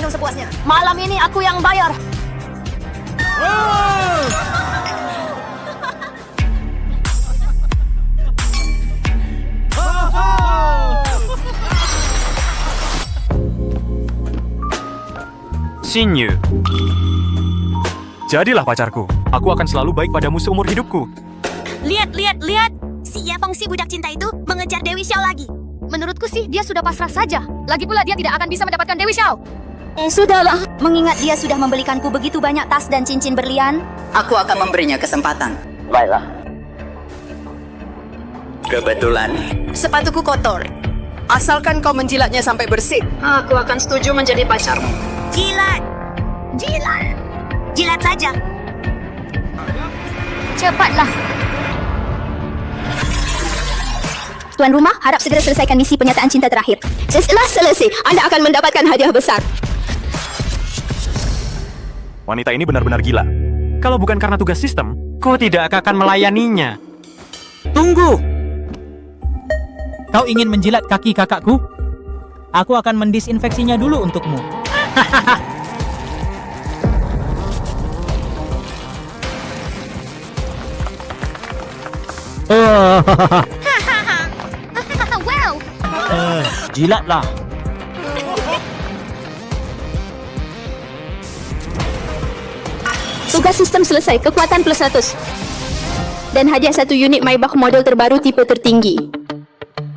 minum sepuasnya. Malam ini aku yang bayar. Xinyu. Jadilah pacarku. Aku akan selalu baik padamu seumur hidupku. Lihat, lihat, lihat. Si Yafeng si budak cinta itu mengejar Dewi Xiao lagi. Menurutku sih dia sudah pasrah saja. Lagi pula dia tidak akan bisa mendapatkan Dewi Xiao. Sudahlah. Mengingat dia sudah membelikanku begitu banyak tas dan cincin berlian, aku akan memberinya kesempatan. Baiklah. Kebetulan, Sepatuku kotor. Asalkan kau menjilatnya sampai bersih, aku akan setuju menjadi pacarmu. Jilat. Jilat. Jilat saja. Cepatlah. Tuan rumah, harap segera selesaikan misi penyataan cinta terakhir. Setelah selesai, anda akan mendapatkan hadiah besar. Wanita ini benar-benar gila. Kalau bukan karena tugas sistem, kau tidak akan melayaninya. Tunggu! Kau ingin menjilat kaki kakakku? Aku akan mendisinfeksinya dulu untukmu. Wow. Jilatlah. Tugas sistem selesai, kekuatan plus 100. Dan hadiah 1 unit Maybach model terbaru tipe tertinggi.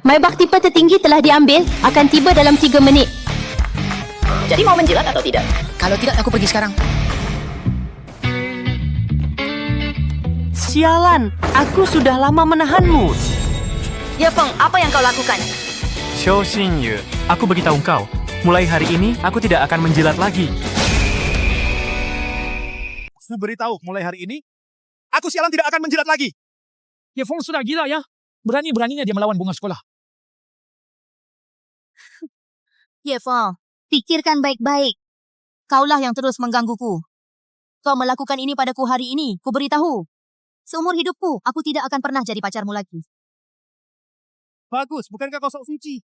Maybach tipe tertinggi telah diambil, akan tiba dalam 3 menit. Jadi mau menjilat atau tidak? Kalau tidak aku pergi sekarang. Sialan, aku sudah lama menahanmu. Yafeng, apa yang kau lakukan? Xiao Xinyu, aku beritahu kau. Mulai hari ini, aku tidak akan menjilat lagi. Aku beritahu, mulai hari ini, aku sialan tidak akan menjilat lagi. Yafeng sudah gila ya. Berani-beraninya dia melawan bunga sekolah. Yafeng, pikirkan baik-baik. Kaulah yang terus menggangguku. Kau melakukan ini padaku hari ini, ku beritahu. Seumur hidupku, aku tidak akan pernah jadi pacarmu lagi. Bagus, bukankah kau sok suci?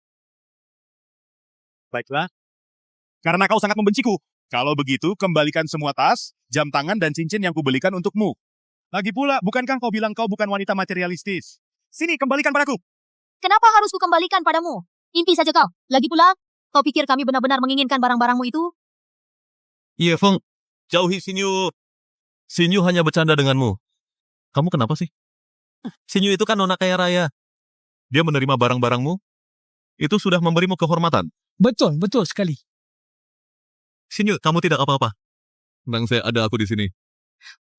Baiklah, karena kau sangat membenciku. Kalau begitu, kembalikan semua tas, jam tangan, dan cincin yang kubelikan untukmu. Lagi pula, bukankah kau bilang kau bukan wanita materialistis? Sini, kembalikan padaku. Kenapa harus ku kembalikan padamu? Impi saja kau. Lagi pula, kau pikir kami benar-benar menginginkan barang-barangmu itu? Yefeng, jauhi Xinyu. Xinyu hanya bercanda denganmu. Kamu kenapa sih? Xinyu itu kan nona kaya raya. Dia menerima barang-barangmu. Itu sudah memberimu kehormatan. Betul, betul sekali. Xinyu, kamu tidak apa-apa. Tenang, saya ada aku di sini.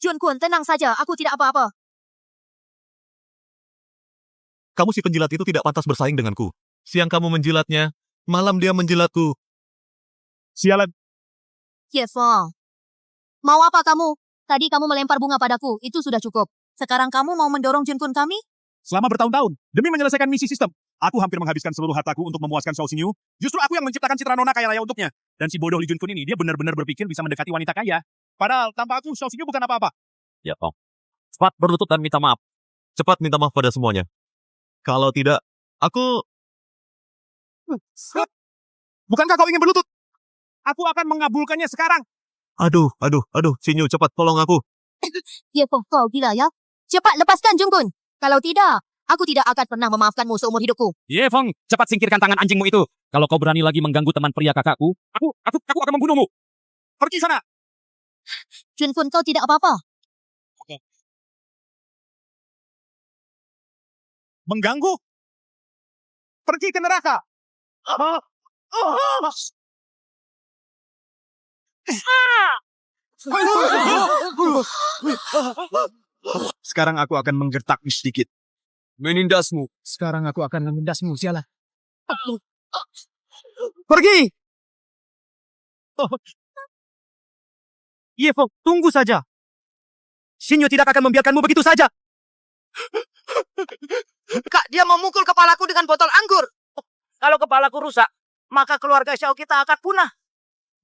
Junkun, tenang saja. Aku tidak apa-apa. Kamu si penjilat itu tidak pantas bersaing denganku. Siang kamu menjilatnya, malam dia menjilatku. Sialan, Yefeng, mau apa kamu? Tadi kamu melempar bunga padaku. Itu sudah cukup. Sekarang kamu mau mendorong Junkun kami? selama bertahun-tahun, demi menyelesaikan misi sistem, aku hampir menghabiskan seluruh hartaku untuk memuaskan Xiao Xinyu. Justru aku yang menciptakan citra nona kaya raya untuknya. Dan si bodoh Li Junkun ini, dia benar-benar berpikir bisa mendekati wanita kaya. Padahal, tanpa aku, Xiao Xinyu bukan apa-apa. Yefeng, cepat berlutut dan minta maaf. Cepat minta maaf pada semuanya. Kalau tidak, aku... Bukankah kau ingin berlutut? Aku akan mengabulkannya sekarang. Aduh, Xinyu, cepat tolong aku. Yefeng, kau gila ya? Cepat lepaskan Junkun. Kalau tidak, aku tidak akan pernah memaafkanmu seumur hidupku. Yefeng, cepat singkirkan tangan anjingmu itu. Kalau kau berani lagi mengganggu teman pria kakakku, aku akan membunuhmu. Pergi sana. Junkun, kau tidak apa-apa. Mengganggu? Pergi ke neraka. Sekarang aku akan menggertakmu sedikit. Menindasmu. Sekarang aku akan menindasmu, sialan. Pergi! Yefeng, tunggu saja. Xinyu tidak akan membiarkanmu begitu saja. Kak, dia memukul kepalaku dengan botol anggur. Kalau kepalaku rusak, maka keluarga Xiao kita akan punah.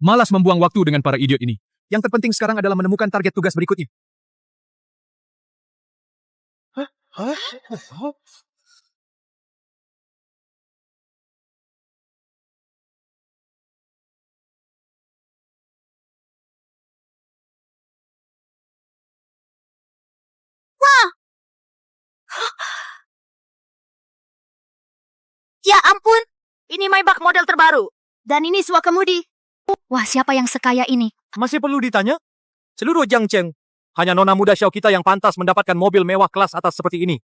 Malas membuang waktu dengan para idiot ini. Yang terpenting sekarang adalah menemukan target tugas berikutnya. Ya ampun, ini Maybach model terbaru. Dan ini Suakamudi. Wah, siapa yang sekaya ini? Masih perlu ditanya? Seluruh Jiangcheng, hanya nona muda Xiao kita yang pantas mendapatkan mobil mewah kelas atas seperti ini.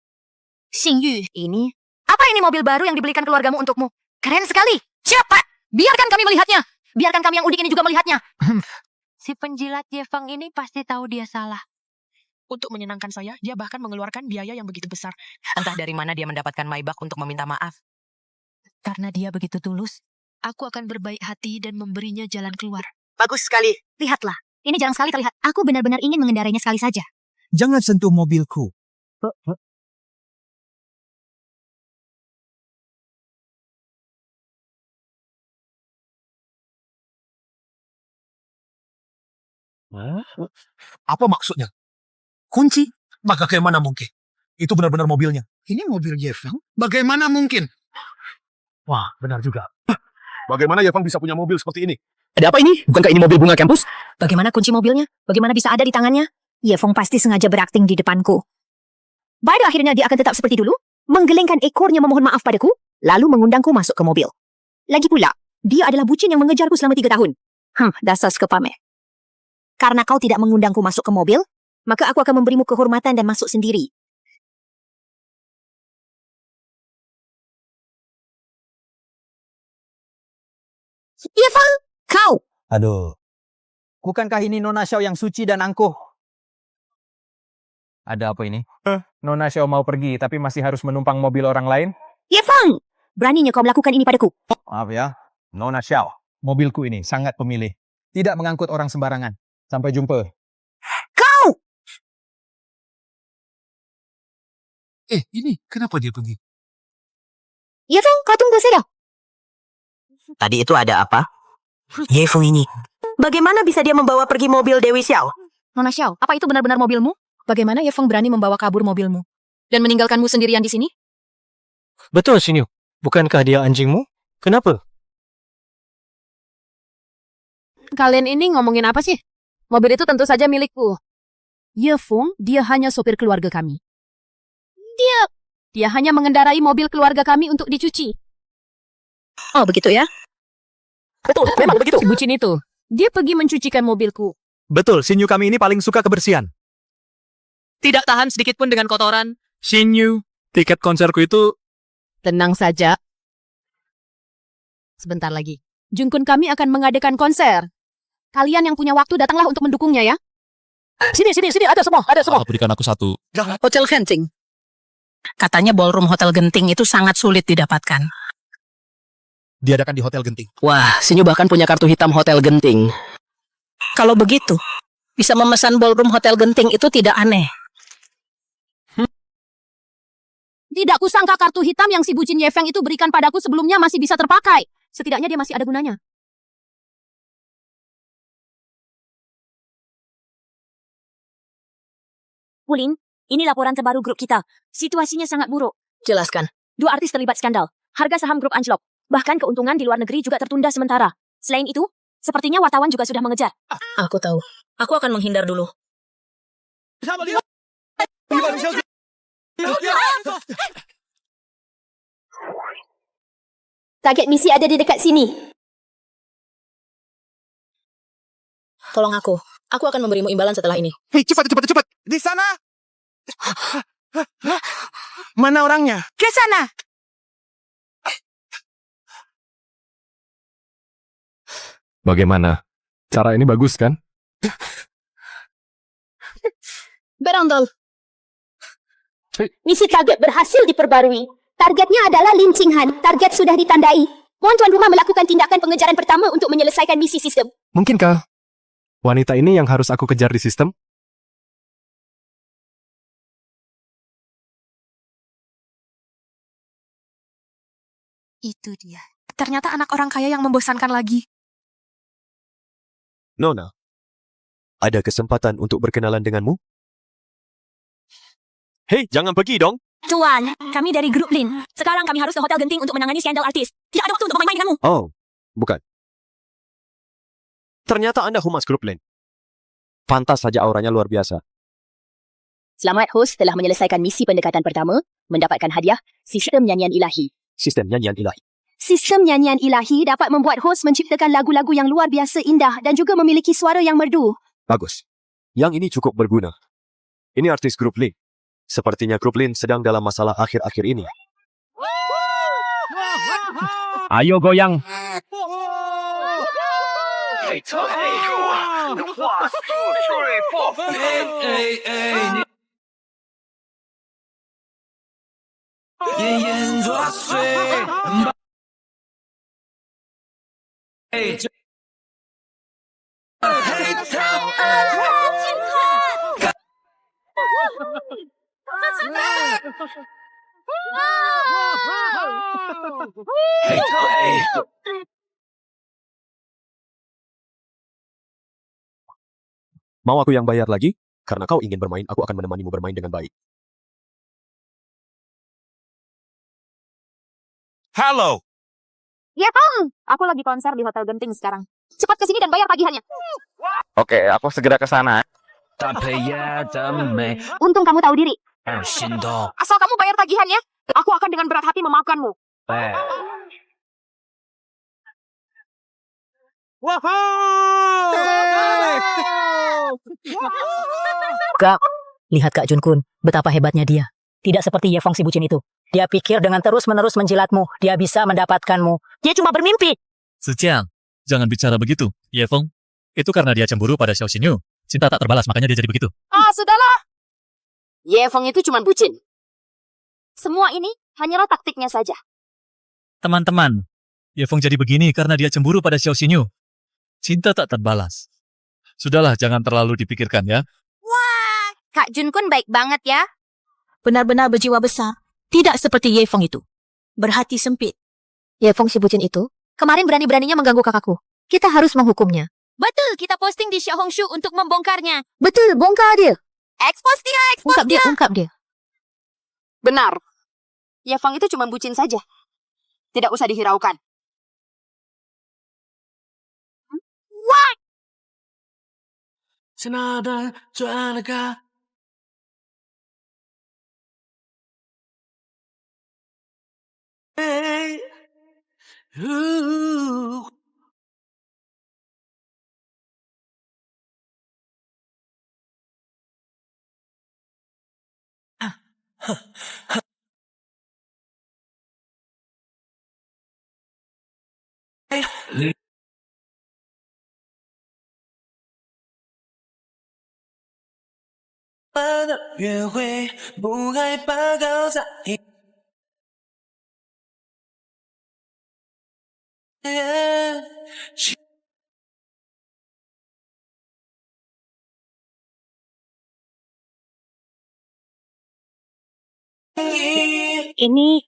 Xingyu. Ini? Apa ini mobil baru yang dibelikan keluargamu untukmu? Keren sekali. Cepat, biarkan kami melihatnya. Biarkan kami yang udik ini juga melihatnya. Si penjilat Yefang ini pasti tahu dia salah. Untuk menyenangkan saya, dia bahkan mengeluarkan biaya yang begitu besar. Entah dari mana dia mendapatkan Maybach untuk meminta maaf. Karena dia begitu tulus. Aku akan berbaik hati dan memberinya jalan keluar. Bagus sekali. Lihatlah, ini jarang sekali terlihat. Aku benar-benar ingin mengendarainya sekali saja. Jangan sentuh mobilku. Apa maksudnya? Kunci? Bagaimana mungkin? Itu benar-benar mobilnya. Ini mobil Yefang? Bagaimana mungkin? Wah, benar juga. Bagaimana Yefang bisa punya mobil seperti ini? Ada apa ini? Bukankah ini mobil bunga kampus? Bagaimana kunci mobilnya? Bagaimana bisa ada di tangannya? Yefeng pasti sengaja berakting di depanku. Baru akhirnya dia akan tetap seperti dulu, menggelengkan ekornya memohon maaf padaku, lalu mengundangku masuk ke mobil. Lagi pula, dia adalah bucin yang mengejarku selama 3 tahun. Dasar sekepame. Karena kau tidak mengundangku masuk ke mobil, maka aku akan memberimu kehormatan dan masuk sendiri. Yefeng, kau! Aduh. Bukankah ini Nona Xiao yang suci dan angkuh? Ada apa ini? Nona Xiao mau pergi tapi masih harus menumpang mobil orang lain? Yefeng! Beraninya kau melakukan ini padaku. Maaf ya, Nona Xiao. Mobilku ini sangat pemilih. Tidak mengangkut orang sembarangan. Sampai jumpa. Kau! Ini kenapa dia pergi? Yefeng, kau tunggu saja. Tadi itu ada apa? Yefeng ini. Bagaimana bisa dia membawa pergi mobil Dewi Xiao? Nona Xiao, apa itu benar-benar mobilmu? Bagaimana Yefeng berani membawa kabur mobilmu? Dan meninggalkanmu sendirian di sini? Betul, Xinyu. Bukankah dia anjingmu? Kenapa? Kalian ini ngomongin apa sih? Mobil itu tentu saja milikku. Yefeng, dia hanya sopir keluarga kami. Dia hanya mengendarai mobil keluarga kami untuk dicuci. Oh, begitu ya? Betul, memang begitu. Si bucin itu, dia pergi mencucikan mobilku. Betul, Xinyu kami ini paling suka kebersihan. Tidak tahan sedikit pun dengan kotoran. Xinyu, tiket konserku itu... Tenang saja. Sebentar lagi. Jungkun kami akan mengadakan konser. Kalian yang punya waktu datanglah untuk mendukungnya ya. Sini, ada semua. Berikan aku satu. Hotel Genting. Katanya ballroom Hotel Genting itu sangat sulit didapatkan. Diadakan di Hotel Genting. Wah, Sinyu bahkan punya kartu hitam Hotel Genting. Kalau begitu, bisa memesan ballroom Hotel Genting itu tidak aneh. Tidak kusangka kartu hitam yang si bucin Yefeng itu berikan padaku sebelumnya masih bisa terpakai. Setidaknya dia masih ada gunanya. Wulin, ini laporan terbaru grup kita. Situasinya sangat buruk. Jelaskan. 2 artis terlibat skandal. Harga saham grup anjlok. Bahkan keuntungan di luar negeri juga tertunda sementara. Selain itu, sepertinya wartawan juga sudah mengejar. Aku tahu. Aku akan menghindar dulu. Target misi ada di dekat sini. Tolong aku. Aku akan memberimu imbalan setelah ini. Hei, cepat. Di sana. Mana orangnya? Ke sana! Bagaimana? Cara ini bagus kan? Berondol. Misi target berhasil diperbarui. Targetnya adalah Lin Qinghan. Target sudah ditandai. Mohon tuan rumah melakukan tindakan pengejaran pertama untuk menyelesaikan misi sistem. Mungkinkah wanita ini yang harus aku kejar di sistem? Itu dia. Ternyata anak orang kaya yang membosankan lagi. Nona, ada kesempatan untuk berkenalan denganmu? Hei, jangan pergi dong. Tuan, kami dari grup Lin. Sekarang kami harus ke Hotel Genting untuk menangani skandal artis. Tidak ada waktu untuk bermain-main denganmu. Oh, bukan. Ternyata Anda humas grup lain. Pantas saja auranya luar biasa. Selamat host telah menyelesaikan misi pendekatan pertama, mendapatkan hadiah Sistem Nyanyian Ilahi. Sistem nyanyian ilahi. Sistem Nyanyian Ilahi dapat membuat host menciptakan lagu-lagu yang luar biasa indah dan juga memiliki suara yang merdu. Bagus. Yang ini cukup berguna. Ini artis grup Lin. Sepertinya grup Lin sedang dalam masalah akhir-akhir ini. Ayo goyang. Mau aku yang bayar lagi? Karena kau ingin bermain, aku akan menemanimu bermain dengan baik. Halo. Ya, Fong. Aku lagi konser di Hotel Genting sekarang. Cepat kesini dan bayar tagihannya. Oke, aku segera ke sana. Untung kamu tahu diri. Asal kamu bayar tagihannya, aku akan dengan berat hati memaafkanmu. Kak, lihat Kak Junkun, betapa hebatnya dia. Tidak seperti Ye Fong si bucin itu. Dia pikir dengan terus-menerus menjilatmu, dia bisa mendapatkanmu. Dia cuma bermimpi. Suciang, jangan bicara begitu. Ye Fong, itu karena dia cemburu pada Xiao Xinyu. Cinta tak terbalas, makanya dia jadi begitu. Ah, sudahlah. Ye Fong itu cuma bucin. Semua ini hanyalah taktiknya saja. Teman-teman, Ye Fong jadi begini karena dia cemburu pada Xiao Xinyu. Cinta tak terbalas. Sudahlah, jangan terlalu dipikirkan ya. Wah, Kak Junkun baik banget ya. Benar-benar berjiwa besar. Tidak seperti Ye Fong itu. Berhati sempit. Ye Fong si bucin itu, kemarin berani-beraninya mengganggu kakakku. Kita harus menghukumnya. Betul, kita posting di Xiaohongshu untuk membongkarnya. Betul, bongkar dia. Expose dia, expose Ungkap dia, ungkap dia. Benar. Ye Fong itu cuma bucin saja. Tidak usah dihiraukan. Wah! Ini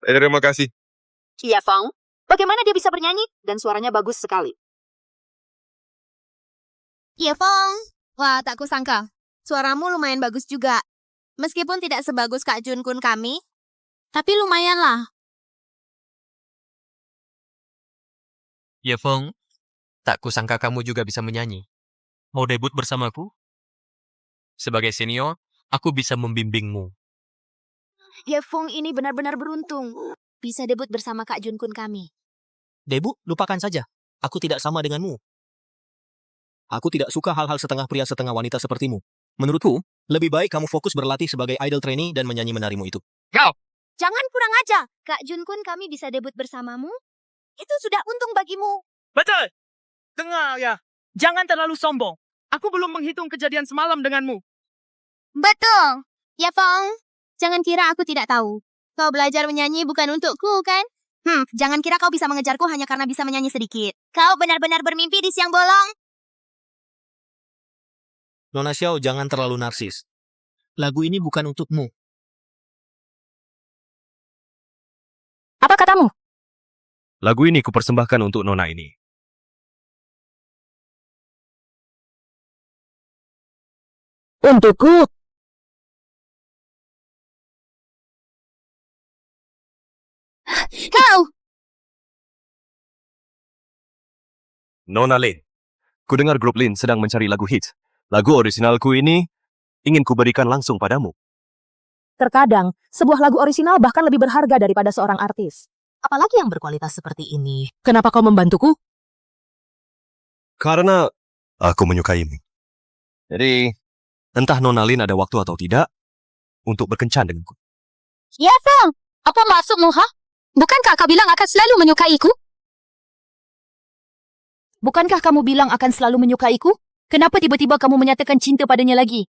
Terima kasih. Ye Fong, bagaimana dia bisa bernyanyi? Dan suaranya bagus sekali. Ye Fong. Wah, tak kusangka. Suaramu lumayan bagus juga. Meskipun tidak sebagus Kak Junkun kami, tapi lumayan lah. Ye Fong, tak kusangka kamu juga bisa menyanyi. Mau debut bersamaku? Sebagai senior, aku bisa membimbingmu. Ye Fong ini benar-benar beruntung. Bisa debut bersama Kak Junkun kami. Debut, lupakan saja. Aku tidak sama denganmu. Aku tidak suka hal-hal setengah pria setengah wanita sepertimu. Menurutku, lebih baik kamu fokus berlatih sebagai idol trainee dan menyanyi menarimu itu. Jangan kurang aja. Kak Junkun kami bisa debut bersamamu. Itu sudah untung bagimu. Betul. Dengar ya. Jangan terlalu sombong. Aku belum menghitung kejadian semalam denganmu. Betul. Ye Fong, jangan kira aku tidak tahu. Kau belajar menyanyi bukan untukku, kan? Jangan kira kau bisa mengejarku hanya karena bisa menyanyi sedikit. Kau benar-benar bermimpi di siang bolong. Nona Xiao, jangan terlalu narsis. Lagu ini bukan untukmu. apa katamu? Lagu ini kupersembahkan untuk Nona ini. Untukku. Kau! Nona Lin, ku dengar grup Lin sedang mencari lagu hits. Lagu orisinalku ini ingin ku berikan langsung padamu. Terkadang, sebuah lagu orisinal bahkan lebih berharga daripada seorang artis. Apalagi yang berkualitas seperti ini. Kenapa kau membantuku? Karena aku menyukaimu. Jadi, entah Nona Lin ada waktu atau tidak untuk berkencan denganku. Ya, Fong. Apa maksudmu, ha? Bukankah kau bilang akan selalu menyukaiku? Bukankah kamu bilang akan selalu menyukaiku? Kenapa tiba-tiba kamu menyatakan cinta padanya lagi?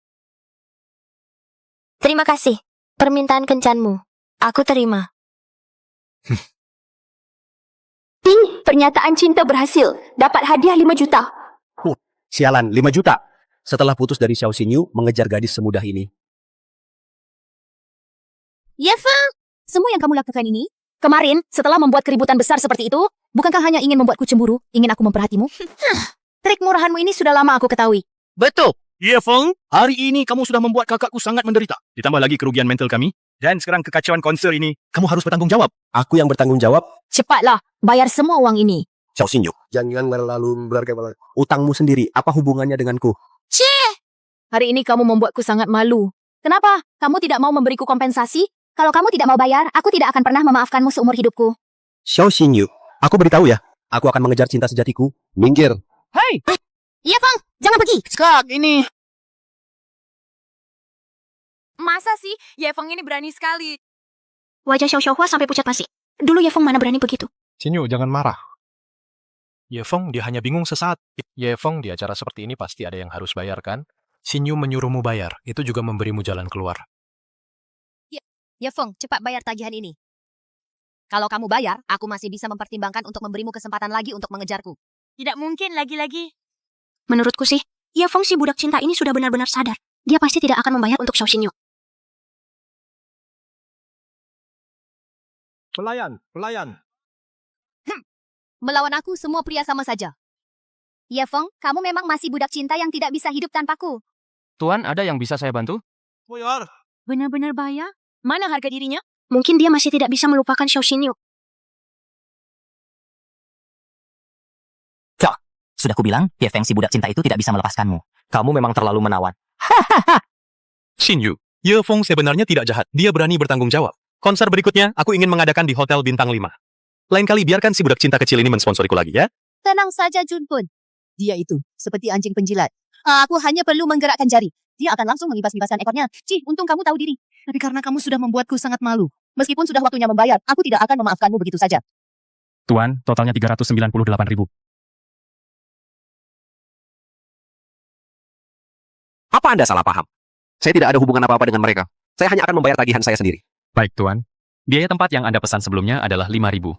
Terima kasih. Permintaan kencanmu. Aku terima. Ting, pernyataan cinta berhasil. Dapat hadiah 5 juta. Sialan, 5 juta. Setelah putus dari Xiao Xinyu, mengejar gadis semudah ini. Ya, Fang! Semua yang kamu lakukan ini, kemarin setelah membuat keributan besar seperti itu, bukankah hanya ingin membuatku cemburu, ingin aku memperhatimu? Trik murahanmu ini sudah lama aku ketahui. Betul. Ye Feng, hari ini kamu sudah membuat kakakku sangat menderita. Ditambah lagi kerugian mental kami. Dan sekarang kekacauan konser ini, kamu harus bertanggung jawab. Aku yang bertanggung jawab. Cepatlah, bayar semua uang ini. Xiao Xinyu, jangan terlalu berkepala. Utangmu sendiri, apa hubungannya denganku? Hari ini kamu membuatku sangat malu. Kenapa? Kamu tidak mau memberiku kompensasi? Kalau kamu tidak mau bayar, aku tidak akan pernah memaafkanmu seumur hidupku. Xiao Xinyu, aku beritahu ya, aku akan mengejar cinta sejatiku. Minggir. Hei! Iya, Fang! Jangan pergi! Skak, ini... Masa sih? Ye Feng ini berani sekali. Wajah Xiao Xiaohua sampai pucat pasi. Dulu Ye Feng mana berani begitu. Xinyu, jangan marah. Ye Feng dia hanya bingung sesaat. Ye Feng di acara seperti ini pasti ada yang harus bayar kan? Xinyu menyuruhmu bayar, itu juga memberimu jalan keluar. Ye Feng, cepat bayar tagihan ini. Kalau kamu bayar, aku masih bisa mempertimbangkan untuk memberimu kesempatan lagi untuk mengejarku. Tidak mungkin lagi-lagi. Menurutku sih, Ye Feng si budak cinta ini sudah benar-benar sadar. Dia pasti tidak akan membayar untuk Xiao Xinyu. Pelayan. Melawan aku, semua pria sama saja. Ye Feng, kamu memang masih budak cinta yang tidak bisa hidup tanpaku. Tuan, ada yang bisa saya bantu? Bayar. Benar-benar bayar? Mana harga dirinya? Mungkin dia masih tidak bisa melupakan Xiao Xinyu. Sudah kubilang, Ye Feng si budak cinta itu tidak bisa melepaskanmu. Kamu memang terlalu menawan. Xinyu, Ye Feng sebenarnya tidak jahat. Dia berani bertanggung jawab. Konser berikutnya, aku ingin mengadakan di Hotel Bintang 5. Lain kali biarkan si budak cinta kecil ini mensponsoriku lagi ya. Tenang saja, Junpun. Dia itu, seperti anjing penjilat. Aku hanya perlu menggerakkan jari. Dia akan langsung mengibas-ibaskan ekornya. Cih, untung kamu tahu diri. Tapi karena kamu sudah membuatku sangat malu. Meskipun sudah waktunya membayar, aku tidak akan memaafkanmu begitu saja. Tuan, totalnya 398.000. Apa Anda salah paham? Saya tidak ada hubungan apa-apa dengan mereka. Saya hanya akan membayar tagihan saya sendiri. Baik, Tuan. Biaya tempat yang Anda pesan sebelumnya adalah 5.000.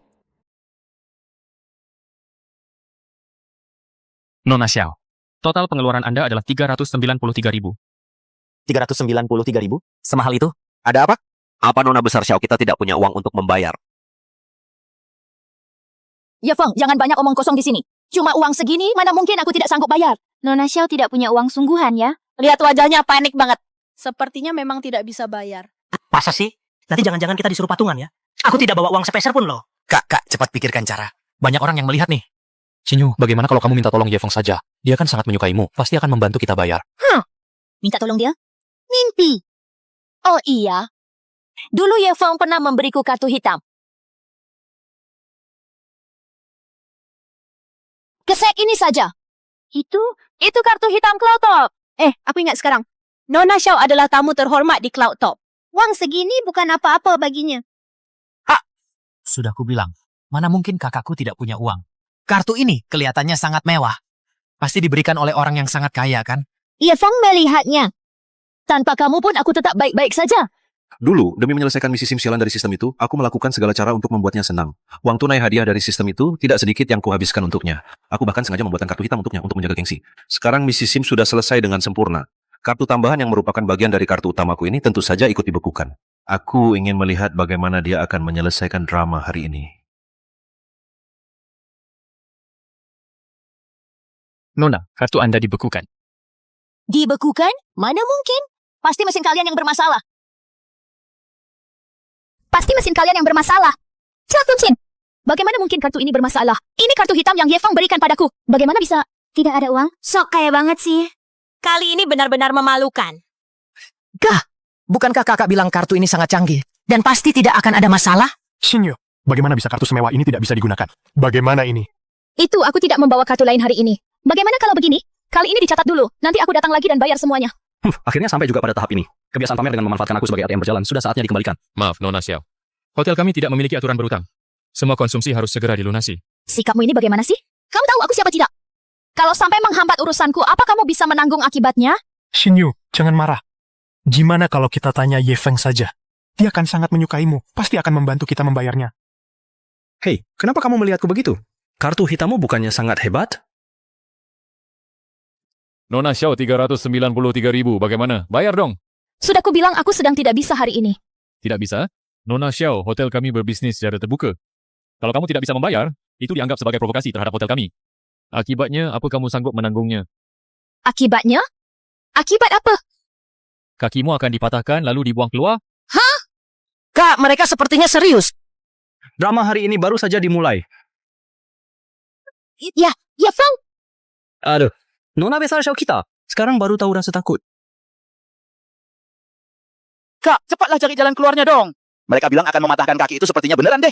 Nona Xiao, total pengeluaran Anda adalah 393.000. 393.000? Semahal itu? Ada apa? Apa Nona besar Xiao kita tidak punya uang untuk membayar? Ye Feng, jangan banyak omong kosong di sini. Cuma uang segini, mana mungkin aku tidak sanggup bayar. Nona Xiao tidak punya uang sungguhan ya. Lihat wajahnya panik banget. Sepertinya memang tidak bisa bayar. Masa sih? Nanti jangan-jangan kita disuruh patungan ya? Aku tidak bawa uang sepeser pun loh. Kak, cepat pikirkan cara. Banyak orang yang melihat nih. Xinyu, bagaimana kalau kamu minta tolong Ye Feng saja? Dia kan sangat menyukaimu. Pasti akan membantu kita bayar. Minta tolong dia? Mimpi. Oh iya. Dulu Ye Feng pernah memberiku kartu hitam. Kesek ini saja. Itu kartu hitam Cloud Top. Aku ingat sekarang. Nona Xiao adalah tamu terhormat di Cloud Top. Uang segini bukan apa-apa baginya. Sudah kubilang, mana mungkin kakakku tidak punya uang. Kartu ini kelihatannya sangat mewah. Pasti diberikan oleh orang yang sangat kaya kan? Ye Feng melihatnya. Tanpa kamu pun aku tetap baik-baik saja. Dulu, demi menyelesaikan misi SIM sialan dari sistem itu, aku melakukan segala cara untuk membuatnya senang. Uang tunai hadiah dari sistem itu tidak sedikit yang kuhabiskan untuknya. Aku bahkan sengaja membuatkan kartu hitam untuknya untuk menjaga gengsi. Sekarang misi SIM sudah selesai dengan sempurna. Kartu tambahan yang merupakan bagian dari kartu utamaku ini tentu saja ikut dibekukan. Aku ingin melihat bagaimana dia akan menyelesaikan drama hari ini. Nona, kartu Anda dibekukan. Dibekukan? Mana mungkin? Pasti mesin kalian yang bermasalah. Jatuh Chin. Bagaimana mungkin kartu ini bermasalah? Ini kartu hitam yang Ye Feng berikan padaku. Bagaimana bisa tidak ada uang? Sok kaya banget sih. Kali ini benar-benar memalukan. Bukankah kakak bilang kartu ini sangat canggih? Dan pasti tidak akan ada masalah? Shinyu, bagaimana bisa kartu semewah ini tidak bisa digunakan? Bagaimana ini? Itu aku tidak membawa kartu lain hari ini. Bagaimana kalau begini? Kali ini dicatat dulu. Nanti aku datang lagi dan bayar semuanya. Akhirnya sampai juga pada tahap ini. Kebiasaan pamer dengan memanfaatkan aku sebagai ATM berjalan sudah saatnya dikembalikan. Maaf, Nona Xiao. Hotel kami tidak memiliki aturan berutang. Semua konsumsi harus segera dilunasi. Sikapmu ini bagaimana sih? Kamu tahu aku siapa tidak? Kalau sampai menghambat urusanku, apa kamu bisa menanggung akibatnya? Shinyu, jangan marah. Gimana kalau kita tanya Ye Feng saja? Dia akan sangat menyukaimu. Pasti akan membantu kita membayarnya. Hei, kenapa kamu melihatku begitu? Kartu hitammu bukannya sangat hebat? Nona Xiao 393.000, bagaimana? Bayar dong. Sudah ku bilang aku sedang tidak bisa hari ini. Tidak bisa? Nona Xiao, hotel kami berbisnis secara terbuka. Kalau kamu tidak bisa membayar, itu dianggap sebagai provokasi terhadap hotel kami. Akibatnya, apa kamu sanggup menanggungnya? Akibatnya? Akibat apa? Kakimu akan dipatahkan lalu dibuang keluar? Hah? Kak, mereka sepertinya serius. Drama hari ini baru saja dimulai. Ya, Ye Feng. Aduh, Nona besar Xiao kita. Sekarang baru tahu rasa takut. Kak, cepatlah cari jalan keluarnya dong. Mereka bilang akan mematahkan kaki itu sepertinya beneran deh.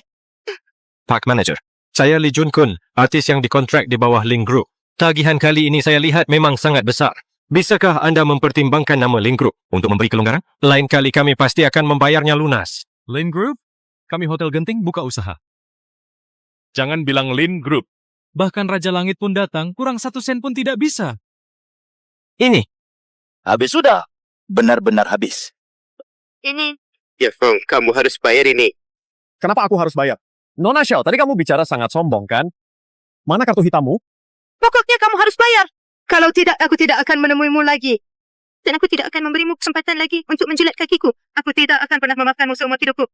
Park Manager. Saya Lee Jun Kun, artis yang dikontrak di bawah Link Group. Tagihan kali ini saya lihat memang sangat besar. Bisakah anda mempertimbangkan nama Link Group untuk memberi kelonggaran? Lain kali kami pasti akan membayarnya lunas. Lin Group? Kami hotel genting buka usaha. Jangan bilang Lin Group. Bahkan Raja Langit pun datang, kurang 1 sen pun tidak bisa. Ini. Habis sudah. Benar-benar habis. Ini. Ye Feng, kamu harus bayar ini. Kenapa aku harus bayar? Nona Xiao, tadi kamu bicara sangat sombong kan? Mana kartu hitammu? Pokoknya kamu harus bayar. Kalau tidak, aku tidak akan menemuimu lagi. Dan aku tidak akan memberimu kesempatan lagi untuk menjilat kakiku. Aku tidak akan pernah memaafkanmu seumur hidupku.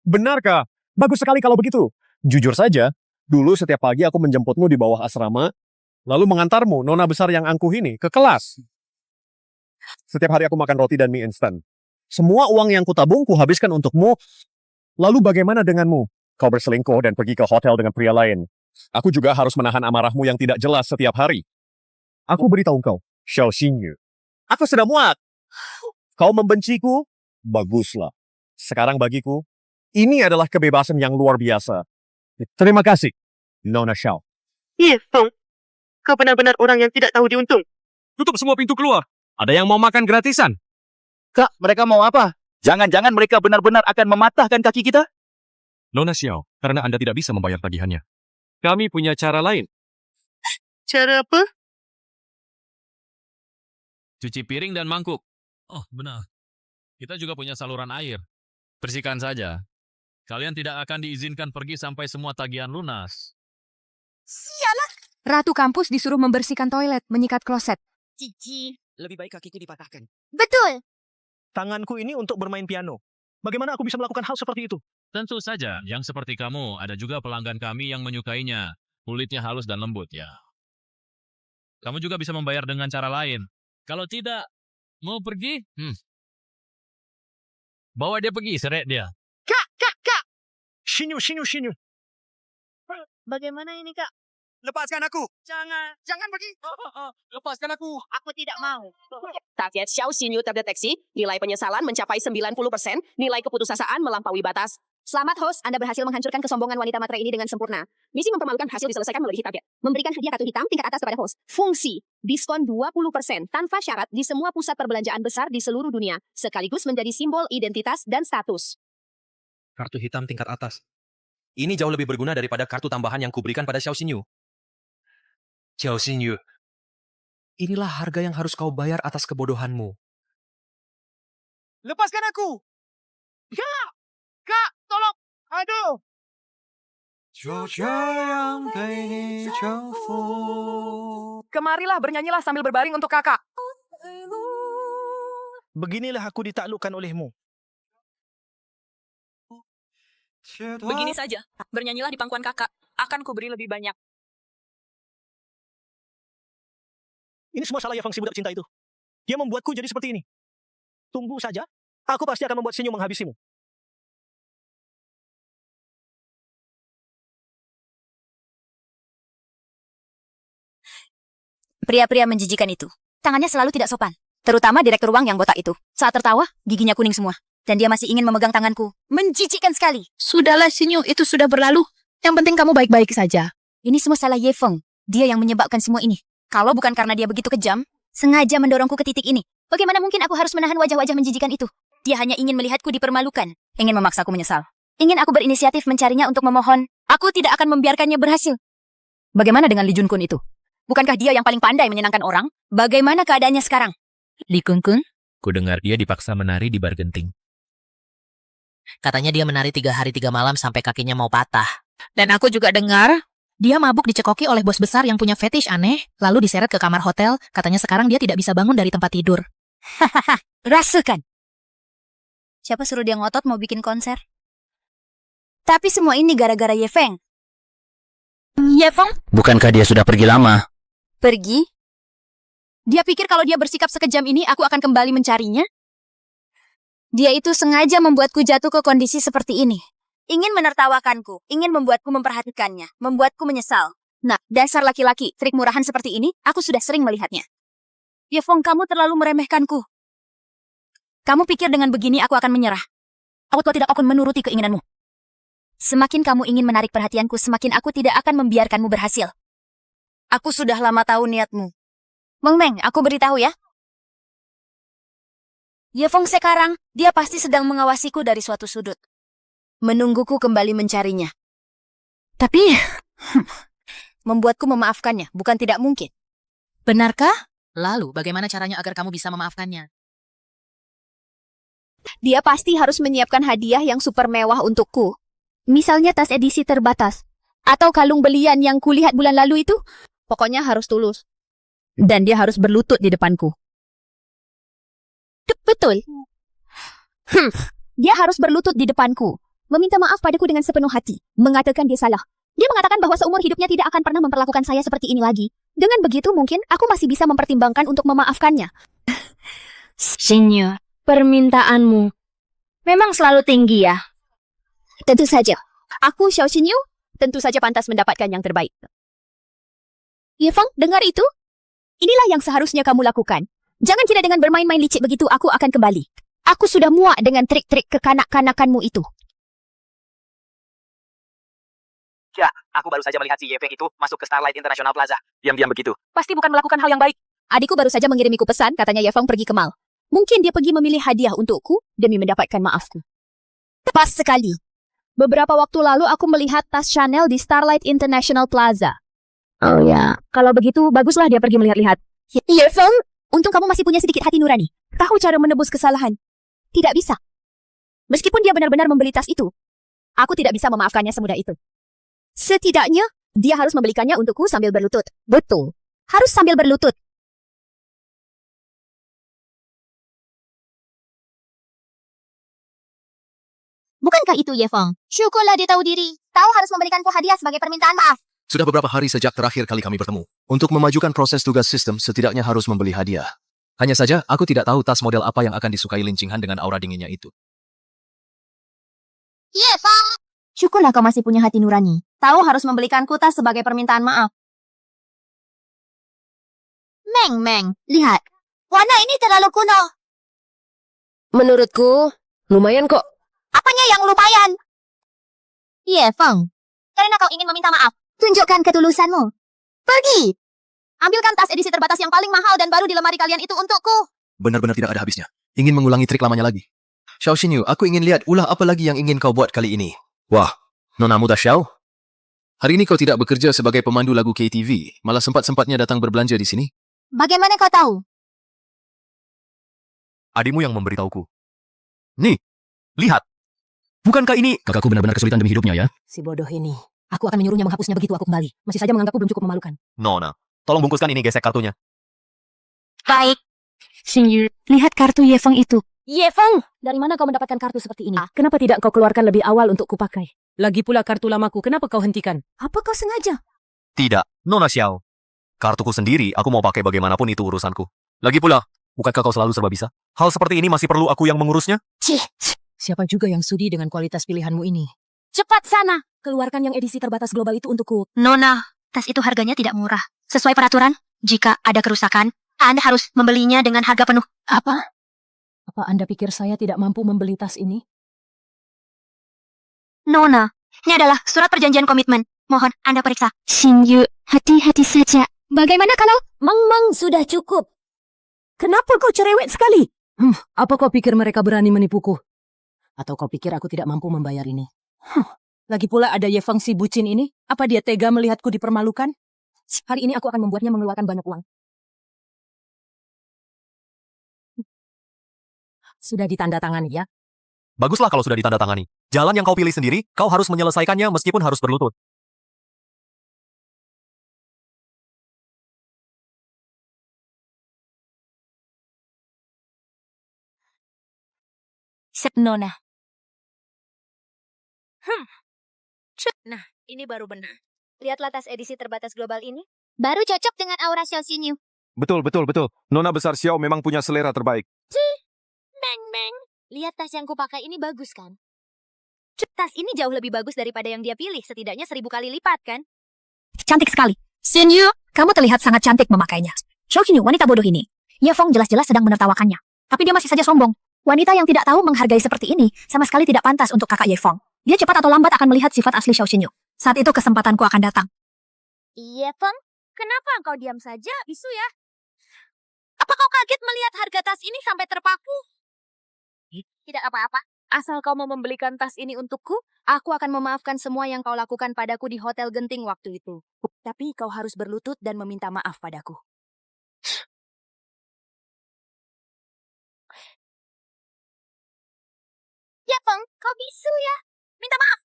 Benarkah? Bagus sekali kalau begitu. Jujur saja, dulu setiap pagi aku menjemputmu di bawah asrama, lalu mengantarmu, nona besar yang angkuh ini, ke kelas. Setiap hari aku makan roti dan mie instan. Semua uang yang kutabung kuhabiskan untukmu. Lalu bagaimana denganmu? Kau berselingkuh dan pergi ke hotel dengan pria lain. Aku juga harus menahan amarahmu yang tidak jelas setiap hari. Aku beritahu kau, Xiao Xinyu. Aku sudah muat. Kau membenciku? Baguslah. Sekarang bagiku, ini adalah kebebasan yang luar biasa. Terima kasih, Nona Xiao. Ye Feng, kau benar-benar orang yang tidak tahu diuntung. Tutup semua pintu keluar. Ada yang mau makan gratisan. Kak, mereka mau apa? Jangan-jangan mereka benar-benar akan mematahkan kaki kita? Nona Xiao, karena Anda tidak bisa membayar tagihannya. Kami punya cara lain. Cara apa? Cuci piring dan mangkuk. Oh, benar. Kita juga punya saluran air. Bersihkan saja. Kalian tidak akan diizinkan pergi sampai semua tagihan lunas. Sialah. Ratu kampus disuruh membersihkan toilet, menyikat kloset. Cici. Lebih baik kakiku dipatahkan. Betul. Tanganku ini untuk bermain piano. Bagaimana aku bisa melakukan hal seperti itu? Tentu saja, yang seperti kamu, ada juga pelanggan kami yang menyukainya. Kulitnya halus dan lembut, ya. Kamu juga bisa membayar dengan cara lain. Kalau tidak, mau pergi? Bawa dia pergi, seret dia. Kak! Shinyu. Bagaimana ini, Kak? Lepaskan aku! Jangan pergi. Lepaskan aku! Aku tidak mau. Target Xiao Xinyu terdeteksi, nilai penyesalan mencapai 90%, nilai keputusasaan melampaui batas. Selamat host, Anda berhasil menghancurkan kesombongan wanita matre ini dengan sempurna. Misi mempermalukan berhasil diselesaikan melebihi target. Memberikan hadiah kartu hitam tingkat atas kepada host. Fungsi, diskon 20% tanpa syarat di semua pusat perbelanjaan besar di seluruh dunia, sekaligus menjadi simbol identitas dan status. Kartu hitam tingkat atas. Ini jauh lebih berguna daripada kartu tambahan yang kuberikan pada Xiao Xinyu. Xiao Xinyu, inilah harga yang harus kau bayar atas kebodohanmu. Lepaskan aku! Kak, tolong! Aduh! Kemarilah, bernyanyilah sambil berbaring untuk kakak. Beginilah aku ditaklukkan olehmu. Begini saja, bernyanyilah di pangkuan kakak. Akan kuberi lebih banyak. Ini semua salah Yafang si budak cinta itu. Dia membuatku jadi seperti ini. Tunggu saja, aku pasti akan membuat Xinyu menghabisimu. Pria-pria menjijikan itu. Tangannya selalu tidak sopan. Terutama direktur uang yang botak itu. Saat tertawa, giginya kuning semua. Dan dia masih ingin memegang tanganku. Menjijikkan sekali. Sudahlah, Sinyu, itu sudah berlalu. Yang penting kamu baik-baik saja. Ini semua salah Ye Feng. Dia yang menyebabkan semua ini. Kalau bukan karena dia begitu kejam, sengaja mendorongku ke titik ini. Bagaimana mungkin aku harus menahan wajah-wajah menjijikan itu? Dia hanya ingin melihatku dipermalukan. Ingin memaksaku menyesal. Ingin aku berinisiatif mencarinya untuk memohon. Aku tidak akan membiarkannya berhasil. Bagaimana dengan Li Junkun itu? Bukankah dia yang paling pandai menyenangkan orang? Bagaimana keadaannya sekarang? Li Kun-kun, Ku dengar dia dipaksa menari di bar genting. katanya dia menari 3 hari 3 malam sampai kakinya mau patah. Dan aku juga dengar, dia mabuk dicekoki oleh bos besar yang punya fetish aneh, lalu diseret ke kamar hotel, katanya sekarang dia tidak bisa bangun dari tempat tidur. Hahaha, rasakan. Siapa suruh dia ngotot mau bikin konser? Tapi semua ini gara-gara Ye Feng. Ye Feng? Bukankah dia sudah pergi lama? Pergi? Dia pikir kalau dia bersikap sekejam ini, aku akan kembali mencarinya? Dia itu sengaja membuatku jatuh ke kondisi seperti ini. Ingin menertawakanku, ingin membuatku memperhatikannya, membuatku menyesal. Nah, dasar laki-laki, trik murahan seperti ini, aku sudah sering melihatnya. Ye Feng, kamu terlalu meremehkanku. Kamu pikir dengan begini aku akan menyerah? Aku tidak akan menuruti keinginanmu. Semakin kamu ingin menarik perhatianku, semakin aku tidak akan membiarkanmu berhasil. Aku sudah lama tahu niatmu. Meng Meng, aku beritahu ya. Ye Feng sekarang, dia pasti sedang mengawasiku dari suatu sudut. Menungguku kembali mencarinya. Tapi, membuatku memaafkannya, bukan tidak mungkin. Benarkah? Lalu, bagaimana caranya agar kamu bisa memaafkannya? Dia pasti harus menyiapkan hadiah yang super mewah untukku. Misalnya tas edisi terbatas. Atau kalung belian yang kulihat bulan lalu itu. Pokoknya harus tulus. Dan dia harus berlutut di depanku. Betul. Dia harus berlutut di depanku. Meminta maaf padaku dengan sepenuh hati. Mengatakan dia salah. Dia mengatakan bahwa seumur hidupnya tidak akan pernah memperlakukan saya seperti ini lagi. Dengan begitu mungkin aku masih bisa mempertimbangkan untuk memaafkannya. Sinyu, permintaanmu memang selalu tinggi ya? Tentu saja. Aku, Xiao Xinyu, tentu saja pantas mendapatkan yang terbaik. Ye Feng, dengar itu? Inilah yang seharusnya kamu lakukan. Jangan kira dengan bermain-main licik begitu aku akan kembali. Aku sudah muak dengan trik-trik kekanak-kanakanmu itu. Ya, aku baru saja melihat si Ye Feng itu masuk ke Starlight International Plaza. Diam-diam begitu. Pasti bukan melakukan hal yang baik. Adikku baru saja mengirimiku pesan, katanya Ye Feng pergi ke mall. Mungkin dia pergi memilih hadiah untukku demi mendapatkan maafku. Pas sekali. Beberapa waktu lalu aku melihat tas Chanel di Starlight International Plaza. Oh ya, kalau begitu baguslah dia pergi melihat-lihat. Ye Feng, untung kamu masih punya sedikit hati nurani. Tahu cara menebus kesalahan. Tidak bisa. Meskipun dia benar-benar membeli tas itu, aku tidak bisa memaafkannya semudah itu. Setidaknya, dia harus membelikannya untukku sambil berlutut. Betul. Harus sambil berlutut. Bukankah itu Ye Feng? Syukurlah dia tahu diri. Tahu harus memberikanku hadiah sebagai permintaan maaf. Sudah beberapa hari sejak terakhir kali kami bertemu. Untuk memajukan proses tugas sistem, setidaknya harus membeli hadiah. Hanya saja, aku tidak tahu tas model apa yang akan disukai Lin Qinghan dengan aura dinginnya itu. Ye Feng! Syukurlah kau masih punya hati nurani. Tahu harus membelikanku tas sebagai permintaan maaf. Meng Meng, lihat. Warna ini terlalu kuno. Menurutku, lumayan kok. Apanya yang lumayan? Ye Feng, karena kau ingin meminta maaf, tunjukkan ketulusanmu. Pergi! Ambilkan tas edisi terbatas yang paling mahal dan baru di lemari kalian itu untukku. Benar-benar tidak ada habisnya. Ingin mengulangi trik lamanya lagi. Xiao Xinyu, aku ingin lihat ulah apa lagi yang ingin kau buat kali ini. Wah, Nona muda Xiao. Hari ini kau tidak bekerja sebagai pemandu lagu KTV, malah sempat-sempatnya datang berbelanja di sini. Bagaimana kau tahu? Adikmu yang memberitahuku. Nih, lihat. Bukankah ini... Kakakku benar-benar kesulitan demi hidupnya ya? Si bodoh ini. Aku akan menyuruhnya menghapusnya begitu aku kembali. Masih saja menganggapku belum cukup memalukan. Nona, tolong bungkuskan ini gesek kartunya. Baik. Xinyu, lihat kartu Ye Feng itu. Ye Feng, dari mana kau mendapatkan kartu seperti ini? Kenapa tidak kau keluarkan lebih awal untuk kupakai? Lagi pula kartu lamaku, kenapa kau hentikan? Apa kau sengaja? Tidak, Nona Xiao. Kartuku sendiri, aku mau pakai bagaimanapun itu urusanku. Lagi pula, bukankah kau selalu serba bisa? Hal seperti ini masih perlu aku yang mengurusnya? Siapa juga yang sudi dengan kualitas pilihanmu ini? Cepat sana. Keluarkan yang edisi terbatas global itu untukku. Nona, tas itu harganya tidak murah. Sesuai peraturan, Jika ada kerusakan, Anda harus membelinya dengan harga penuh. Apa? Apa Anda pikir saya tidak mampu membeli tas ini? Nona, ini adalah surat perjanjian komitmen. Mohon Anda periksa. Shinju, hati-hati saja. Bagaimana kalau... Mang, sudah cukup. Kenapa kau cerewet sekali? Apa kau pikir mereka berani menipuku? Atau kau pikir aku tidak mampu membayar ini? Lagi pula ada Ye Feng si bucin ini. Apa dia tega melihatku dipermalukan? Hari ini aku akan membuatnya mengeluarkan banyak uang. Sudah ditandatangani ya? Baguslah kalau sudah ditandatangani. Jalan yang kau pilih sendiri, kau harus menyelesaikannya meskipun harus berlutut. Nona. Nah, ini baru benar. Lihatlah tas edisi terbatas global ini. Baru cocok dengan aura Xiao Xinyu. Betul. Nona besar Xiao memang punya selera terbaik. Meng. Lihat tas yang kupakai ini bagus kan? Tas ini jauh lebih bagus daripada yang dia pilih. Setidaknya 1000 kali lipat kan? Cantik sekali. Xinyu, kamu terlihat sangat cantik memakainya. Xiao Xinyu, wanita bodoh ini. Ye Feng jelas-jelas sedang menertawakannya. Tapi dia masih saja sombong. Wanita yang tidak tahu menghargai seperti ini sama sekali tidak pantas untuk kakak Ye Feng. Dia cepat atau lambat akan melihat sifat asli Xiao Xinyu. Saat itu kesempatanku akan datang. Ye Feng, kenapa engkau diam saja? Bisu ya. Apa kau kaget melihat harga tas ini sampai terpaku? Tidak apa-apa. Asal kau mau membelikan tas ini untukku, aku akan memaafkan semua yang kau lakukan padaku di Hotel Genting waktu itu. Tapi kau harus berlutut dan meminta maaf padaku. Ya, Feng, kau bisu ya. Minta maaf.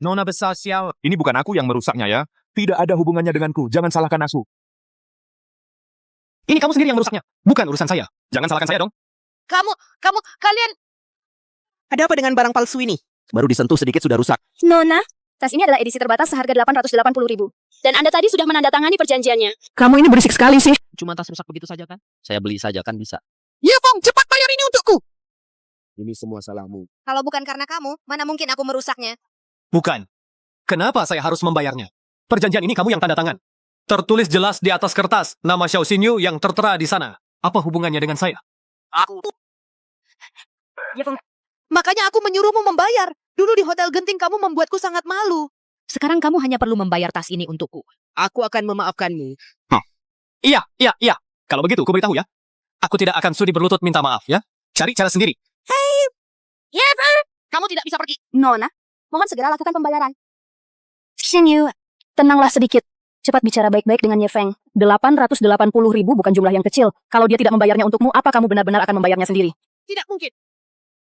Nona besar Xiao. Ini bukan aku yang merusaknya ya. Tidak ada hubungannya denganku. Jangan salahkan aku. Ini kamu sendiri yang merusaknya, bukan urusan saya. Jangan salahkan saya dong. Kalian... Ada apa dengan barang palsu ini? Baru disentuh sedikit sudah rusak. Nona, tas ini adalah edisi terbatas seharga 880.000. Dan Anda tadi sudah menandatangani perjanjiannya. Kamu ini berisik sekali sih. Cuma tas rusak begitu saja kan? Saya beli saja kan bisa. Ye Feng, cepat bayar ini untukku! Ini semua salahmu. Kalau bukan karena kamu, mana mungkin aku merusaknya? Bukan. Kenapa saya harus membayarnya? Perjanjian ini kamu yang tanda tangan. Tertulis jelas di atas kertas nama Xiao Xinyu yang tertera di sana. Apa hubungannya dengan saya? Aku... Makanya aku menyuruhmu membayar. Dulu di Hotel Genting kamu membuatku sangat malu. Sekarang kamu hanya perlu membayar tas ini untukku. Aku akan memaafkanmu. Iya. Kalau begitu, aku beritahu ya. Aku tidak akan sudi berlutut minta maaf ya. Cari cara sendiri. Hei! Ye Feng, kamu tidak bisa pergi. Nona, mohon segera lakukan pembayaran. Xinyu, tenanglah sedikit. Cepat bicara baik-baik dengan Ye Feng. 880.000 bukan jumlah yang kecil. Kalau dia tidak membayarnya untukmu, apa kamu benar-benar akan membayarnya sendiri? Tidak mungkin.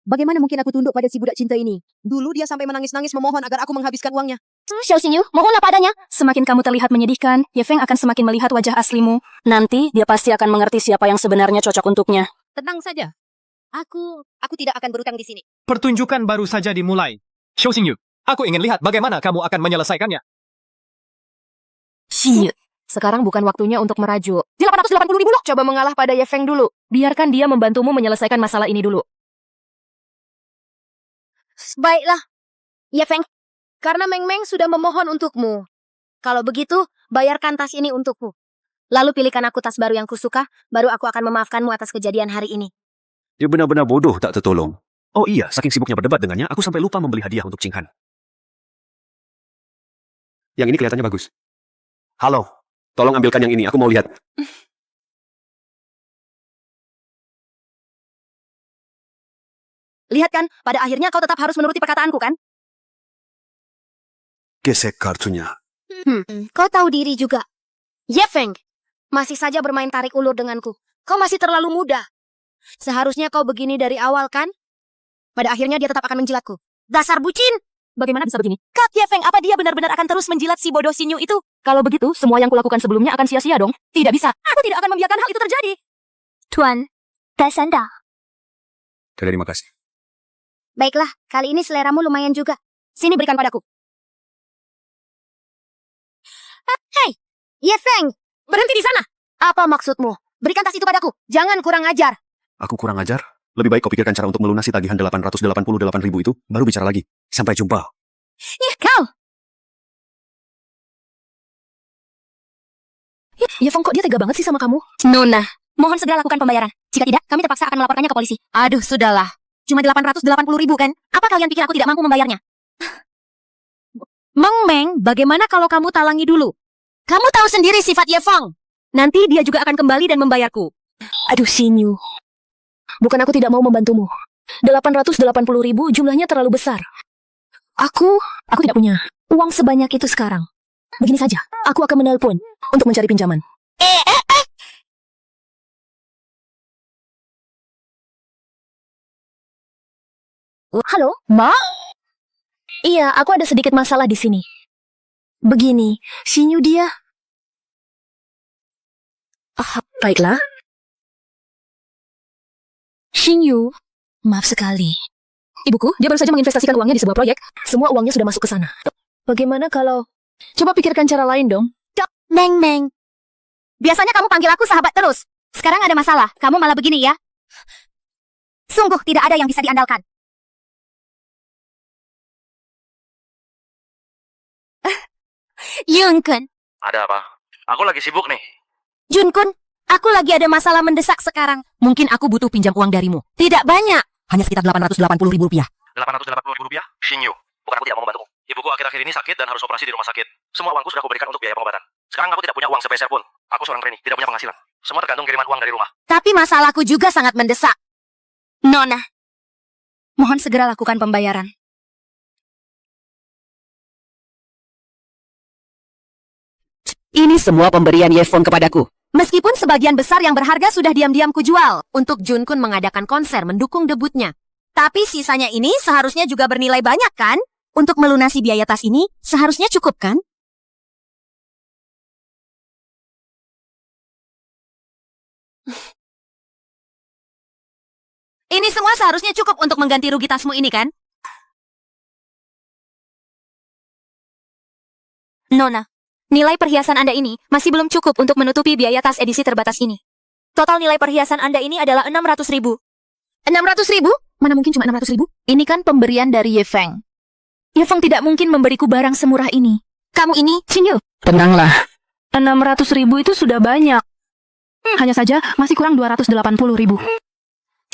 Bagaimana mungkin aku tunduk pada si budak cinta ini? Dulu dia sampai menangis-nangis memohon agar aku menghabiskan uangnya. Xiao Xinyu, mohonlah padanya. Semakin kamu terlihat menyedihkan, Ye Feng akan semakin melihat wajah aslimu. Nanti dia pasti akan mengerti siapa yang sebenarnya cocok untuknya. Tenang saja. Aku tidak akan berutang di sini. Pertunjukan baru saja dimulai. Xiao Xinyu, aku ingin lihat bagaimana kamu akan menyelesaikannya. Xinyu, sekarang bukan waktunya untuk merajuk. Di 880.000 loh. Coba mengalah pada Ye Feng dulu. Biarkan dia membantumu menyelesaikan masalah ini dulu. Baiklah, Ye Feng, karena Meng Meng sudah memohon untukmu. Kalau begitu, bayarkan tas ini untukku. Lalu pilihkan aku tas baru yang kusuka, baru aku akan memaafkanmu atas kejadian hari ini. Dia benar-benar bodoh tak tertolong. Oh iya, saking sibuknya berdebat dengannya, aku sampai lupa membeli hadiah untuk Ching Han. Yang ini kelihatannya bagus. Halo, tolong ambilkan yang ini, aku mau lihat. Lihat kan, pada akhirnya kau tetap harus menuruti perkataanku kan? Gesek kartunya. Kau tahu diri juga. Ye Feng, masih saja bermain tarik ulur denganku. Kau masih terlalu muda. Seharusnya kau begini dari awal kan? Pada akhirnya dia tetap akan menjilatku. Dasar bucin! Bagaimana bisa begini? Kak Ye Feng, apa dia benar-benar akan terus menjilat si bodoh Xinyu itu? Kalau begitu, semua yang kulakukan sebelumnya akan sia-sia dong. Tidak bisa. Aku tidak akan membiarkan hal itu terjadi. Tuan, tas Anda. Terima kasih. Baiklah, kali ini seleramu lumayan juga. Sini berikan padaku. Hei, Ye Feng, berhenti di sana. Apa maksudmu? Berikan tas itu padaku. Jangan kurang ajar. Aku kurang ajar? Lebih baik kau pikirkan cara untuk melunasi tagihan 888.000 itu, baru bicara lagi. Sampai jumpa. Ih, kau! Ya, Fong, kok dia tega banget sih sama kamu? Nona, mohon segera lakukan pembayaran. Jika tidak, kami terpaksa akan melaporkannya ke polisi. Aduh, sudahlah. Cuma 880.000 kan? Apa kalian pikir aku tidak mampu membayarnya? Meng Meng, bagaimana kalau kamu talangi dulu? Kamu tahu sendiri sifat Ye Fong. Nanti dia juga akan kembali dan membayarku. Aduh, Xinyu. Bukan aku tidak mau membantumu. 880.000 jumlahnya terlalu besar. Aku tidak punya uang sebanyak itu sekarang. Begini saja, aku akan menelpon untuk mencari pinjaman. Halo, Mbak? Iya, aku ada sedikit masalah di sini. Begini, Xinyu dia... baiklah. Xinyu, maaf sekali. Ibuku, dia baru saja menginvestasikan uangnya di sebuah proyek. Semua uangnya sudah masuk ke sana. Bagaimana kalau... Coba pikirkan cara lain dong. Meng Meng. Biasanya kamu panggil aku sahabat terus. Sekarang ada masalah, kamu malah begini ya. Sungguh tidak ada yang bisa diandalkan. Yunkun. Ada apa? Aku lagi sibuk nih. Junkun, aku lagi ada masalah mendesak sekarang. Mungkin aku butuh pinjam uang darimu. Tidak banyak. Hanya sekitar 880.000 rupiah. 880.000 rupiah? Xinyu, bukan aku tidak mau membantumu. Ibuku akhir-akhir ini sakit dan harus operasi di rumah sakit. Semua uangku sudah aku berikan untuk biaya pengobatan. Sekarang aku tidak punya uang sepeser pun. Aku seorang trainee, tidak punya penghasilan. Semua tergantung kiriman uang dari rumah. Tapi masalahku juga sangat mendesak. Nona, mohon segera lakukan pembayaran. Ini semua pemberian Ye Fong kepadaku. Meskipun sebagian besar yang berharga sudah diam-diam kujual untuk Junkun mengadakan konser mendukung debutnya. Tapi sisanya ini seharusnya juga bernilai banyak kan? Untuk melunasi biaya tas ini seharusnya cukup kan? Ini semua seharusnya cukup untuk mengganti rugi tasmu ini kan? Nona, nilai perhiasan Anda ini masih belum cukup untuk menutupi biaya tas edisi terbatas ini. Total nilai perhiasan Anda ini adalah 600.000. 600.000? Mana mungkin cuma 600.000? Ini kan pemberian dari Ye Feng. Ye Feng tidak mungkin memberiku barang semurah ini. Kamu ini, Xinyu. Tenanglah. 600.000 itu sudah banyak. Hanya saja masih kurang 280.000.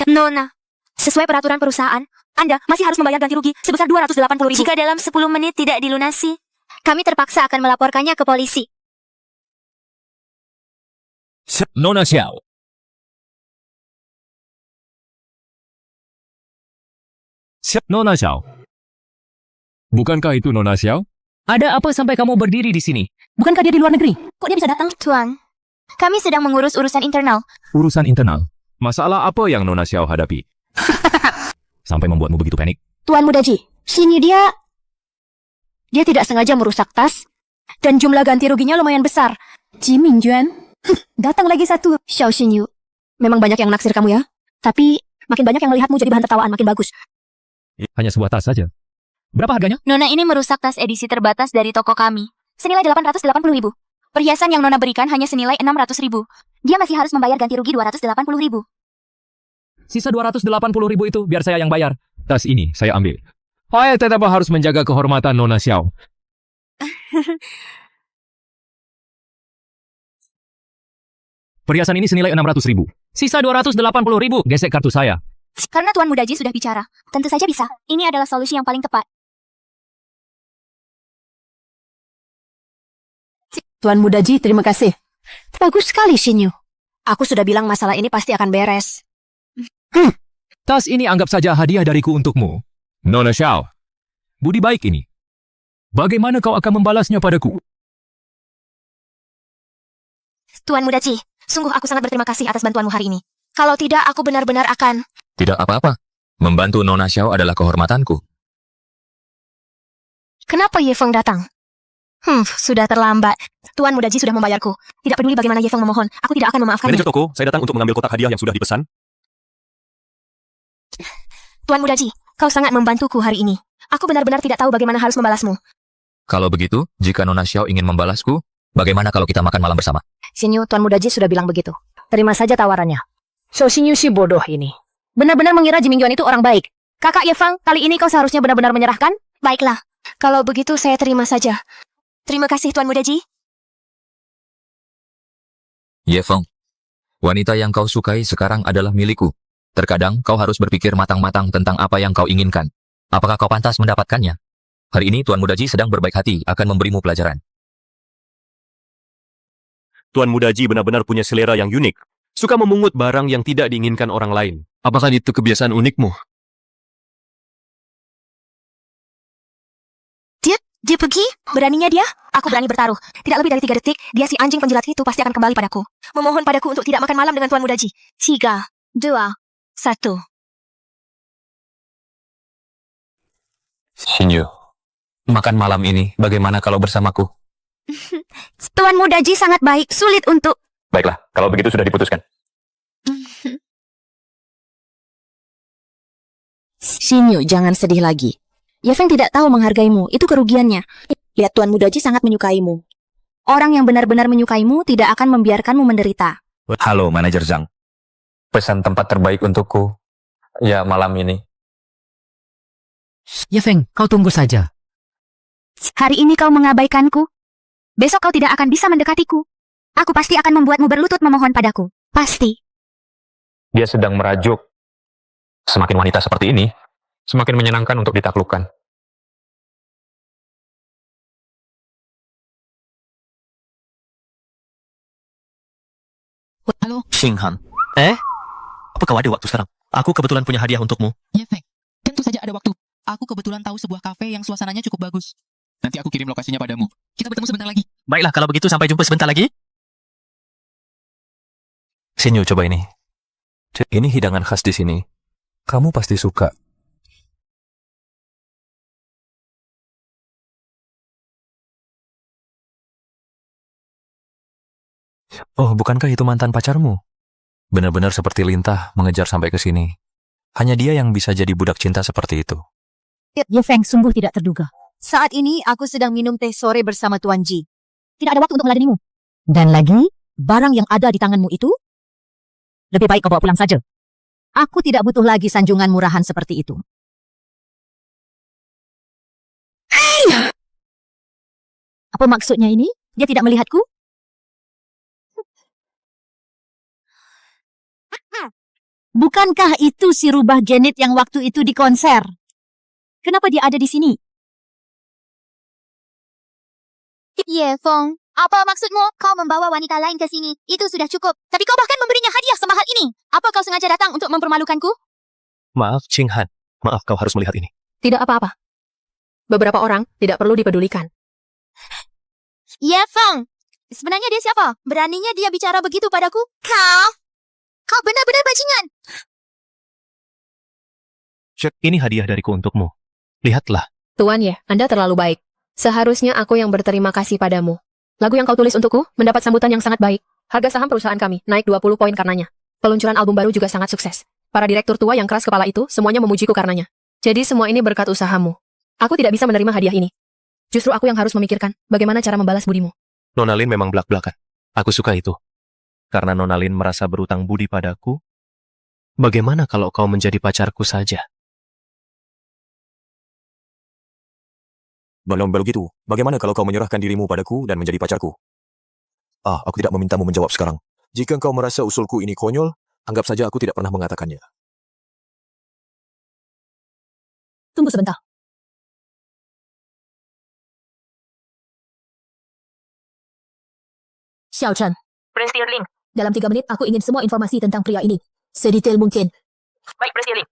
Nona, sesuai peraturan perusahaan, Anda masih harus membayar ganti rugi sebesar 280.000. Jika dalam 10 menit tidak dilunasi, kami terpaksa akan melaporkannya ke polisi. Nona Xiao. Nona Xiao. Bukankah itu Nona Xiao? Ada apa sampai kamu berdiri di sini? Bukankah dia di luar negeri? Kok dia bisa datang? Tuan, kami sedang mengurus urusan internal. Urusan internal. Masalah apa yang Nona Xiao hadapi? Sampai membuatmu begitu panik. Tuan Mudaji, sini dia tidak sengaja merusak tas, dan jumlah ganti ruginya lumayan besar. Ji Mingjuan, datang lagi satu. Xiao Xinyu, memang banyak yang naksir kamu ya, tapi makin banyak yang melihatmu jadi bahan tertawaan makin bagus. Hanya sebuah tas saja. Berapa harganya? Nona ini merusak tas edisi terbatas dari toko kami, senilai 880.000. Perhiasan yang Nona berikan hanya senilai 600.000. Dia masih harus membayar ganti rugi 280.000. Sisa 280.000 itu biar saya yang bayar. Tas ini saya ambil. Saya tetap harus menjaga kehormatan Nona Xiao. Perhiasan ini senilai 600.000. Sisa 280.000. Gesek kartu saya. Karena Tuan Mudaji sudah bicara, tentu saja bisa. Ini adalah solusi yang paling tepat. Tuan Mudaji, terima kasih. Bagus sekali, Xinyu. Aku sudah bilang masalah ini pasti akan beres. Tas ini anggap saja hadiah dariku untukmu. Nona Xiao, budi baik ini. Bagaimana kau akan membalasnya padaku? Tuan Mudaji, sungguh aku sangat berterima kasih atas bantuanmu hari ini. Kalau tidak, aku benar-benar akan... Tidak apa-apa. Membantu Nona Xiao adalah kehormatanku. Kenapa Ye Feng datang? Sudah terlambat. Tuan Mudaji sudah membayarku. Tidak peduli bagaimana Ye Feng memohon, aku tidak akan memaafkannya. Manajer toko, saya datang untuk mengambil kotak hadiah yang sudah dipesan. Tuan Mudaji, kau sangat membantuku hari ini. Aku benar-benar tidak tahu bagaimana harus membalasmu. Kalau begitu, jika Nona Xiao ingin membalasku, bagaimana kalau kita makan malam bersama? Xinyu, Tuan Mudaji sudah bilang begitu. Terima saja tawarannya. So Xinyu si bodoh ini. Benar-benar mengira Ji Mingyuan itu orang baik. Kakak Ye Feng, kali ini kau seharusnya benar-benar menyerahkan? Baiklah, Kalau begitu saya terima saja. Terima kasih Tuan Muda Ji. Ye Feng, wanita yang kau sukai sekarang adalah milikku. Terkadang kau harus berpikir matang-matang tentang apa yang kau inginkan. Apakah kau pantas mendapatkannya? Hari ini Tuan Muda Ji sedang berbaik hati akan memberimu pelajaran. Tuan Muda Ji benar-benar punya selera yang unik. Suka memungut barang yang tidak diinginkan orang lain. Apakah itu kebiasaan unikmu? Dia pergi? Beraninya dia? Aku berani bertaruh. Tidak lebih dari 3 detik, dia si anjing penjilat itu pasti akan kembali padaku. Memohon padaku untuk tidak makan malam dengan Tuan Muda Ji. 3, 2, 1. Shinyu, makan malam ini bagaimana kalau bersamaku? Tuan Muda Ji sangat baik, sulit untuk... Baiklah, kalau begitu sudah diputuskan. Shinyu, jangan sedih lagi. Ye Feng tidak tahu menghargaimu, itu kerugiannya. Lihat Tuan Muda Ji sangat menyukaimu. Orang yang benar-benar menyukaimu tidak akan membiarkanmu menderita. Halo, Manajer Zhang. Pesan tempat terbaik untukku. Ya, malam ini. Ye Feng, kau tunggu saja. Hari ini kau mengabaikanku. Besok kau tidak akan bisa mendekatiku. Aku pasti akan membuatmu berlutut memohon padaku. Pasti. Dia sedang merajuk. Semakin wanita seperti ini, semakin menyenangkan untuk ditaklukkan. Halo, Xinghan. Apa kau ada waktu sekarang? Aku kebetulan punya hadiah untukmu. Ya, Feng. Tentu saja ada waktu. Aku kebetulan tahu sebuah kafe yang suasananya cukup bagus. Nanti aku kirim lokasinya padamu. Kita bertemu sebentar lagi. Baiklah, kalau begitu sampai jumpa sebentar lagi. Shinyu, coba ini. Ini hidangan khas di sini. Kamu pasti suka. Oh, bukankah itu mantan pacarmu? Benar-benar seperti lintah mengejar sampai ke sini. Hanya dia yang bisa jadi budak cinta seperti itu. Ye Feng sungguh tidak terduga. Saat ini aku sedang minum teh sore bersama Tuan Ji. Tidak ada waktu untuk meladenimu. Dan lagi, barang yang ada di tanganmu itu, lebih baik kau bawa pulang saja. Aku tidak butuh lagi sanjungan murahan seperti itu. Apa maksudnya ini? Dia tidak melihatku? Bukankah itu si rubah Genit yang waktu itu di konser? Kenapa dia ada di sini? Ye Feng, apa maksudmu? Kau membawa wanita lain ke sini. Itu sudah cukup. Tapi kau bahkan memberinya hadiah semahal ini. Apa kau sengaja datang untuk mempermalukanku? Maaf, Xinghan. Maaf, kau harus melihat ini. Tidak apa-apa. Beberapa orang tidak perlu dipedulikan. Ye Feng, sebenarnya dia siapa? Beraninya dia bicara begitu padaku? Kau benar-benar bajingan. Ini hadiah dariku untukmu. Lihatlah. Tuan Ye, Anda terlalu baik. Seharusnya aku yang berterima kasih padamu. Lagu yang kau tulis untukku mendapat sambutan yang sangat baik. Harga saham perusahaan kami naik 20 poin karenanya. Peluncuran album baru juga sangat sukses. Para direktur tua yang keras kepala itu semuanya memujiku karenanya. Jadi semua ini berkat usahamu. Aku tidak bisa menerima hadiah ini. Justru aku yang harus memikirkan bagaimana cara membalas budimu. Nona Lin memang belak-belakan. Aku suka itu. Karena Nona Lin merasa berutang budi padaku. Bagaimana kalau kau menjadi pacarku saja? Kalau begitu, bagaimana kalau kau menyerahkan dirimu padaku dan menjadi pacarku? Aku tidak memintamu menjawab sekarang. Jika kau merasa usulku ini konyol, anggap saja aku tidak pernah mengatakannya. Tunggu sebentar. Xiao Chen. Prince Tirling. Dalam 3 menit aku ingin semua informasi tentang pria ini. Sedetail mungkin. Baik, Prince Tirling.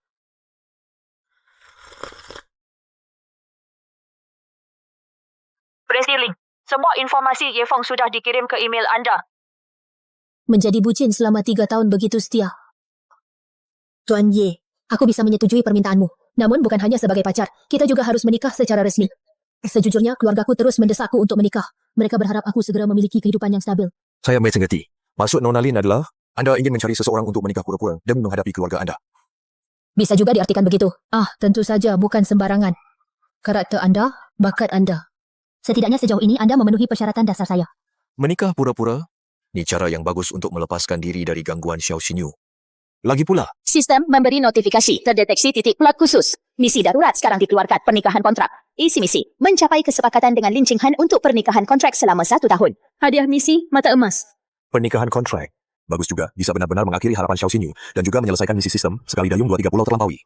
Prince Tirling, semua informasi Ye Feng sudah dikirim ke email Anda. Menjadi bucin selama 3 tahun begitu setia. Tuan Ye, aku bisa menyetujui permintaanmu. Namun bukan hanya sebagai pacar, kita juga harus menikah secara resmi. Sejujurnya, keluargaku terus mendesakku untuk menikah. Mereka berharap aku segera memiliki kehidupan yang stabil. Saya mengerti. Maksud Nona Lin adalah, Anda ingin mencari seseorang untuk menikah pura-pura demi menghadapi keluarga Anda. Bisa juga diartikan begitu. Tentu saja bukan sembarangan. Karakter Anda, bakat Anda. Setidaknya sejauh ini Anda memenuhi persyaratan dasar saya. Menikah pura-pura, ini cara yang bagus untuk melepaskan diri dari gangguan Xiao Xinyu. Lagi pula, Sistem memberi notifikasi terdeteksi titik plot khusus. Misi darurat sekarang dikeluarkan pernikahan kontrak. Isi misi, mencapai kesepakatan dengan Lin Qinghan untuk pernikahan kontrak selama 1 tahun. Hadiah misi, mata emas. pernikahan kontrak. Bagus juga, bisa benar-benar mengakhiri harapan Xiao Xinyu dan juga menyelesaikan misi sistem sekali dayung 2-3 pulau terlampaui.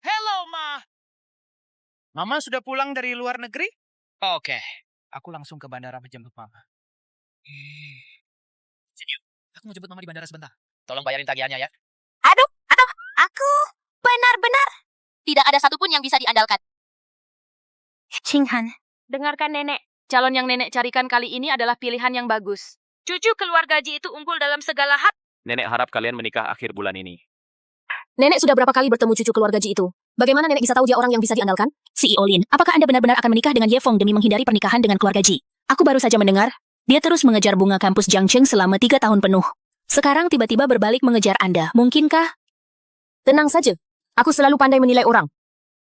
Hello, Ma. Mama sudah pulang dari luar negeri? Oke, aku langsung ke bandara menjemput Mama. Sinyu, aku mau jemput Mama di bandara sebentar. Tolong bayarin tagihannya ya. Aduh, aku benar-benar tidak ada satupun yang bisa diandalkan. Qinghan, dengarkan nenek. Calon yang nenek carikan kali ini adalah pilihan yang bagus. Cucu keluarga Ji itu unggul dalam segala hal. Nenek harap kalian menikah akhir bulan ini. Nenek sudah berapa kali bertemu cucu keluarga Ji itu? Bagaimana nenek bisa tahu dia orang yang bisa diandalkan? CEO Lin, apakah Anda benar-benar akan menikah dengan Ye Feng demi menghindari pernikahan dengan keluarga Ji? Aku baru saja mendengar, dia terus mengejar bunga kampus Jiangcheng selama 3 tahun penuh. Sekarang tiba-tiba berbalik mengejar Anda. Mungkinkah? Tenang saja. Aku selalu pandai menilai orang.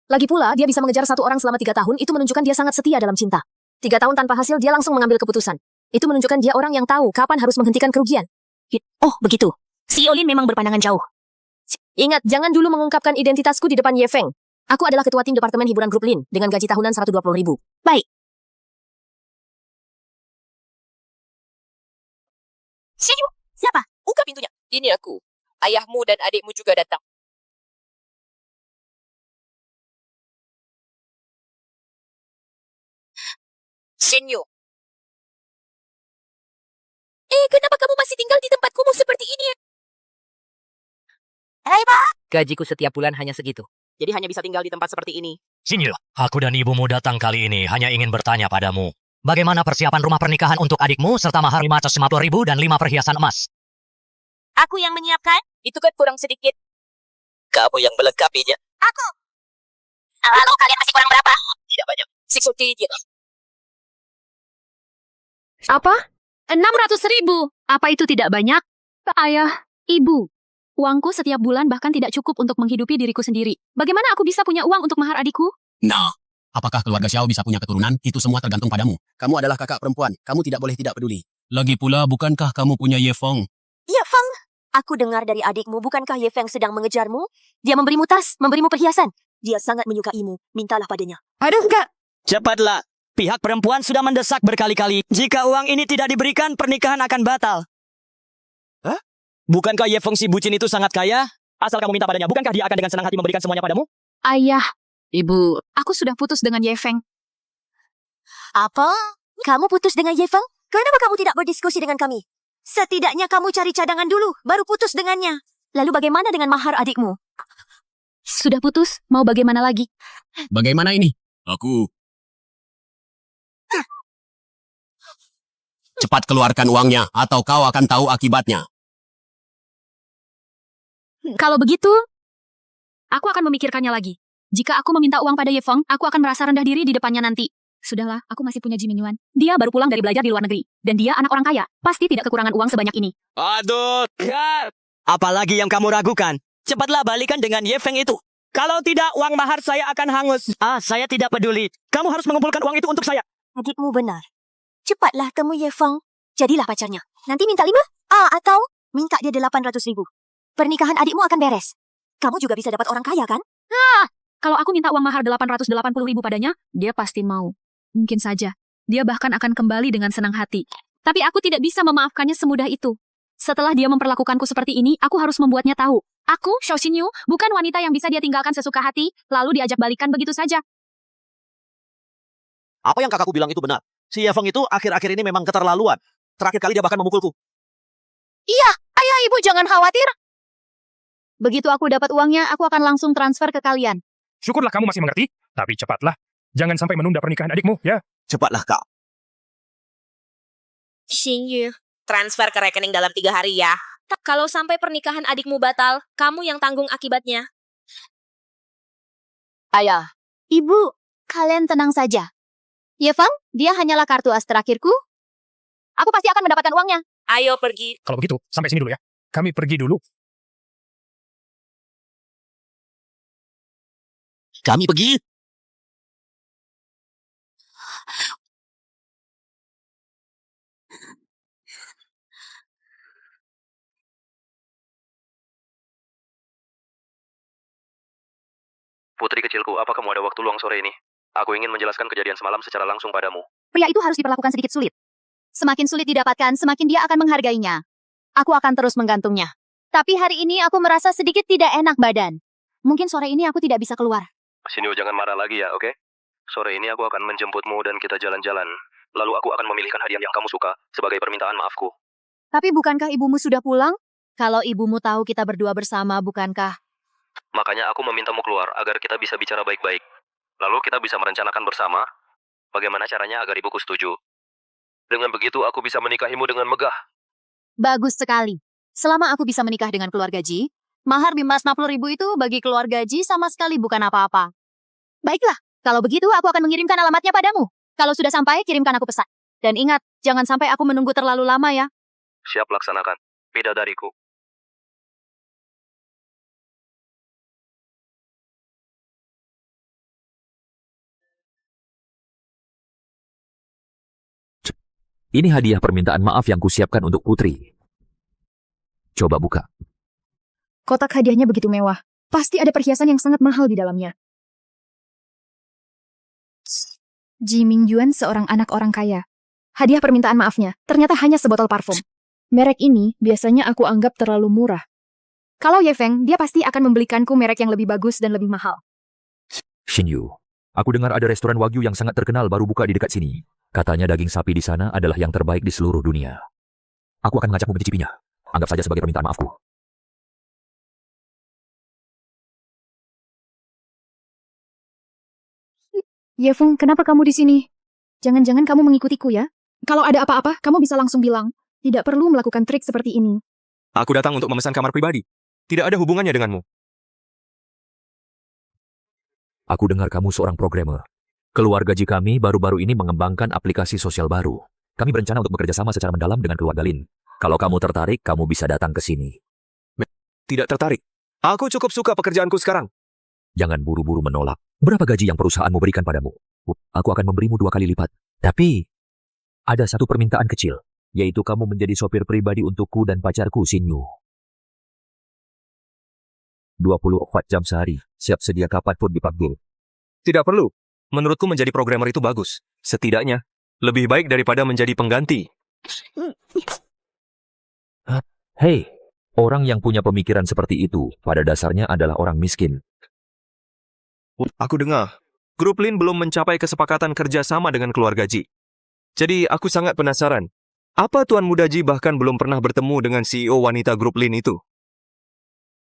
Lagi pula, dia bisa mengejar satu orang selama 3 tahun, itu menunjukkan dia sangat setia dalam cinta. 3 tahun tanpa hasil, dia langsung mengambil keputusan. Itu menunjukkan dia orang yang tahu kapan harus menghentikan kerugian. Oh, begitu. CEO Lin memang berpandangan jauh. Ingat, jangan dulu mengungkapkan identitasku di depan Ye Feng. Aku adalah ketua tim departemen hiburan grup Lin, dengan gaji tahunan 120.000. Baik. Sinyu, siapa? Buka pintunya. Ini aku. Ayahmu dan adikmu juga datang. Sinyu. Kenapa kamu masih tinggal di tempat kumuh seperti ini? Hai, Pak. Gajiku setiap bulan hanya segitu. Jadi hanya bisa tinggal di tempat seperti ini. Sinyu, aku dan ibumu datang kali ini hanya ingin bertanya padamu. Bagaimana persiapan rumah pernikahan untuk adikmu serta mahar 550.000 dan 5 perhiasan emas? Aku yang menyiapkan. Itu kan kurang sedikit. Kamu yang melengkapinya. Aku. Lalu kalian masih kurang berapa? Tidak banyak. 600,000. Apa? 600.000. Apa itu tidak banyak? Ayah, ibu. Uangku setiap bulan bahkan tidak cukup untuk menghidupi diriku sendiri. Bagaimana aku bisa punya uang untuk mahar adikku? Nah, apakah keluarga Xiao bisa punya keturunan? Itu semua tergantung padamu. Kamu adalah kakak perempuan. Kamu tidak boleh tidak peduli. Lagi pula, bukankah kamu punya Ye Feng? Ye Feng, aku dengar dari adikmu, bukankah Ye Feng sedang mengejarmu? Dia memberimu tas, memberimu perhiasan. Dia sangat menyukaimu. Mintalah padanya. Aduh, Kak. Cepatlah. Pihak perempuan sudah mendesak berkali-kali. Jika uang ini tidak diberikan, pernikahan akan batal. Hah? Bukankah Ye Feng si bucin itu sangat kaya? Asal kamu minta padanya, bukankah dia akan dengan senang hati memberikan semuanya padamu? Ayah, ibu, aku sudah putus dengan Ye Feng. Apa? Kamu putus dengan Ye Feng? Kenapa kamu tidak berdiskusi dengan kami? Setidaknya kamu cari cadangan dulu, baru putus dengannya. Lalu bagaimana dengan mahar adikmu? Sudah putus, mau bagaimana lagi? Bagaimana ini? Aku... Cepat keluarkan uangnya, atau kau akan tahu akibatnya. Kalau begitu, aku akan memikirkannya lagi. Jika aku meminta uang pada Ye Feng, aku akan merasa rendah diri di depannya nanti. Sudahlah, aku masih punya Ji Minyuan. Dia baru pulang dari belajar di luar negeri. Dan dia anak orang kaya. Pasti tidak kekurangan uang sebanyak ini. Aduh, apalagi yang kamu ragukan? Cepatlah balikan dengan Ye Feng itu. Kalau tidak, uang mahar saya akan hangus. Saya tidak peduli. Kamu harus mengumpulkan uang itu untuk saya. Adikmu benar. Cepatlah temui Ye Feng. Jadilah pacarnya. Nanti minta 5. Atau minta dia 800.000. Pernikahan adikmu akan beres. Kamu juga bisa dapat orang kaya, kan? Kalau aku minta uang mahar 880.000 padanya, dia pasti mau. Mungkin saja. Dia bahkan akan kembali dengan senang hati. Tapi aku tidak bisa memaafkannya semudah itu. Setelah dia memperlakukanku seperti ini, aku harus membuatnya tahu. Aku, Xiao Xinyu, bukan wanita yang bisa dia tinggalkan sesuka hati, lalu diajak balikan begitu saja. Apa yang kakakku bilang itu benar. Si Ye Feng itu akhir-akhir ini memang keterlaluan. Terakhir kali dia bahkan memukulku. Iya, ayah ibu jangan khawatir. Begitu aku dapat uangnya, aku akan langsung transfer ke kalian. Syukurlah kamu masih mengerti, tapi cepatlah. Jangan sampai menunda pernikahan adikmu, ya. Cepatlah, Kak. Xinyu, transfer ke rekening dalam 3 hari ya. Kalau sampai pernikahan adikmu batal, kamu yang tanggung akibatnya. Ayah, ibu, kalian tenang saja. Ye Feng, dia hanyalah kartu as terakhirku. Aku pasti akan mendapatkan uangnya. Ayo pergi. Kalau begitu, sampai sini dulu ya. Kami pergi dulu. Kami pergi. Putri kecilku, apa kamu ada waktu luang sore ini? Aku ingin menjelaskan kejadian semalam secara langsung padamu. Pria itu harus diperlakukan sedikit sulit. Semakin sulit didapatkan, semakin dia akan menghargainya. Aku akan terus menggantungnya. Tapi hari ini aku merasa sedikit tidak enak badan. Mungkin sore ini aku tidak bisa keluar. Shinyu, jangan marah lagi ya, oke? Sore ini aku akan menjemputmu dan kita jalan-jalan. Lalu aku akan memilihkan hadiah yang kamu suka sebagai permintaan maafku. Tapi bukankah ibumu sudah pulang? Kalau ibumu tahu kita berdua bersama, bukankah? Makanya aku memintamu keluar agar kita bisa bicara baik-baik. Lalu kita bisa merencanakan bersama bagaimana caranya agar ibuku setuju. Dengan begitu aku bisa menikahimu dengan megah. Bagus sekali. Selama aku bisa menikah dengan keluarga Ji, mahar bimbas 60.000 itu bagi keluarga Ji sama sekali bukan apa-apa. Baiklah, kalau begitu aku akan mengirimkan alamatnya padamu. Kalau sudah sampai, kirimkan aku pesan. Dan ingat, jangan sampai aku menunggu terlalu lama ya. Siap laksanakan. Bidadariku. Ini hadiah permintaan maaf yang kusiapkan untuk Putri. Coba buka. Kotak hadiahnya begitu mewah. Pasti ada perhiasan yang sangat mahal di dalamnya. Ji Mingjuan seorang anak orang kaya. Hadiah permintaan maafnya ternyata hanya sebotol parfum. Merek ini biasanya aku anggap terlalu murah. Kalau Ye Feng, dia pasti akan membelikanku merek yang lebih bagus dan lebih mahal. Shinyu, aku dengar ada restoran Wagyu yang sangat terkenal baru buka di dekat sini. Katanya daging sapi di sana adalah yang terbaik di seluruh dunia. Aku akan mengajakmu mencicipinya. Anggap saja sebagai permintaan maafku. Ye Feng, kenapa kamu di sini? Jangan-jangan kamu mengikutiku ya? Kalau ada apa-apa, kamu bisa langsung bilang. Tidak perlu melakukan trik seperti ini. Aku datang untuk memesan kamar pribadi. Tidak ada hubungannya denganmu. Aku dengar kamu seorang programmer. Keluarga Ji kami baru-baru ini mengembangkan aplikasi sosial baru. Kami berencana untuk bekerja sama secara mendalam dengan keluarga Lin. Kalau kamu tertarik, kamu bisa datang ke sini. Tidak tertarik. Aku cukup suka pekerjaanku sekarang. Jangan buru-buru menolak. Berapa gaji yang perusahaanmu berikan padamu? Aku akan memberimu 2 kali lipat. Tapi, ada satu permintaan kecil, yaitu kamu menjadi sopir pribadi untukku dan pacarku, Shinyu. 24 jam sehari, siap sedia kapanpun dipanggil. Tidak perlu. Menurutku menjadi programmer itu bagus. Setidaknya, lebih baik daripada menjadi pengganti. Hei, orang yang punya pemikiran seperti itu pada dasarnya adalah orang miskin. Aku dengar, grup Lin belum mencapai kesepakatan kerjasama dengan keluarga Ji. Jadi aku sangat penasaran, apa Tuan Muda Ji bahkan belum pernah bertemu dengan CEO wanita grup Lin itu?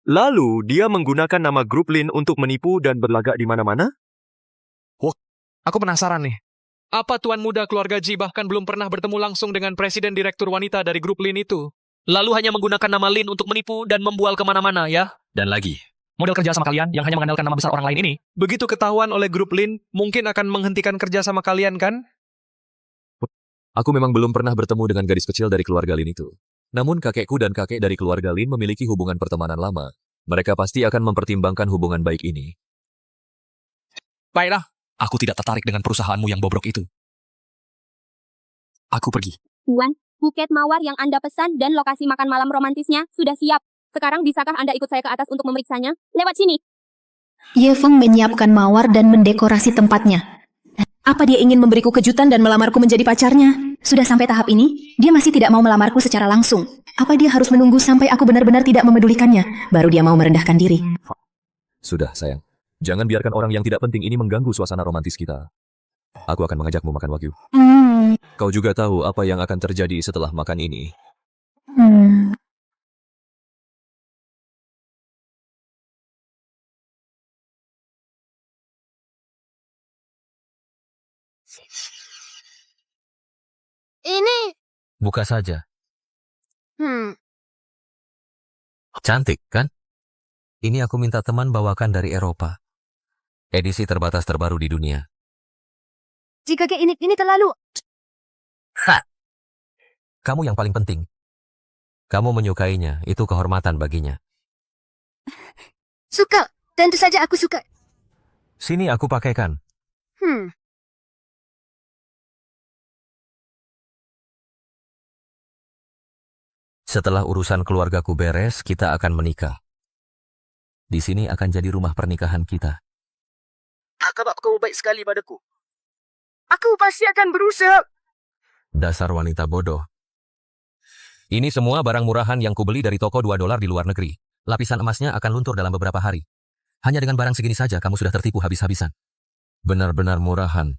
Lalu dia menggunakan nama grup Lin untuk menipu dan berlagak di mana-mana? Aku penasaran nih. Apa Tuan Muda keluarga Ji bahkan belum pernah bertemu langsung dengan Presiden Direktur Wanita dari grup Lin itu? Lalu hanya menggunakan nama Lin untuk menipu dan membual kemana-mana ya? Dan lagi, model kerja sama kalian yang hanya mengandalkan nama besar orang lain ini, Begitu ketahuan oleh grup Lin, mungkin akan menghentikan kerja sama kalian kan? Aku memang belum pernah bertemu dengan gadis kecil dari keluarga Lin itu. Namun kakekku dan kakek dari keluarga Lin memiliki hubungan pertemanan lama. Mereka pasti akan mempertimbangkan hubungan baik ini. Baiklah, aku tidak tertarik dengan perusahaanmu yang bobrok itu. Aku pergi. Tuan, buket mawar yang Anda pesan dan lokasi makan malam romantisnya sudah siap. Sekarang bisakah Anda ikut saya ke atas untuk memeriksanya? Lewat sini. Ye Feng menyiapkan mawar dan mendekorasi tempatnya. Apa dia ingin memberiku kejutan dan melamarku menjadi pacarnya? Sudah sampai tahap ini, dia masih tidak mau melamarku secara langsung. Apa dia harus menunggu sampai aku benar-benar tidak memedulikannya, baru dia mau merendahkan diri? Sudah, sayang. Jangan biarkan orang yang tidak penting ini mengganggu suasana romantis kita. Aku akan mengajakmu makan wagyu. Kau juga tahu apa yang akan terjadi setelah makan ini. Ini. Buka saja. Cantik, kan? Ini aku minta teman bawakan dari Eropa. Edisi terbatas terbaru di dunia. Jika ini terlalu... Kamu yang paling penting. Kamu menyukainya, itu kehormatan baginya. Suka, tentu saja aku suka. Sini aku pakaikan. Setelah urusan keluargaku beres, kita akan menikah. Di sini akan jadi rumah pernikahan kita. Sebab kau baik sekali padaku. Aku pasti akan berusaha. Dasar wanita bodoh. Ini semua barang murahan yang kubeli dari toko $2 di luar negeri. Lapisan emasnya akan luntur dalam beberapa hari. Hanya dengan barang segini saja kamu sudah tertipu habis-habisan. Benar-benar murahan.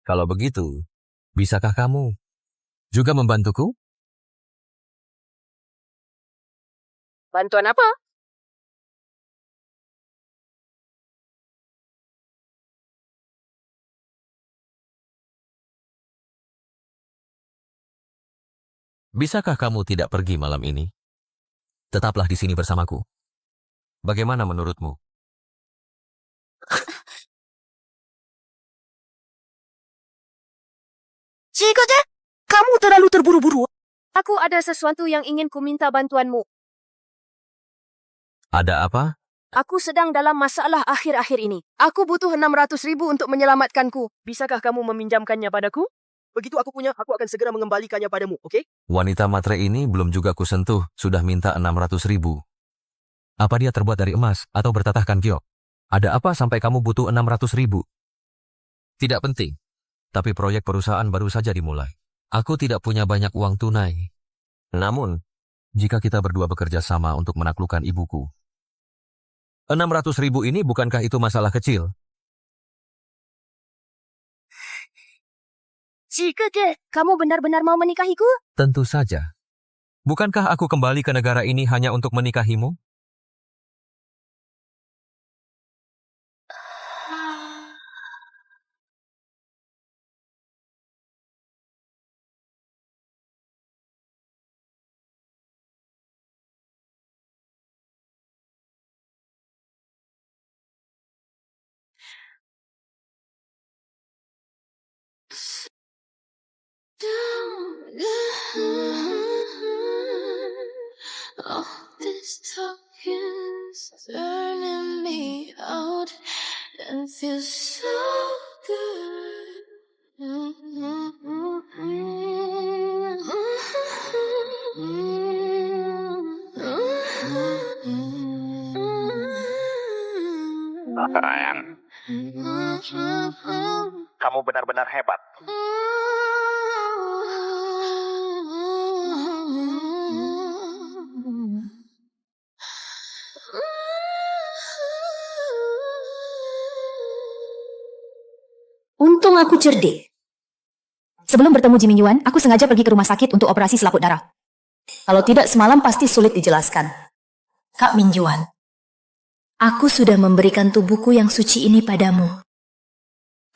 Kalau begitu, bisakah kamu juga membantuku? Bantuan apa? Bisakah kamu tidak pergi malam ini? Tetaplah di sini bersamaku. Bagaimana menurutmu? Jikote, kamu terlalu terburu-buru. Aku ada sesuatu yang ingin ku minta bantuanmu. Ada apa? Aku sedang dalam masalah akhir-akhir ini. Aku butuh 600.000 untuk menyelamatkanku. Bisakah kamu meminjamkannya padaku? Begitu aku punya, aku akan segera mengembalikannya padamu, oke? Wanita matre ini belum juga kusentuh, sudah minta 600.000. Apa dia terbuat dari emas atau bertatahkan giok? Ada apa sampai kamu butuh 600.000? Tidak penting. Tapi proyek perusahaan baru saja dimulai. Aku tidak punya banyak uang tunai. Namun, jika kita berdua bekerja sama untuk menaklukkan ibuku, 600.000 ini bukankah itu masalah kecil? Jikote, kamu benar-benar mau menikahiku? Tentu saja. Bukankah aku kembali ke negara ini hanya untuk menikahimu? All this talk is burning me out and feels so good. Sayang, kamu benar-benar hebat. Untung aku cerdik. Sebelum bertemu Jimmy Yuan, aku sengaja pergi ke rumah sakit untuk operasi selaput darah. Kalau tidak semalam pasti sulit dijelaskan. Kak Min Yuan, aku sudah memberikan tubuhku yang suci ini padamu.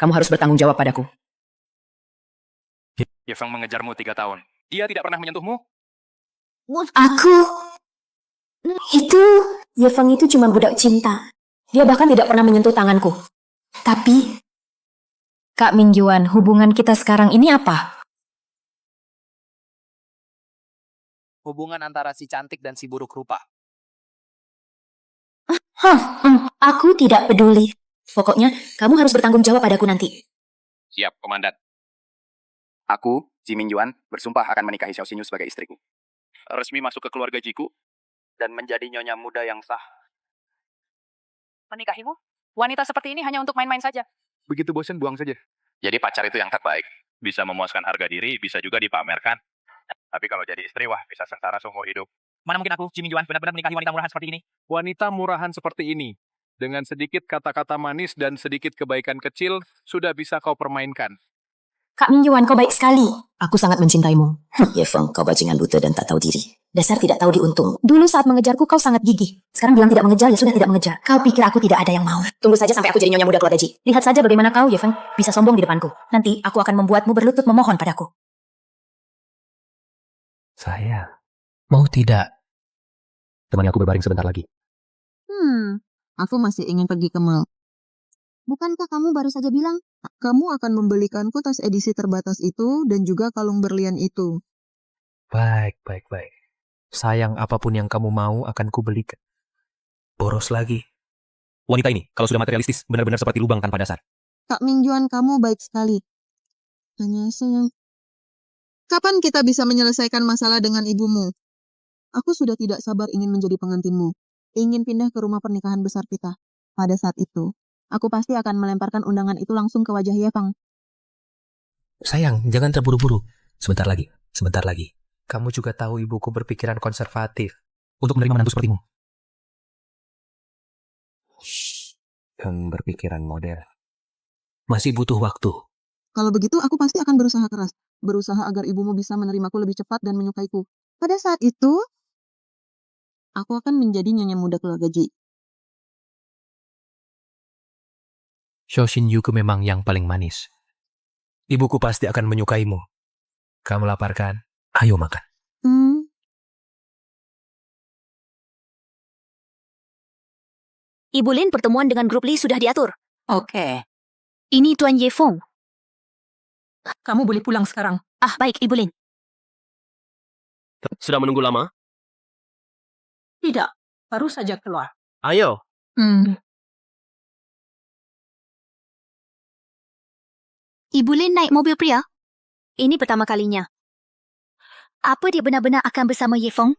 Kamu harus bertanggung jawab padaku. Yefeng mengejarmu 3 tahun. Dia tidak pernah menyentuhmu? Yefeng itu cuma budak cinta. Dia bahkan tidak pernah menyentuh tanganku. Tapi, Kak Min Yuan, hubungan kita sekarang ini apa? Hubungan antara si cantik dan si buruk rupa. Aku tidak peduli. Pokoknya, kamu harus bertanggung jawab padaku nanti. Siap, Komandan. Aku, Jimin Yuan, bersumpah akan menikahi Xiao Xinyu sebagai istriku. Resmi masuk ke keluarga Jiku dan menjadi nyonya muda yang sah. Menikahimu? Wanita seperti ini hanya untuk main-main saja. Begitu bosan, buang saja. Jadi pacar itu yang terbaik. Bisa memuaskan harga diri, bisa juga dipamerkan. Tapi kalau jadi istri, wah, bisa sengsara seumur hidup. Mana mungkin aku, Jimin Yuan, benar-benar menikahi wanita murahan seperti ini? Wanita murahan seperti ini, dengan sedikit kata-kata manis dan sedikit kebaikan kecil, sudah bisa kau permainkan. Kak Min Yuan, kau baik sekali. Aku sangat mencintaimu. Yefeng, kau bajingan buta dan tak tahu diri. Dasar tidak tahu diuntung. Dulu saat mengejarku kau sangat gigih. Sekarang bilang tidak mengejar, ya sudah tidak mengejar. Kau pikir aku tidak ada yang mau. Tunggu saja sampai aku jadi nyonya muda keluarga Ji. Lihat saja bagaimana kau, Yefeng, bisa sombong di depanku. Nanti aku akan membuatmu berlutut memohon padaku. Saya mau tidak temani aku berbaring sebentar lagi. Aku masih ingin pergi ke mall. Bukankah kamu baru saja bilang, kamu akan membelikanku tas edisi terbatas itu dan juga kalung berlian itu? Baik. Sayang, apapun yang kamu mau akan kubelikan. Boros lagi. Wanita ini, kalau sudah materialistis, benar-benar seperti lubang tanpa dasar. Kak Min Yuan, kamu baik sekali. Hanya sayang, kapan kita bisa menyelesaikan masalah dengan ibumu? Aku sudah tidak sabar ingin menjadi pengantinmu. Ingin pindah ke rumah pernikahan besar kita. Pada saat itu, aku pasti akan melemparkan undangan itu langsung ke wajah Yefang. Sayang, jangan terburu-buru. Sebentar lagi, sebentar lagi. Kamu juga tahu ibuku berpikiran konservatif untuk menerima menantu sepertimu. Dan berpikiran modern. Masih butuh waktu. Kalau begitu, aku pasti akan berusaha keras. Berusaha agar ibumu bisa menerimaku lebih cepat dan menyukaiku. Pada saat itu, aku akan menjadi nyonya muda keluarga Ji. Shou Xinyu-ku memang yang paling manis. Ibuku pasti akan menyukaimu. Kamu lapar kan? Ayo makan. Ibu Lin, pertemuan dengan grup Li sudah diatur. Oke. Ini Tuan Yefeng. Kamu boleh pulang sekarang. Ah, baik, Ibu Lin. Sudah menunggu lama? Tidak, baru saja keluar. Ayo. Ibu Lin naik mobil pria? Ini pertama kalinya. Apa dia benar-benar akan bersama Yefeng?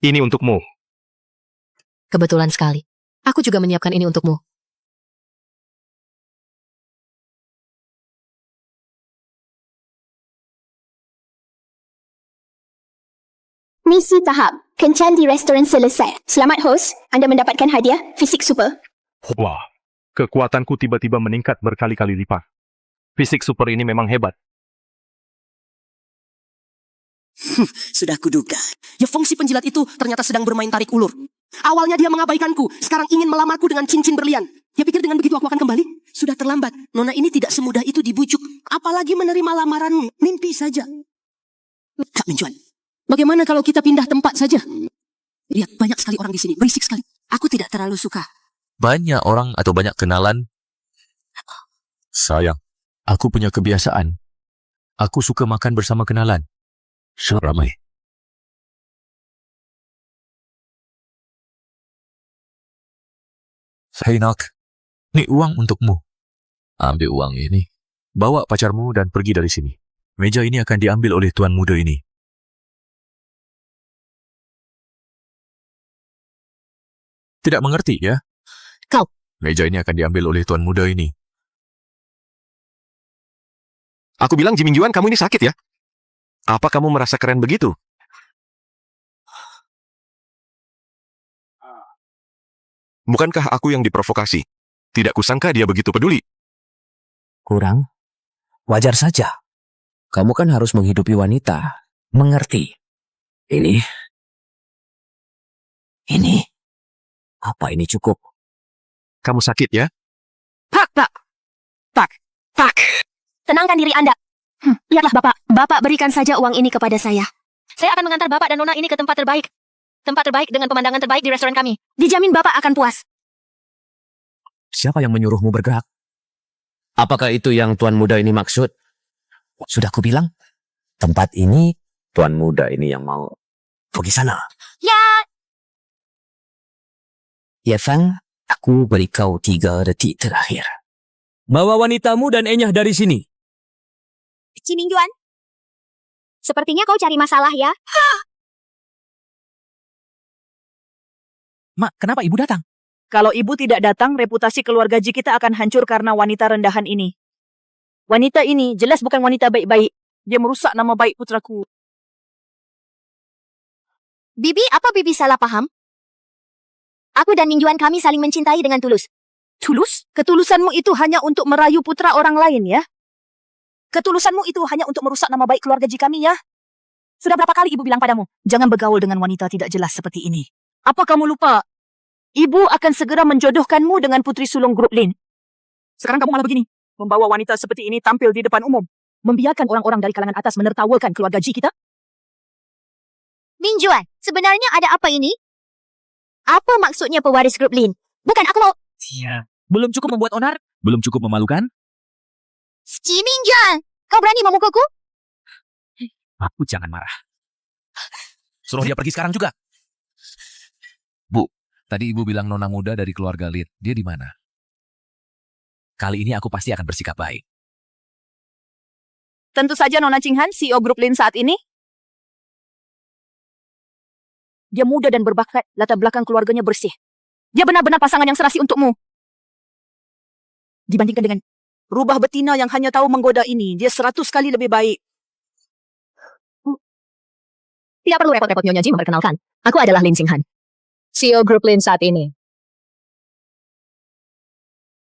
Ini untukmu. Kebetulan sekali. Aku juga menyiapkan ini untukmu. Misi tahap. Kencan di restoran selesai. Selamat host, Anda mendapatkan hadiah fisik super. Wah, kekuatanku tiba-tiba meningkat berkali-kali lipat. Fisik super ini memang hebat. Sudah kuduga. Yefeng si penjilat itu ternyata sedang bermain tarik ulur. Awalnya dia mengabaikanku, sekarang ingin melamarku dengan cincin berlian. Dia pikir dengan begitu aku akan kembali? Sudah terlambat. Nona ini tidak semudah itu dibujuk. Apalagi menerima lamaranmu. Mimpi saja. Kak Minjuan, bagaimana kalau kita pindah tempat saja? Lihat, banyak sekali orang di sini. Berisik sekali. Aku tidak terlalu suka. Banyak orang atau banyak kenalan? Sayang, aku punya kebiasaan. Aku suka makan bersama kenalan. Seramai. Hei nak, ini uang untukmu. Ambil uang ini. Bawa pacarmu dan pergi dari sini. Meja ini akan diambil oleh tuan muda ini. Tidak mengerti ya? Kau. Meja ini akan diambil oleh tuan muda ini. Aku bilang Jiming Yuan, kamu ini sakit ya? Apa kamu merasa keren begitu? Bukankah aku yang diprovokasi? Tidak kusangka dia begitu peduli. Kurang? Wajar saja. Kamu kan harus menghidupi wanita. Mengerti. Ini. Apa ini cukup? Kamu sakit ya? Pak. Tenangkan diri Anda. Lihatlah Bapak. Bapak berikan saja uang ini kepada saya. Saya akan mengantar Bapak dan Nona ini ke tempat terbaik. Tempat terbaik dengan pemandangan terbaik di restoran kami. Dijamin Bapak akan puas. Siapa yang menyuruhmu bergerak? Apakah itu yang tuan muda ini maksud? Sudah kubilang, tempat ini tuan muda ini yang mau. Pergi sana. Ya. Yefeng, aku beri kau 3 detik terakhir. Bawa wanitamu dan Enyah dari sini. Jiming Yuan. Sepertinya kau cari masalah ya. Mak, kenapa ibu datang? Kalau ibu tidak datang, reputasi keluarga Ji kita akan hancur karena wanita rendahan ini. Wanita ini jelas bukan wanita baik-baik. Dia merusak nama baik putraku. Bibi, apa Bibi salah paham? Aku dan Mingjuan kami saling mencintai dengan tulus. Tulus? Ketulusanmu itu hanya untuk merayu putra orang lain ya? Ketulusanmu itu hanya untuk merusak nama baik keluarga Ji kami ya? Sudah berapa kali ibu bilang padamu, jangan bergaul dengan wanita tidak jelas seperti ini. Apa kamu lupa? Ibu akan segera menjodohkanmu dengan putri sulung grup Lin. Sekarang kamu malah begini, membawa wanita seperti ini tampil di depan umum, membiarkan orang-orang dari kalangan atas menertawakan keluarga Ji kita? Mingjuan, sebenarnya ada apa ini? Apa maksudnya pewaris grup Lin? Bukan, aku mau... Iya. Belum cukup membuat onar? Belum cukup memalukan? Mingjuan, kau berani memukulku? Aku jangan marah. Suruh dia pergi sekarang juga. Bu, Tadi ibu bilang nona muda dari keluarga Lin. Dia di mana? Kali ini aku pasti akan bersikap baik. Tentu saja Nona Qinghan, CEO grup Lin saat ini. Dia muda dan berbakat, latar belakang keluarganya bersih. Dia benar-benar pasangan yang serasi untukmu. Dibandingkan dengan rubah betina yang hanya tahu menggoda ini, dia 100 kali lebih baik. Tidak perlu repot-repot Nyonya Ji memperkenalkan. Aku adalah Lin Qinghan, CEO grup Lin saat ini.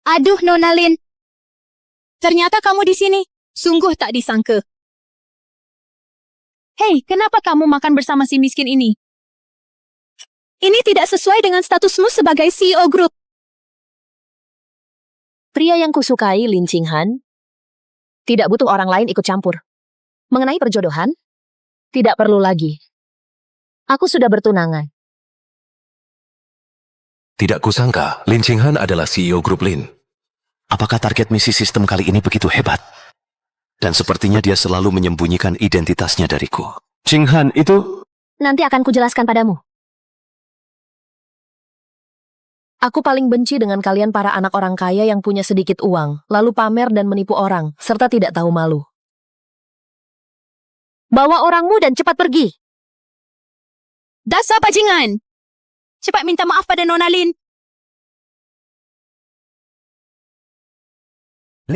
Aduh, Nona Lin. Ternyata kamu di sini. Sungguh tak disangka. Hei, kenapa kamu makan bersama si miskin ini? Ini tidak sesuai dengan statusmu sebagai CEO grup. Pria yang kusukai, Lin Qinghan, tidak butuh orang lain ikut campur. Mengenai perjodohan, tidak perlu lagi. Aku sudah bertunangan. Tidak kusangka, Lin Qinghan adalah CEO grup Lin. Apakah target misi sistem kali ini begitu hebat? Dan sepertinya dia selalu menyembunyikan identitasnya dariku. Qinghan itu... Nanti akan kujelaskan padamu. Aku paling benci dengan kalian para anak orang kaya yang punya sedikit uang, lalu pamer dan menipu orang, serta tidak tahu malu. Bawa orangmu dan cepat pergi. Dasar bajingan. Cepat minta maaf pada Nona Lin.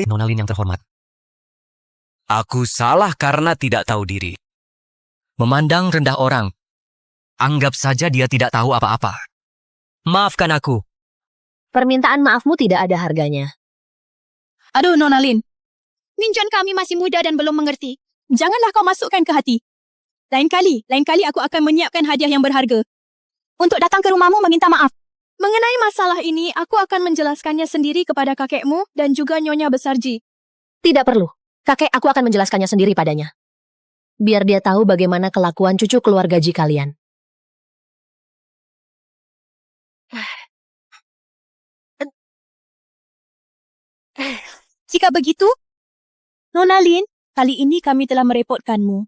Nona Lin yang terhormat. Aku salah karena tidak tahu diri. Memandang rendah orang. Anggap saja dia tidak tahu apa-apa. Maafkan aku. Permintaan maafmu tidak ada harganya. Aduh, Nona Lin. Ninjon kami masih muda dan belum mengerti. Janganlah kau masukkan ke hati. Lain kali aku akan menyiapkan hadiah yang berharga. Untuk datang ke rumahmu meminta maaf. Mengenai masalah ini, aku akan menjelaskannya sendiri kepada kakekmu dan juga Nyonya Besar Ji. Tidak perlu. Kakek aku akan menjelaskannya sendiri padanya. Biar dia tahu bagaimana kelakuan cucu keluarga Ji kalian. Jika begitu, Nona Lin, kali ini kami telah merepotkanmu.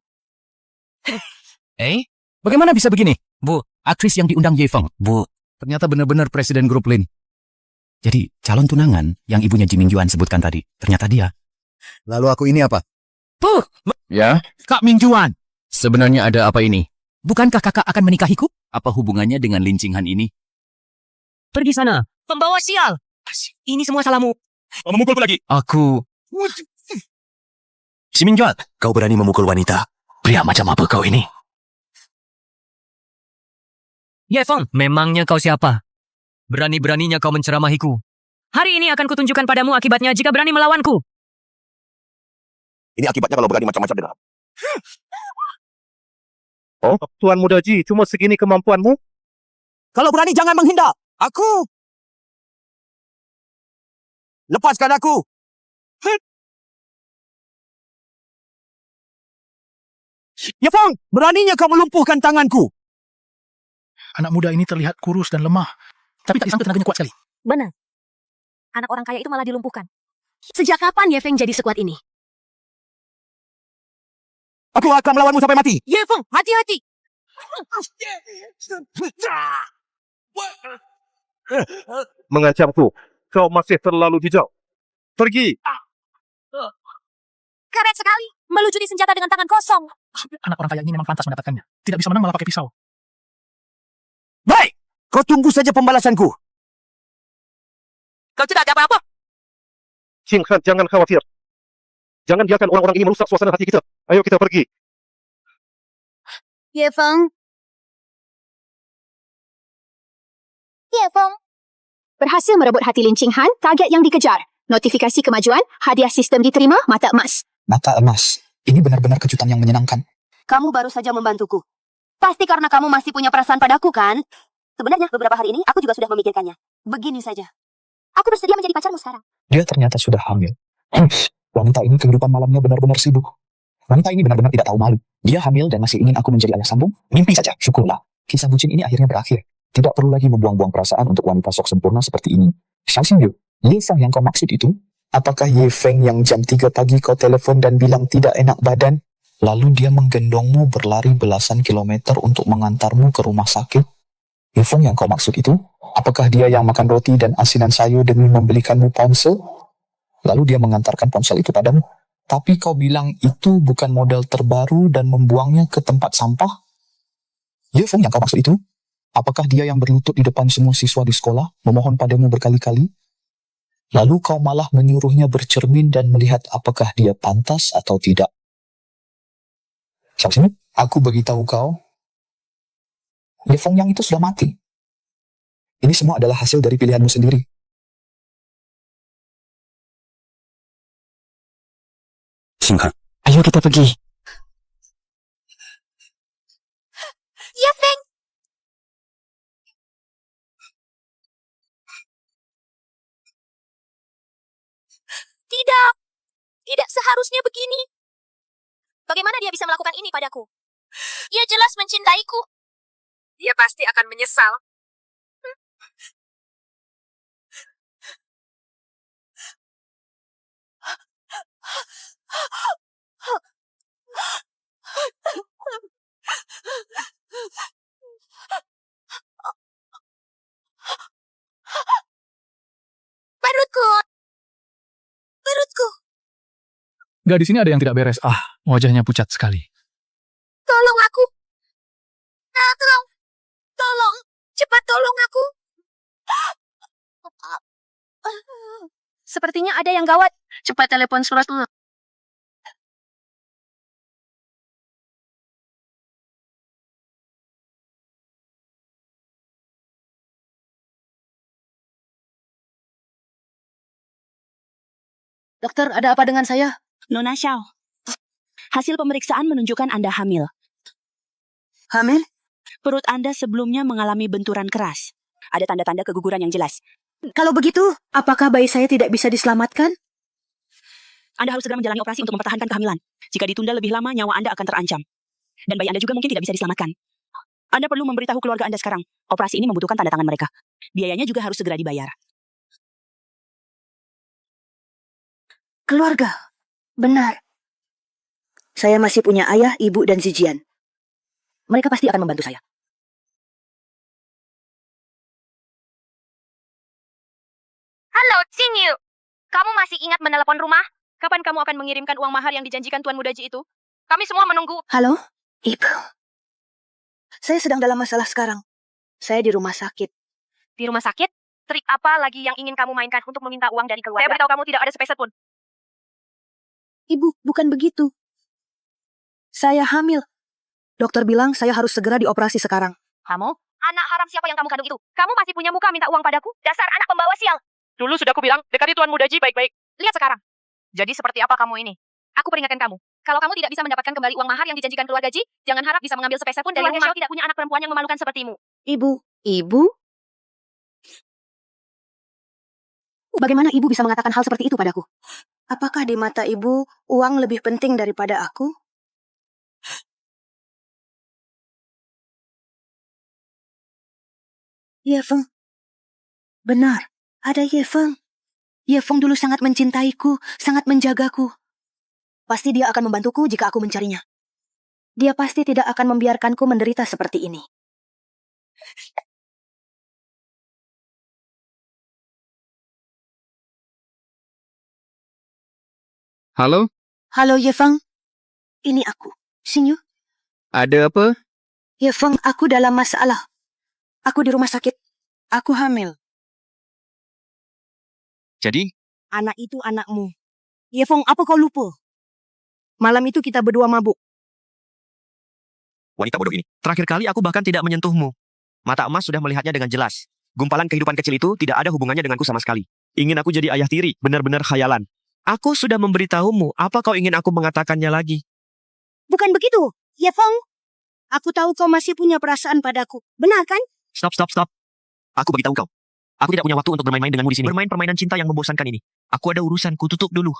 Bagaimana bisa begini? Bu, aktris yang diundang Ye Feng. Bu, ternyata benar-benar presiden grup Lin. Jadi, calon tunangan yang ibunya Ji Mingjuan sebutkan tadi, ternyata dia. Lalu aku ini apa? Bu! Ya? Kak Mingjuan! Sebenarnya ada apa ini? Bukankah kakak akan menikahiku? Apa hubungannya dengan Lin Qinghan ini? Pergi sana. Pembawa sial. Ini semua salahmu. Memukulku lagi. Aku... Si Mingjuan, kau berani memukul wanita. Pria macam apa kau ini? Ye Feng, memangnya kau siapa? Berani-beraninya kau menceramahiku. Hari ini akan kutunjukkan padamu akibatnya jika berani melawanku. Ini akibatnya kalau berani macam-macam dengan. Oh, Tuan Muda Ji, cuma segini kemampuanmu? Kalau berani jangan menghindar. Aku... Lepaskan aku. Ye Feng, beraninya kau melumpuhkan tanganku. Anak muda ini terlihat kurus dan lemah. Tapi tak disangka tenaganya kuat sekali. Benar. Anak orang kaya itu malah dilumpuhkan. Sejak kapan Ye Feng jadi sekuat ini? Aku akan melawanmu sampai mati. Ye Feng, hati-hati. Mengancamku. Kau masih terlalu hijau. Pergi. Keren sekali. Melucuti senjata dengan tangan kosong. Anak orang kaya ini memang pantas mendapatkannya. Tidak bisa menang malah pakai pisau. Baik, kau tunggu saja pembalasanku. Kau tidak ada apa-apa. Qinghan, jangan khawatir. Jangan biarkan orang-orang ini merusak suasana hati kita. Ayo kita pergi. Ye Feng. Ye Feng. Berhasil merebut hati Lin Qinghan, target yang dikejar. Notifikasi kemajuan, hadiah sistem diterima, mata emas. Mata emas. Ini benar-benar kejutan yang menyenangkan. Kamu baru saja membantuku. Pasti karena kamu masih punya perasaan padaku, kan? Sebenarnya beberapa hari ini aku juga sudah memikirkannya. Begini saja. Aku bersedia menjadi pacarmu sekarang. Dia ternyata sudah hamil. Wanita ini kehidupan malamnya benar-benar sibuk. Wanita ini benar-benar tidak tahu malu. Dia hamil dan masih ingin aku menjadi ayah sambung? Mimpi saja, syukurlah. Kisah bucin ini akhirnya berakhir. Tidak perlu lagi membuang-buang perasaan untuk wanita sok sempurna seperti ini. Xiao Xingyu, Lisa yang kau maksud itu? Apakah Ye Feng yang jam 3 pagi kau telepon dan bilang tidak enak badan? Lalu dia menggendongmu berlari belasan kilometer untuk mengantarmu ke rumah sakit? Ye Feng yang kau maksud itu, apakah dia yang makan roti dan asinan sayur demi membelikanmu ponsel? Lalu dia mengantarkan ponsel itu padamu. Tapi kau bilang itu bukan model terbaru dan membuangnya ke tempat sampah? Ye Feng yang kau maksud itu, apakah dia yang berlutut di depan semua siswa di sekolah, memohon padamu berkali-kali? Lalu kau malah menyuruhnya bercermin dan melihat apakah dia pantas atau tidak. Xiao Xinyu, aku beritahu kau, Ye Feng yang itu sudah mati. Ini semua adalah hasil dari pilihanmu sendiri. Singkat. Ayo kita pergi. Ye Feng! Tidak! Tidak seharusnya begini. Bagaimana dia bisa melakukan ini padaku? Ia jelas mencintaiku. Dia pasti akan menyesal. Perutku! Perutku! Gak, di sini ada yang tidak beres. Wajahnya pucat sekali. Tolong aku! Tolong! Tolong! Cepat tolong aku! Sepertinya ada yang gawat. Cepat telepon surat dulu. Dokter, ada apa dengan saya? Nona Xiao, hasil pemeriksaan menunjukkan Anda hamil. Hamil? Perut Anda sebelumnya mengalami benturan keras. Ada tanda-tanda keguguran yang jelas. Kalau begitu, apakah bayi saya tidak bisa diselamatkan? Anda harus segera menjalani operasi untuk mempertahankan kehamilan. Jika ditunda lebih lama, nyawa Anda akan terancam. Dan bayi Anda juga mungkin tidak bisa diselamatkan. Anda perlu memberitahu keluarga Anda sekarang. Operasi ini membutuhkan tanda tangan mereka. Biayanya juga harus segera dibayar. Keluarga. Benar. Saya masih punya ayah, ibu, dan Zijian. Mereka pasti akan membantu saya. Halo, Xinyu. Kamu masih ingat menelepon rumah? Kapan kamu akan mengirimkan uang mahar yang dijanjikan Tuan Mudaji itu? Kami semua menunggu. Halo, Ibu. Saya sedang dalam masalah sekarang. Saya di rumah sakit. Di rumah sakit? Trik apa lagi yang ingin kamu mainkan untuk meminta uang dari keluarga? Saya beritahu kamu tidak ada sepeser pun. Ibu, bukan begitu. Saya hamil. Dokter bilang saya harus segera dioperasi sekarang. Kamu? Anak haram siapa yang kamu kandung itu? Kamu masih punya muka minta uang padaku? Dasar anak pembawa sial. Dulu sudah aku bilang, dekati Tuan Mudaji baik-baik. Lihat sekarang. Jadi seperti apa kamu ini? Aku peringatkan kamu. Kalau kamu tidak bisa mendapatkan kembali uang mahar yang dijanjikan keluarga Ji, jangan harap bisa mengambil sepeser pun dari rumah. Xiao tidak punya anak perempuan yang memalukan sepertimu. Ibu? Bagaimana ibu bisa mengatakan hal seperti itu padaku? Apakah di mata ibu, uang lebih penting daripada aku? Ye Feng. Benar, ada Ye Feng. Ye Feng dulu sangat mencintaiku, sangat menjagaku. Pasti dia akan membantuku jika aku mencarinya. Dia pasti tidak akan membiarkanku menderita seperti ini. Halo? Halo Ye Feng. Ini aku, Xinyu. Ada apa? Ye Feng, aku dalam masalah. Aku di rumah sakit. Aku hamil. Jadi? Anak itu anakmu. Ye Feng, apa kau lupa? Malam itu kita berdua mabuk. Wanita bodoh ini. Terakhir kali aku bahkan tidak menyentuhmu. Mata emas sudah melihatnya dengan jelas. Gumpalan kehidupan kecil itu tidak ada hubungannya denganku sama sekali. Ingin aku jadi ayah tiri, benar-benar khayalan. Aku sudah memberitahumu, apa kau ingin aku mengatakannya lagi? Bukan begitu, Ye Feng. Aku tahu kau masih punya perasaan padaku. Benar kan? Stop. Aku beritahu kau. Aku tidak punya waktu untuk bermain-main denganmu di sini. Bermain permainan cinta yang membosankan ini. Aku ada urusan, ku tutup dulu.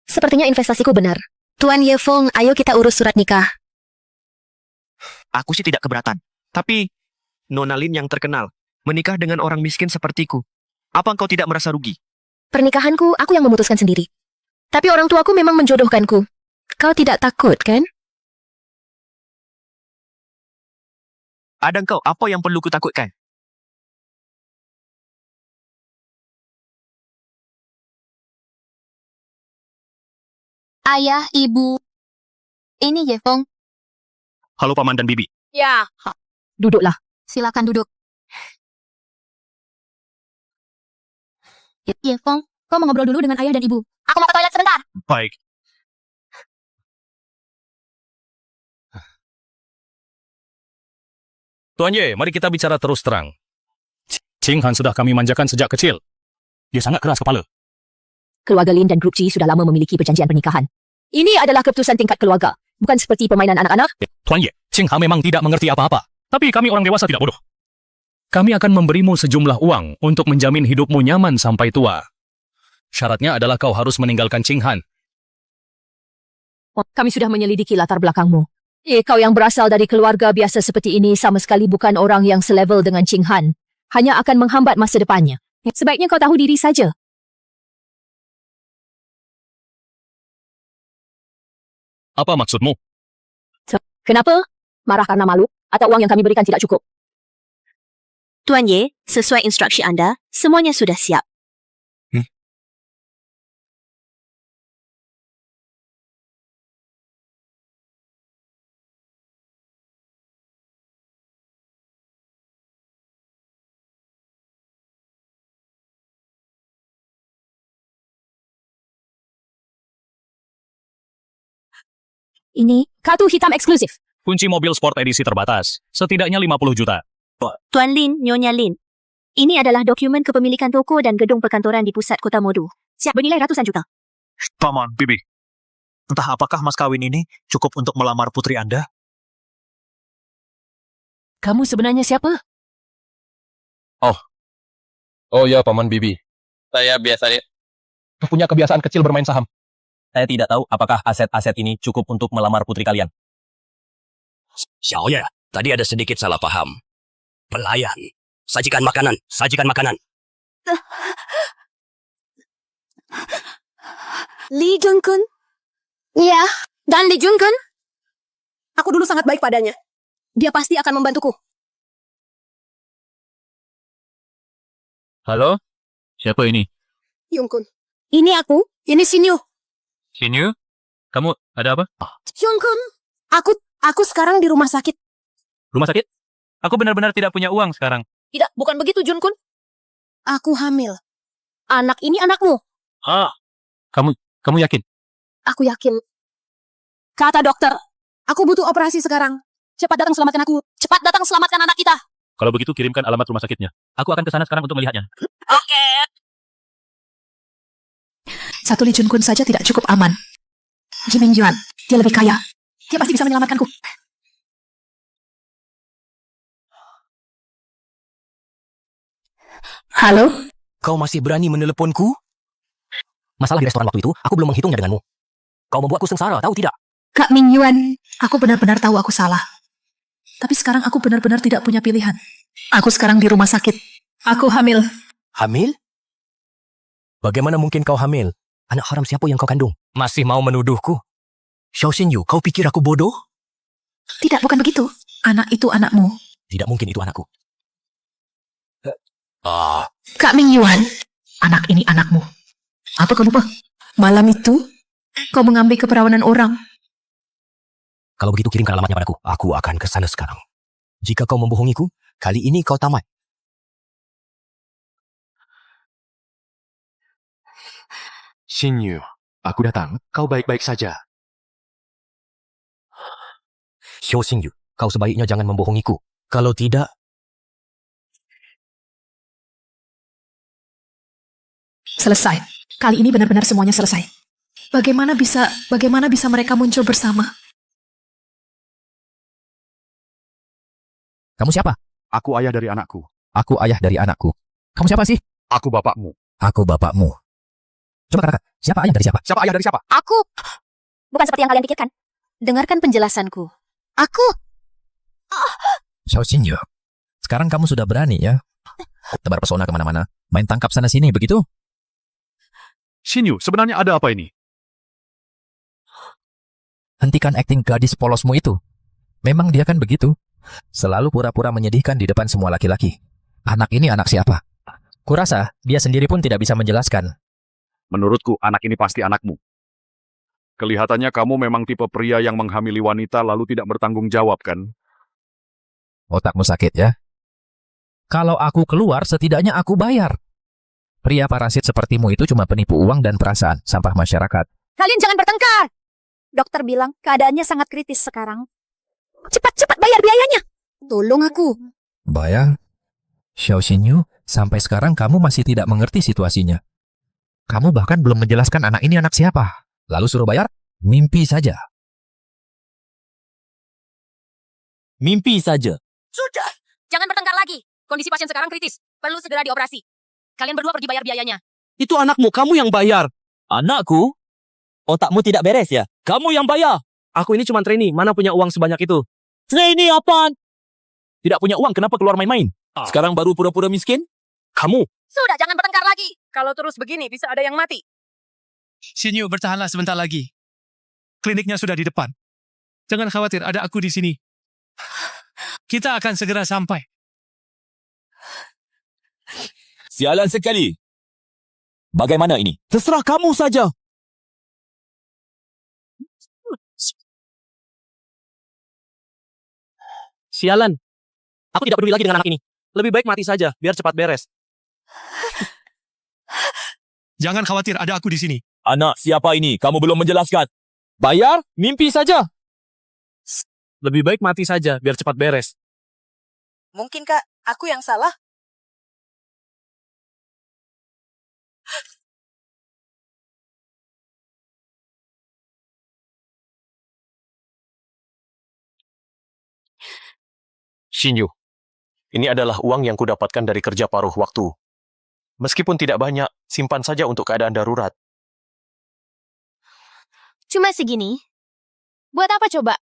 Sepertinya investasiku benar. Tuan Ye Feng, ayo kita urus surat nikah. Aku sih tidak keberatan. Tapi, Nona Lin yang terkenal, menikah dengan orang miskin sepertiku. Apa engkau tidak merasa rugi? Pernikahanku, aku yang memutuskan sendiri. Tapi orang tuaku memang menjodohkanku. Kau tidak takut, kan? Ada engkau, apa yang perlu kutakutkan? Ayah, ibu. Ini Yefeng. Halo Paman dan Bibi. Ya. Duduklah. Silakan duduk. Yefeng, kau mau ngobrol dulu dengan ayah dan ibu. Aku mau ke toilet sebentar. Baik. Tuan Ye, mari kita bicara terus terang. Ching Han sudah kami manjakan sejak kecil. Dia sangat keras kepala. Keluarga Lin dan Grup Chi sudah lama memiliki perjanjian pernikahan. Ini adalah keputusan tingkat keluarga, bukan seperti permainan anak-anak. Tuan Ye, Ching Han memang tidak mengerti apa-apa. Tapi kami orang dewasa tidak bodoh. Kami akan memberimu sejumlah uang untuk menjamin hidupmu nyaman sampai tua. Syaratnya adalah kau harus meninggalkan Ching Han. Kami sudah menyelidiki latar belakangmu. Kau yang berasal dari keluarga biasa seperti ini sama sekali bukan orang yang selevel dengan Ching Han. Hanya akan menghambat masa depannya. Sebaiknya kau tahu diri saja. Apa maksudmu? Kenapa? Marah karena malu? Atau uang yang kami berikan tidak cukup? Tuan Ye, sesuai instruksi Anda, semuanya sudah siap. Ini kartu hitam eksklusif. Kunci mobil sport edisi terbatas. Setidaknya 50 juta. Tuan Lin, Nyonya Lin. Ini adalah dokumen kepemilikan toko dan gedung perkantoran di pusat kota Modu. Siap bernilai ratusan juta. Paman, Bibi. Entah apakah mas kawin ini cukup untuk melamar putri Anda? Kamu sebenarnya siapa? Oh ya, Paman Bibi. Saya biasanya punya kebiasaan kecil bermain saham. Saya tidak tahu apakah aset-aset ini cukup untuk melamar putri kalian. Xiao Ye, tadi ada sedikit salah paham. Pelayan, sajikan makanan, sajikan makanan. Li Junkun? Iya, dan Li Junkun? Aku dulu sangat baik padanya. Dia pasti akan membantuku. Halo? Siapa ini? Yungkun. Ini aku, ini Shinyu. Shinyu? Kamu ada apa? Yungkun, aku sekarang di rumah sakit. Rumah sakit? Aku benar-benar tidak punya uang sekarang. Tidak, bukan begitu Junkun. Aku hamil. Anak ini anakmu. Kamu yakin? Aku yakin. Kata dokter, aku butuh operasi sekarang. Cepat datang selamatkan aku. Cepat datang selamatkan anak kita. Kalau begitu kirimkan alamat rumah sakitnya. Aku akan ke sana sekarang untuk melihatnya. Oke. Satu Li Junkun saja tidak cukup aman. Jimin Yuan, dia lebih kaya. Dia pasti bisa menyelamatkanku. Halo? Kau masih berani meneleponku? Masalah di restoran waktu itu, aku belum menghitungnya denganmu. Kau membuatku sengsara, tahu tidak? Kak Ming Yuan, aku benar-benar tahu aku salah. Tapi sekarang aku benar-benar tidak punya pilihan. Aku sekarang di rumah sakit. Aku hamil. Hamil? Bagaimana mungkin kau hamil? Anak haram siapa yang kau kandung? Masih mau menuduhku? Xiao Xinyu, kau pikir aku bodoh? Tidak, bukan begitu. Anak itu anakmu. Tidak mungkin itu anakku. Kak Ming Yuan, anak ini anakmu. Apa kau lupa? Malam itu, kau mengambil keperawanan orang. Kalau begitu kirimkan alamatnya padaku. Aku akan ke sana sekarang. Jika kau membohongiku, kali ini kau tamat. Shinyu, aku datang. Kau baik-baik saja. Xiao Xinyu, kau sebaiknya jangan membohongiku. Kalau tidak, Selesai. Kali ini benar-benar semuanya selesai. Bagaimana bisa mereka muncul bersama? Kamu siapa? Aku ayah dari anakku. Aku ayah dari anakku. Kamu siapa sih? Aku bapakmu. Aku bapakmu. Coba katakan, siapa ayah dari siapa? Siapa ayah dari siapa? Aku. Bukan seperti yang kalian pikirkan. Dengarkan penjelasanku. Aku. Xiao Xinyu, sekarang kamu sudah berani ya? Tebar pesona kemana-mana, main tangkap sana-sini, begitu? Shinyu, sebenarnya ada apa ini? Hentikan akting gadis polosmu itu. Memang dia kan begitu. Selalu pura-pura menyedihkan di depan semua laki-laki. Anak ini anak siapa? Kurasa dia sendiri pun tidak bisa menjelaskan. Menurutku, anak ini pasti anakmu. Kelihatannya kamu memang tipe pria yang menghamili wanita lalu tidak bertanggung jawab, kan? Otakmu sakit ya? Kalau aku keluar, setidaknya aku bayar. Pria parasit sepertimu itu cuma penipu uang dan perasaan, sampah masyarakat. Kalian jangan bertengkar. Dokter bilang keadaannya sangat kritis sekarang. Cepat-cepat bayar biayanya. Tolong aku. Bayar? Xiao Xinyu, sampai sekarang kamu masih tidak mengerti situasinya. Kamu bahkan belum menjelaskan anak ini anak siapa. Lalu suruh bayar? Mimpi saja. Mimpi saja. Sudah. Jangan bertengkar lagi. Kondisi pasien sekarang kritis. Perlu segera dioperasi. Kalian berdua pergi bayar biayanya. Itu anakmu, kamu yang bayar. Anakku? Otakmu tidak beres ya? Kamu yang bayar. Aku ini cuma trainee, mana punya uang sebanyak itu? Trainee apaan? Tidak punya uang, kenapa keluar main-main? Sekarang baru pura-pura miskin? Kamu? Sudah, jangan bertengkar lagi. Kalau terus begini, bisa ada yang mati. Shinyu, bertahanlah sebentar lagi. Kliniknya sudah di depan. Jangan khawatir, ada aku di sini. Kita akan segera sampai. Sialan sekali. Bagaimana ini? Terserah kamu saja. Sialan. Aku tidak peduli lagi dengan anak ini. Lebih baik mati saja, biar cepat beres. Jangan khawatir, ada aku di sini. Anak siapa ini? Kamu belum menjelaskan. Bayar? Mimpi saja. Lebih baik mati saja, biar cepat beres. Mungkin, Kak, aku yang salah. Shinyu, ini adalah uang yang kudapatkan dari kerja paruh waktu. Meskipun tidak banyak, simpan saja untuk keadaan darurat. Cuma segini. Buat apa coba?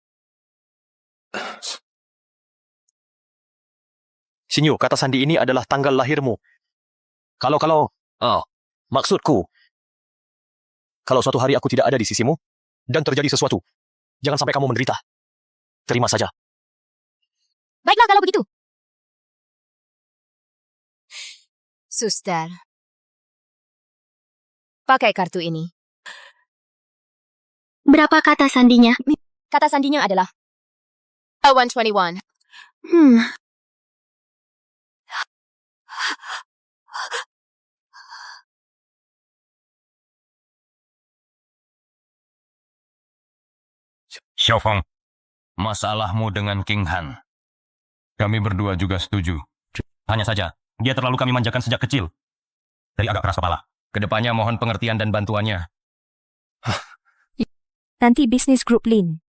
Shinyu, kata sandi ini adalah tanggal lahirmu. Maksudku, kalau suatu hari aku tidak ada di sisimu, dan terjadi sesuatu, jangan sampai kamu menderita. Terima saja. Baiklah kalau begitu. Suster, pakai kartu ini. Berapa kata sandinya? Kata sandinya adalah 121. Xiaofeng, masalahmu dengan King Han. Kami berdua juga setuju. Hanya saja, dia terlalu kami manjakan sejak kecil. Jadi agak keras kepala. Kedepannya mohon pengertian dan bantuannya. Nanti bisnis grup Lin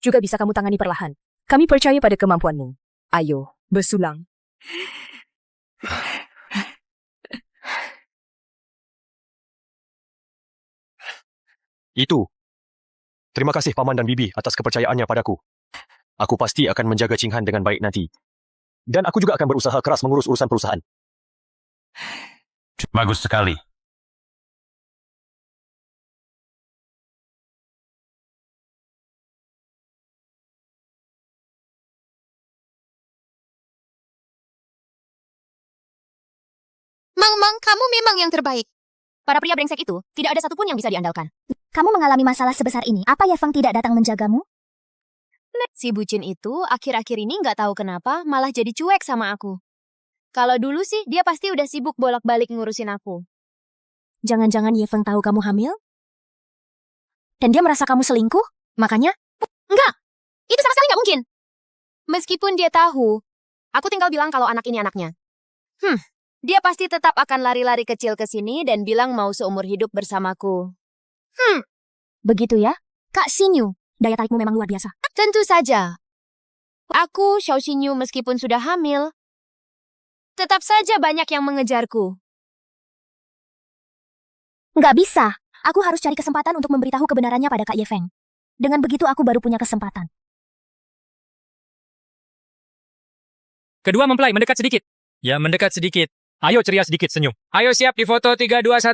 juga bisa kamu tangani perlahan. Kami percaya pada kemampuanmu. Ayo, bersulang. Itu. Terima kasih Paman dan Bibi atas kepercayaannya padaku. Aku pasti akan menjaga Qing Han dengan baik nanti. Dan aku juga akan berusaha keras mengurus urusan perusahaan. Bagus sekali. Mang, kamu memang yang terbaik. Para pria brengsek itu, tidak ada satupun yang bisa diandalkan. Kamu mengalami masalah sebesar ini. Apa Ye Feng tidak datang menjagamu? Si bucin itu akhir-akhir ini nggak tahu kenapa malah jadi cuek sama aku. Kalau dulu sih dia pasti udah sibuk bolak-balik ngurusin aku. Jangan-jangan Ye Feng tahu kamu hamil? Dan dia merasa kamu selingkuh? Makanya? Enggak! Itu sama sekali nggak mungkin! Meskipun dia tahu, aku tinggal bilang kalau anak ini anaknya. Dia pasti tetap akan lari-lari kecil ke sini dan bilang mau seumur hidup bersamaku. Begitu ya? Kak Xinyu, daya tarikmu memang luar biasa. Tentu saja. Aku, Xiao Xinyu, meskipun sudah hamil, tetap saja banyak yang mengejarku. Nggak bisa. Aku harus cari kesempatan untuk memberitahu kebenarannya pada Kak Ye Feng. Dengan begitu aku baru punya kesempatan. Kedua mempelai mendekat sedikit. Ya, mendekat sedikit. Ayo ceria sedikit senyum. Ayo siap di foto 3, 2, 1.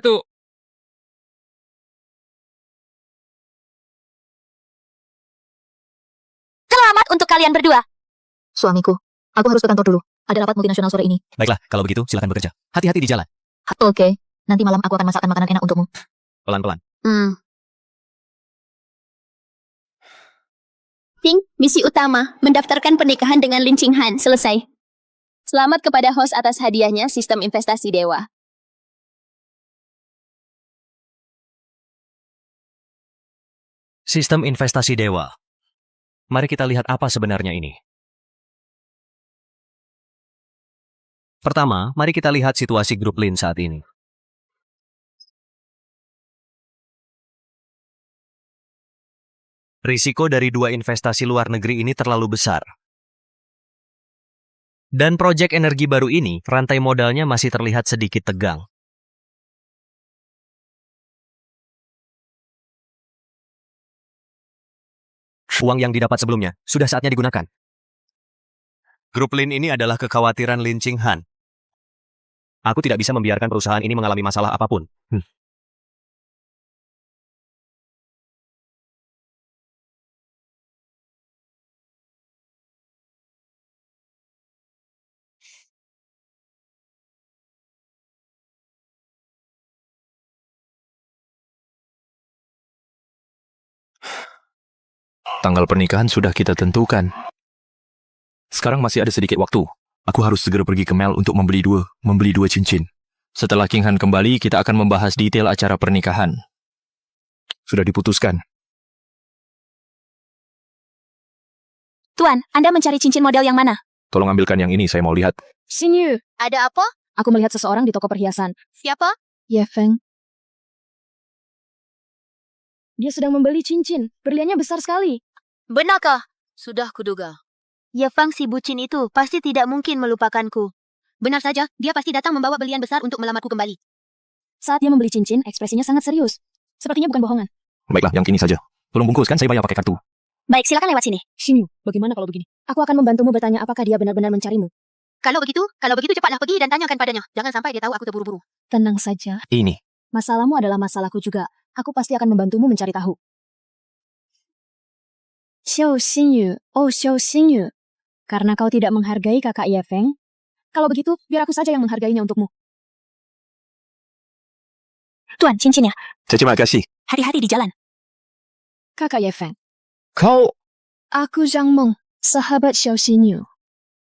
untuk kalian berdua. Suamiku, aku harus ke kantor dulu. Ada rapat multinasional sore ini. Baiklah, kalau begitu silakan bekerja. Hati-hati di jalan. Oke, nanti malam aku akan masakkan makanan enak untukmu. Pelan-pelan. Ting, misi utama, mendaftarkan pernikahan dengan Lin Qinghan, selesai. Selamat kepada host atas hadiahnya sistem investasi dewa. Sistem investasi dewa. Mari kita lihat apa sebenarnya ini. Pertama, mari kita lihat situasi grup Lin saat ini. Risiko dari dua investasi luar negeri ini terlalu besar. Dan proyek energi baru ini, rantai modalnya masih terlihat sedikit tegang. Uang yang didapat sebelumnya sudah saatnya digunakan. Grup Lin ini adalah kekhawatiran Lin Qinghan. Aku tidak bisa membiarkan perusahaan ini mengalami masalah apapun. Tanggal pernikahan sudah kita tentukan. Sekarang masih ada sedikit waktu. Aku harus segera pergi ke Mel untuk membeli dua cincin. Setelah King Han kembali, kita akan membahas detail acara pernikahan. Sudah diputuskan. Tuan, Anda mencari cincin model yang mana? Tolong ambilkan yang ini, saya mau lihat. Xinyu, Ada apa? aku melihat seseorang di toko perhiasan. Siapa? Ye Feng. Dia sedang membeli cincin. Berliannya besar sekali. Benarkah? Sudah kuduga. Ye Feng si bucin itu pasti tidak mungkin melupakanku. Benar saja, dia pasti datang membawa belian besar untuk melamarku kembali. Saat dia membeli cincin, ekspresinya sangat serius. Sepertinya bukan bohongan. Baiklah, yang ini saja. Tolong bungkuskan, saya bayar pakai kartu. Baik, silakan lewat sini. Xinyu, bagaimana kalau begini? Aku akan membantumu bertanya apakah dia benar-benar mencarimu. Kalau begitu cepatlah pergi dan tanyakan padanya. Jangan sampai dia tahu aku terburu-buru. Tenang saja. Ini. Masalahmu adalah masalahku juga. Aku pasti akan membantumu mencari tahu. Xiao Xinyu, oh Xiao Xinyu. Karena kau tidak menghargai kakak Ye Feng, kalau begitu, biar aku saja yang menghargainya untukmu. Tuan, cincinnya. Terima kasih. Hati-hati di jalan. Kakak Ye Feng. Kau... Aku Zhang Meng, sahabat Xiao Xinyu.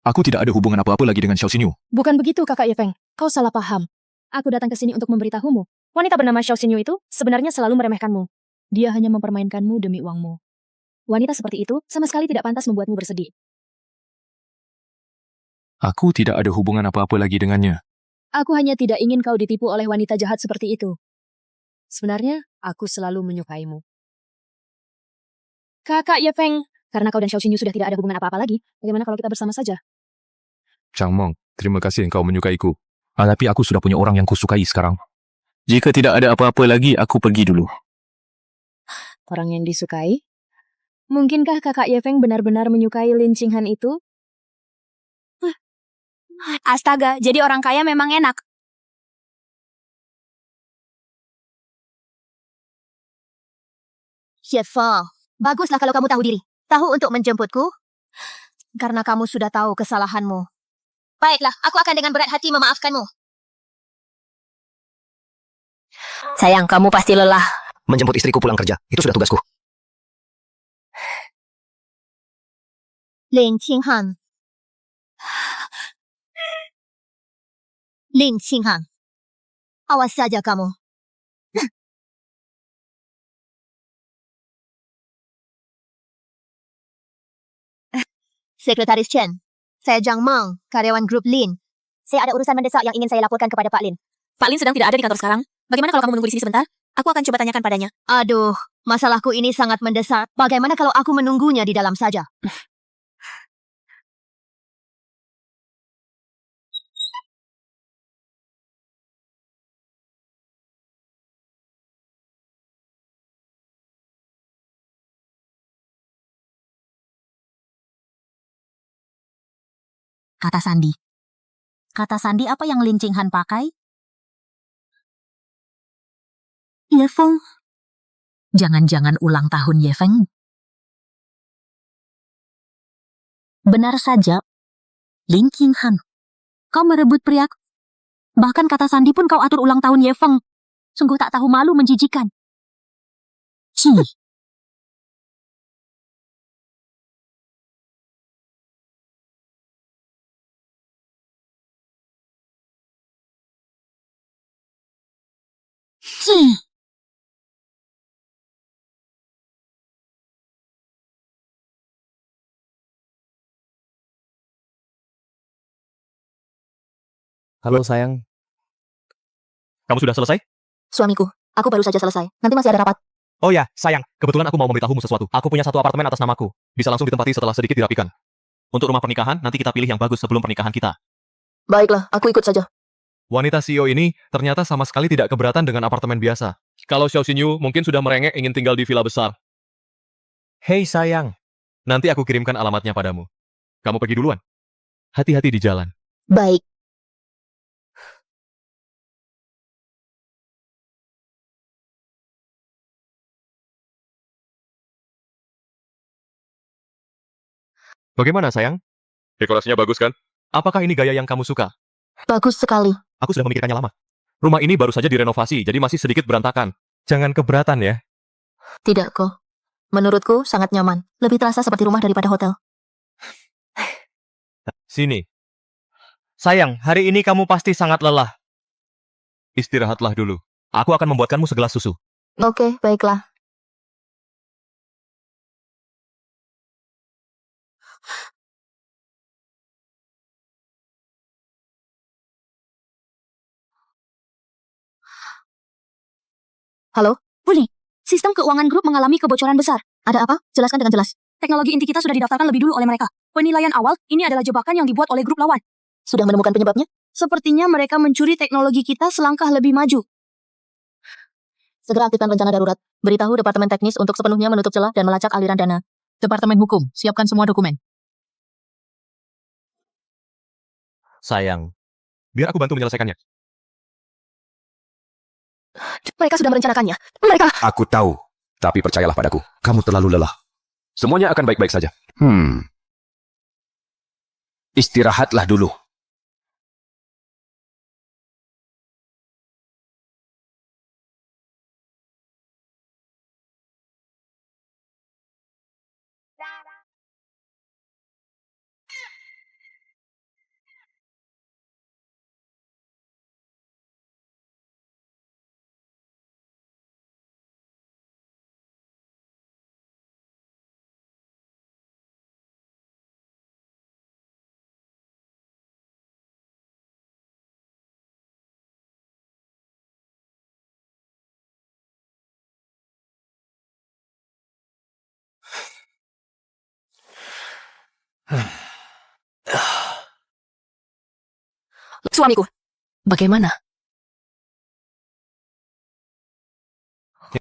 Aku tidak ada hubungan apa-apa lagi dengan Xiao Xinyu. Bukan begitu, kakak Ye Feng. Kau salah paham. Aku datang ke sini untuk memberitahumu. Wanita bernama Xiao Xinyu itu sebenarnya selalu meremehkanmu. Dia hanya mempermainkanmu demi uangmu. Wanita seperti itu sama sekali tidak pantas membuatmu bersedih. Aku tidak ada hubungan apa-apa lagi dengannya. Aku hanya tidak ingin kau ditipu oleh wanita jahat seperti itu. Sebenarnya, aku selalu menyukaimu. Kakak Ye Feng, karena kau dan Xiao Xinyu sudah tidak ada hubungan apa-apa lagi, bagaimana kalau kita bersama saja? Chang Meng, terima kasih engkau menyukaiku. Tapi aku sudah punya orang yang kusukai sekarang. Jika tidak ada apa-apa lagi, aku pergi dulu. Orang yang disukai? Mungkinkah kakak Ye Feng benar-benar menyukai Lin Qinghan itu? Astaga, jadi orang kaya memang enak. Ye Feng, baguslah kalau kamu tahu diri. Tahu untuk menjemputku? Karena kamu sudah tahu kesalahanmu. Baiklah, aku akan dengan berat hati memaafkanmu. Sayang, kamu pasti lelah. Menjemput istriku pulang kerja, itu sudah tugasku. Lin Qinghan. Lin Qinghan. Awas saja kamu. Sekretaris Chen. Saya Zhang Meng, karyawan grup Lin. Saya ada urusan mendesak yang ingin saya laporkan kepada Pak Lin. Pak Lin sedang tidak ada di kantor sekarang. Bagaimana kalau kamu menunggu di sini sebentar? Aku akan coba tanyakan padanya. Aduh, masalahku ini sangat mendesak. Bagaimana kalau aku menunggunya di dalam saja? Kata Sandi. Kata Sandi apa yang Lin Qinghan pakai? Ye Feng. Jangan-jangan ulang tahun Ye Feng. Benar saja. Ling Qinghan, kau merebut priaku. Bahkan kata sandi pun kau atur ulang tahun Ye Feng. Sungguh tak tahu malu, menjijikan. Ci. Ci. Halo sayang. Kamu sudah selesai? Suamiku, aku baru saja selesai. Nanti masih ada rapat. Oh ya, sayang. Kebetulan aku mau memberitahumu sesuatu. Aku punya satu apartemen atas namaku. Bisa langsung ditempati setelah sedikit dirapikan. Untuk rumah pernikahan, nanti kita pilih yang bagus sebelum pernikahan kita. Baiklah, aku ikut saja. Wanita CEO ini ternyata sama sekali tidak keberatan dengan apartemen biasa. Kalau Xiao Xinyu mungkin sudah merengek ingin tinggal di villa besar. Hei sayang, nanti aku kirimkan alamatnya padamu. Kamu pergi duluan. Hati-hati di jalan. Baik. Bagaimana sayang? Dekorasinya bagus kan? Apakah ini gaya yang kamu suka? Bagus sekali. Aku sudah memikirkannya lama. Rumah ini baru saja direnovasi, jadi masih sedikit berantakan. Jangan keberatan ya. Tidak kok. Menurutku sangat nyaman. Lebih terasa seperti rumah daripada hotel. Sini. Sayang, hari ini kamu pasti sangat lelah. Istirahatlah dulu. Aku akan membuatkanmu segelas susu. Oke, baiklah. Halo? Puli, sistem keuangan grup mengalami kebocoran besar. Ada apa? Jelaskan dengan jelas. Teknologi inti kita sudah didaftarkan lebih dulu oleh mereka. Penilaian awal, ini adalah jebakan yang dibuat oleh grup lawan. Sudah menemukan penyebabnya? Sepertinya mereka mencuri teknologi kita selangkah lebih maju. Segera aktifkan rencana darurat. Beritahu Departemen Teknis untuk sepenuhnya menutup celah dan melacak aliran dana. Departemen Hukum, siapkan semua dokumen. Sayang, biar aku bantu menyelesaikannya. Mereka sudah merencanakannya. Mereka... Aku tahu, tapi percayalah padaku. Kamu terlalu lelah. Semuanya akan baik-baik saja. Istirahatlah dulu. Suamiku, bagaimana?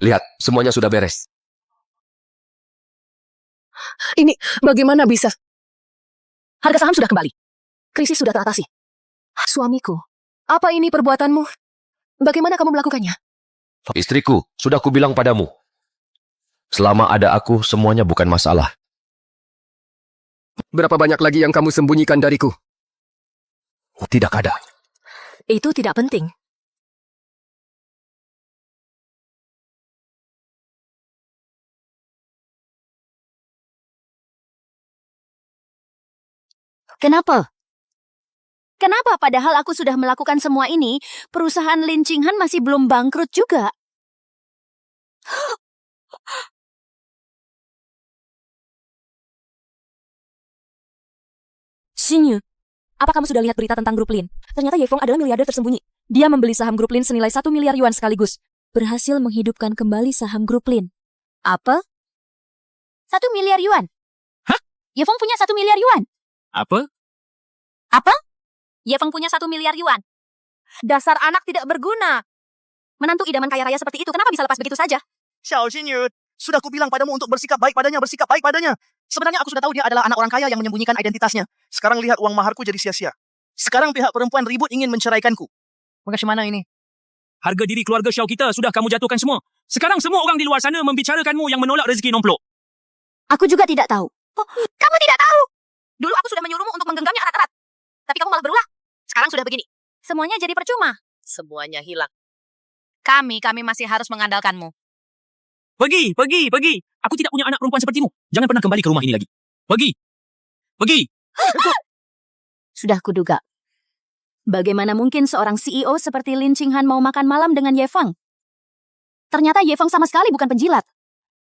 Lihat, semuanya sudah beres. Ini bagaimana bisa? Harga saham sudah kembali. Krisis sudah teratasi. Suamiku, apa ini perbuatanmu? Bagaimana kamu melakukannya? Istriku, sudah kubilang padamu. Selama ada aku, semuanya bukan masalah. Berapa banyak lagi yang kamu sembunyikan dariku? Tidak ada. Itu tidak penting. Kenapa? Kenapa padahal aku sudah melakukan semua ini, perusahaan Lin Qinghan masih belum bangkrut juga? Xinyu, apa kamu sudah lihat berita tentang grup Lin? Ternyata Ye Feng adalah miliarder tersembunyi. Dia membeli saham grup Lin senilai 1 miliar yuan sekaligus. Berhasil menghidupkan kembali saham grup Lin. Apa? 1 miliar yuan? Hah? Ye Feng punya 1 miliar yuan? Apa? Apa? Ye Feng punya 1 miliar yuan. Dasar anak tidak berguna. Menantu idaman kaya raya seperti itu, kenapa bisa lepas begitu saja? Xiao Xinyu, sudah kubilang padamu untuk bersikap baik padanya, bersikap baik padanya. Sebenarnya aku sudah tahu dia adalah anak orang kaya yang menyembunyikan identitasnya. Sekarang lihat uang maharku jadi sia-sia. Sekarang pihak perempuan ribut ingin menceraikanku. Bagaimana ini? Harga diri keluarga Xiao kita sudah kamu jatuhkan semua. Sekarang semua orang di luar sana membicarakanmu yang menolak rezeki nomplok. Aku juga tidak tahu. Oh, kamu tidak tahu? Dulu aku sudah menyuruhmu untuk menggenggamnya erat-erat. Tapi kamu malah berulah. Sekarang sudah begini. Semuanya jadi percuma. Semuanya hilang. Kami masih harus mengandalkanmu. Pergi. Aku tidak punya anak perempuan sepertimu. Jangan pernah kembali ke rumah ini lagi. Pergi. Sudah kuduga. Bagaimana mungkin seorang CEO seperti Lin Qinghan mau makan malam dengan Ye Feng? Ternyata Ye Feng sama sekali bukan penjilat.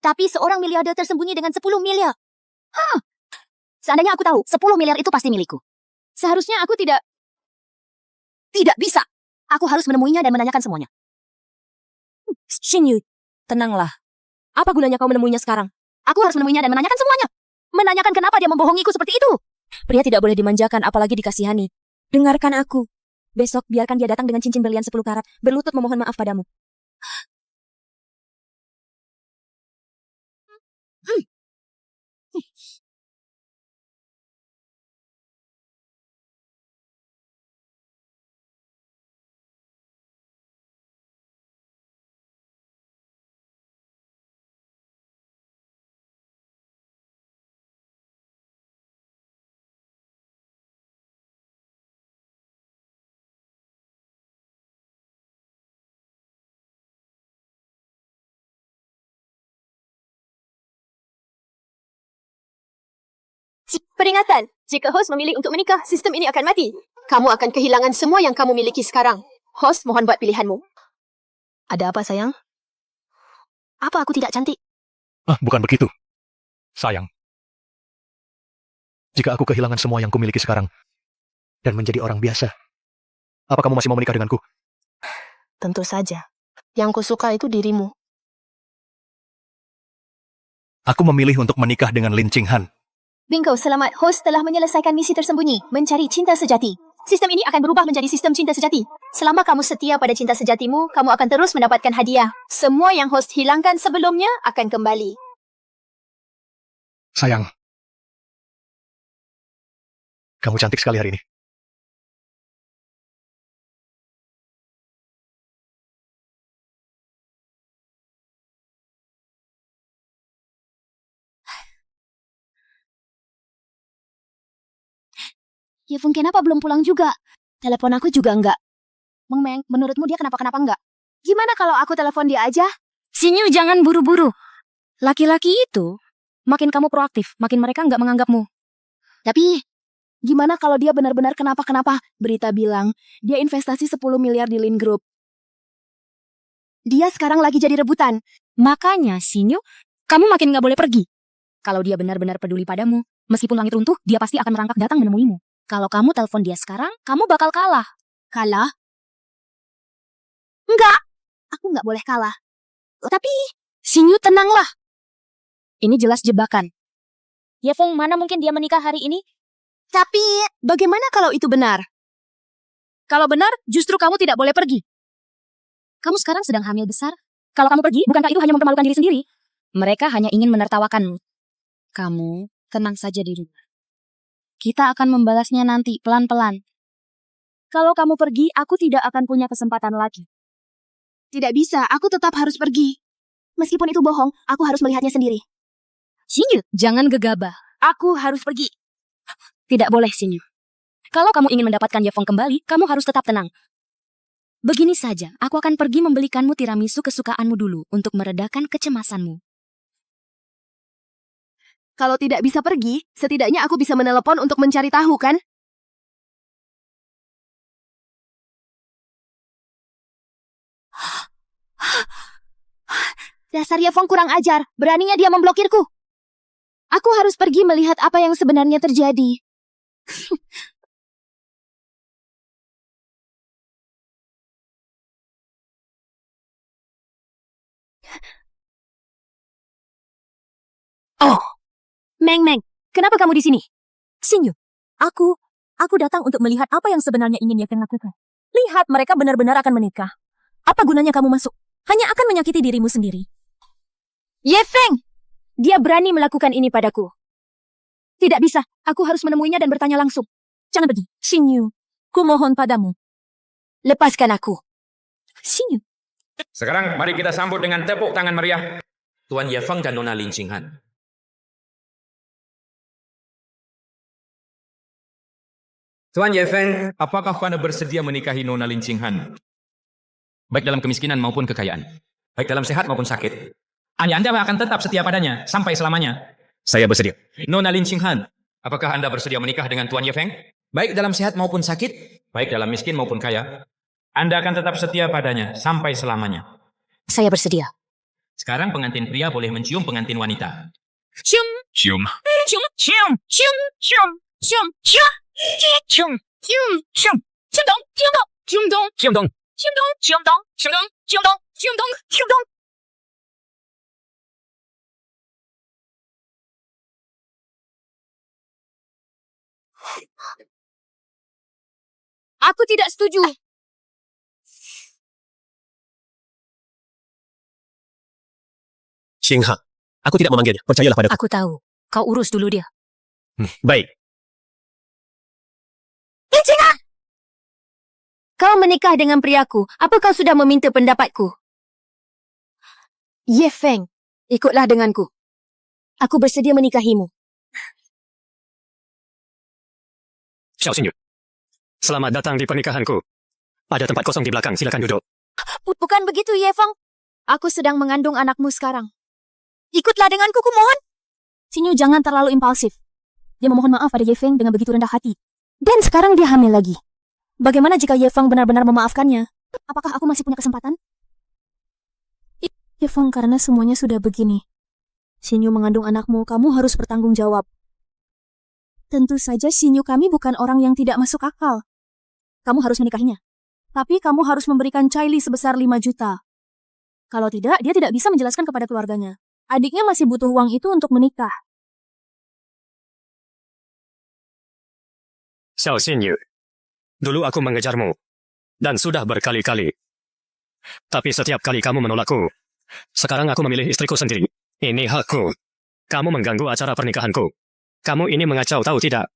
Tapi seorang miliarder tersembunyi dengan 10 miliar. Seandainya aku tahu, 10 miliar itu pasti milikku. Seharusnya aku tidak bisa. Aku harus menemuinya dan menanyakan semuanya. Xin Yu, tenanglah. Apa gunanya kau menemuinya sekarang? Aku harus menemuinya dan menanyakan semuanya. Menanyakan kenapa dia membohongiku seperti itu. Pria tidak boleh dimanjakan, apalagi dikasihani. Dengarkan aku. Besok biarkan dia datang dengan cincin berlian 10 karat, berlutut memohon maaf padamu. Peringatan, jika host memilih untuk menikah, sistem ini akan mati. Kamu akan kehilangan semua yang kamu miliki sekarang. Host, mohon buat pilihanmu. Ada apa, sayang? Apa aku tidak cantik? Bukan begitu. Sayang. Jika aku kehilangan semua yang kumiliki sekarang dan menjadi orang biasa, apa kamu masih mau menikah denganku? Tentu saja. Yang kusuka itu dirimu. Aku memilih untuk menikah dengan Lin Qinghan. Bingo, selamat. Host telah menyelesaikan misi tersembunyi, mencari cinta sejati. Sistem ini akan berubah menjadi sistem cinta sejati. Selama kamu setia pada cinta sejatimu, kamu akan terus mendapatkan hadiah. Semua yang host hilangkan sebelumnya akan kembali. Sayang. Kamu cantik sekali hari ini. Ye Feng kenapa belum pulang juga? Telepon aku juga enggak. Meng Meng, menurutmu dia kenapa-kenapa enggak? Gimana kalau aku telepon dia aja? Xin Yu, jangan buru-buru. Laki-laki itu, makin kamu proaktif, makin mereka nggak menganggapmu. Tapi, gimana kalau dia benar-benar kenapa-kenapa? Berita bilang, dia investasi 10 miliar di Lin Group. Dia sekarang lagi jadi rebutan. Makanya, Xin Yu, kamu makin nggak boleh pergi. Kalau dia benar-benar peduli padamu, meskipun langit runtuh, dia pasti akan merangkak datang menemuimu. Kalau kamu telepon dia sekarang, kamu bakal kalah. Kalah? Enggak, aku nggak boleh kalah. Tapi, Xin Yu, tenanglah. Ini jelas jebakan. Ye Feng, mana mungkin dia menikah hari ini? Tapi, bagaimana kalau itu benar? Kalau benar, justru kamu tidak boleh pergi. Kamu sekarang sedang hamil besar. Kalau kamu pergi, bukankah itu hanya mempermalukan diri sendiri? Mereka hanya ingin menertawakanmu. Kamu tenang saja di rumah. Kita akan membalasnya nanti, pelan-pelan. Kalau kamu pergi, aku tidak akan punya kesempatan lagi. Tidak bisa, aku tetap harus pergi. Meskipun itu bohong, aku harus melihatnya sendiri. Xin Yu, jangan gegabah. Aku harus pergi. Tidak boleh, Xin Yu. Kalau kamu ingin mendapatkan Ye Feng kembali, kamu harus tetap tenang. Begini saja, aku akan pergi membelikanmu tiramisu kesukaanmu dulu untuk meredakan kecemasanmu. Kalau tidak bisa pergi, setidaknya aku bisa menelepon untuk mencari tahu, kan? Dasar Ye Feng kurang ajar, beraninya dia memblokirku. Aku harus pergi melihat apa yang sebenarnya terjadi. Oh, Meng Meng, kenapa kamu di sini? Xin Yu, aku datang untuk melihat apa yang sebenarnya ingin Ye Feng lakukan. Lihat, mereka benar-benar akan menikah. Apa gunanya kamu masuk? Hanya akan menyakiti dirimu sendiri. Ye Feng! Dia berani melakukan ini padaku. Tidak bisa, aku harus menemuinya dan bertanya langsung. Jangan pergi, Xin Yu. Kumohon padamu. Lepaskan aku. Xin Yu. Sekarang mari kita sambut dengan tepuk tangan meriah Tuan Ye Feng dan Nona Lin Qinghan. Tuan Ye Feng, apakah anda bersedia menikahi Nona Lin Ching Han? Baik dalam kemiskinan maupun kekayaan. Baik dalam sehat maupun sakit. Anda akan tetap setia padanya sampai selamanya. Saya bersedia. Nona Lin Ching Han, apakah anda bersedia menikah dengan Tuan Ye Feng? Baik dalam sehat maupun sakit. Baik dalam miskin maupun kaya. Anda akan tetap setia padanya sampai selamanya. Saya bersedia. Sekarang pengantin pria boleh mencium pengantin wanita. Cium, Cium. cium, cium, cium, cium, cium, cium, cium, cium, cium, cium dong, cium dong, cium dong, Cium dong. cium dong, cium dong, cium dong, cium dong, cium dong, cium dong. Aku tidak setuju. Xing Han, aku tidak memanggilnya. Percayalah padaku. Aku tahu. Kau urus dulu dia. Baik. Lin Ching Han! Kau menikah dengan priaku. Apa kau sudah meminta pendapatku? Ye Feng, ikutlah denganku. Aku bersedia menikahimu. Xiao Xinyu, selamat datang di pernikahanku. Ada tempat kosong di belakang, silakan duduk. Bukan begitu, Ye Feng. Aku sedang mengandung anakmu sekarang. Ikutlah denganku, kumohon. Xinyu jangan terlalu impulsif. Dia memohon maaf pada Ye Feng dengan begitu rendah hati. Dan sekarang dia hamil lagi. Bagaimana jika Ye Feng benar-benar memaafkannya? Apakah aku masih punya kesempatan? Ye Feng, karena semuanya sudah begini. Xinyu mengandung anakmu, kamu harus bertanggung jawab. Tentu saja Xinyu kami bukan orang yang tidak masuk akal. Kamu harus menikahinya. Tapi kamu harus memberikan Caili sebesar 5 juta. Kalau tidak, dia tidak bisa menjelaskan kepada keluarganya. Adiknya masih butuh uang itu untuk menikah. Xiao Xinyu, dulu aku mengejarmu. Dan sudah berkali-kali. Tapi setiap kali kamu menolakku. Sekarang aku memilih istriku sendiri. Ini hakku. Kamu mengganggu acara pernikahanku. Kamu ini mengacau, tahu tidak?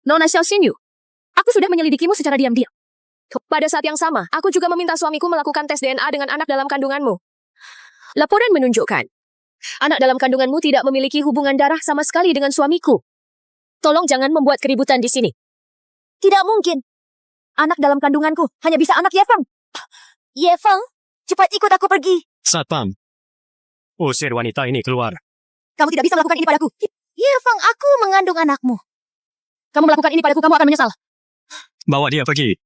Nona Xiao Xinyu, aku sudah menyelidikimu secara diam-diam. Pada saat yang sama, aku juga meminta suamiku melakukan tes DNA dengan anak dalam kandunganmu. Laporan menunjukkan, anak dalam kandunganmu tidak memiliki hubungan darah sama sekali dengan suamiku. Tolong jangan membuat keributan di sini. Tidak mungkin. Anak dalam kandunganku hanya bisa anak Ye Feng. Ye Feng, cepat ikut aku pergi. Satpam, usir wanita ini keluar. Kamu tidak bisa melakukan ini padaku. Ye Feng, aku mengandung anakmu. Kamu melakukan ini padaku, kamu akan menyesal. Bawa dia pergi.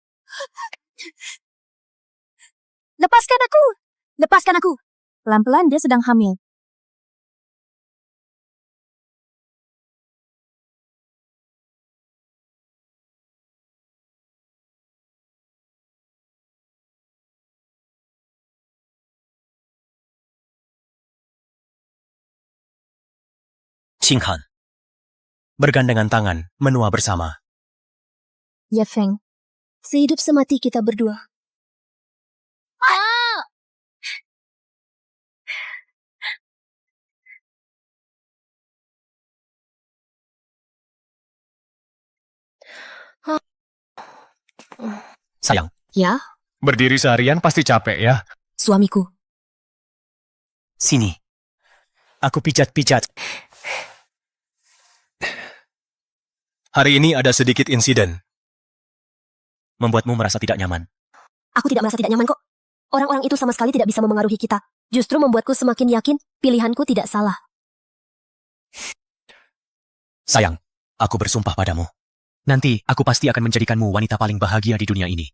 Lepaskan aku. Lepaskan aku. Pelan-pelan dia sedang hamil. Xing Han, bergandengan tangan, menua bersama. Ye Feng, sehidup semati kita berdua. Sayang. Ya, Berdiri seharian pasti capek ya. suamiku. Sini. Aku pijat-pijat. Hari ini ada sedikit insiden. Membuatmu merasa tidak nyaman. Aku tidak merasa tidak nyaman kok. Orang-orang itu sama sekali tidak bisa memengaruhi kita. Justru membuatku semakin yakin pilihanku tidak salah. Sayang, aku bersumpah padamu. Nanti aku pasti akan menjadikanmu wanita paling bahagia di dunia ini.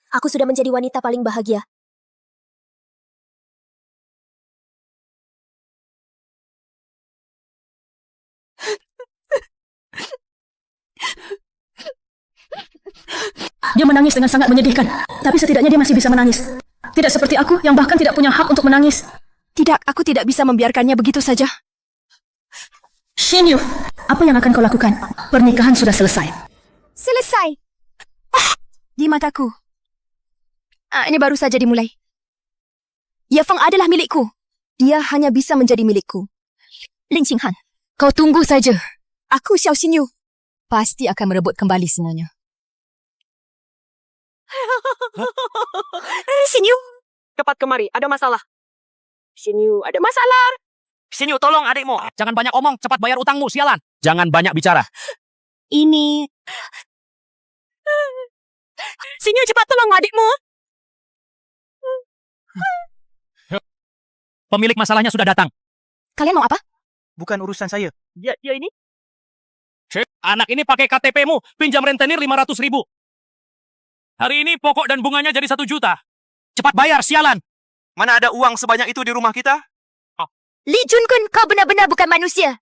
Aku sudah menjadi wanita paling bahagia. Dia menangis dengan sangat menyedihkan. Tapi setidaknya dia masih bisa menangis. Tidak seperti aku yang bahkan tidak punya hak untuk menangis. Tidak, aku tidak bisa membiarkannya begitu saja. Xinyu, apa yang akan kau lakukan? Pernikahan sudah selesai. Selesai. Di mataku. Ini baru saja dimulai. Ye Feng adalah milikku. Dia hanya bisa menjadi milikku. Lin Ching Han, kau tunggu saja. Aku Xiao Xinyu pasti akan merebut kembali semuanya. Xinyu, cepat kemari. Ada masalah. Xinyu, ada masalah. Xinyu, tolong adikmu. Jangan banyak omong, cepat bayar utangmu, sialan. Jangan banyak bicara. Ini. Xinyu, cepat tolong adikmu. Pemilik masalahnya sudah datang. Kalian mau apa? Bukan urusan saya. Dia ini? Anak ini pakai KTP-mu, pinjam rentenir 500.000. Hari ini pokok dan bunganya jadi 1 juta. Cepat bayar, sialan. Mana ada uang sebanyak itu di rumah kita? Li Junkun, kau benar-benar bukan manusia.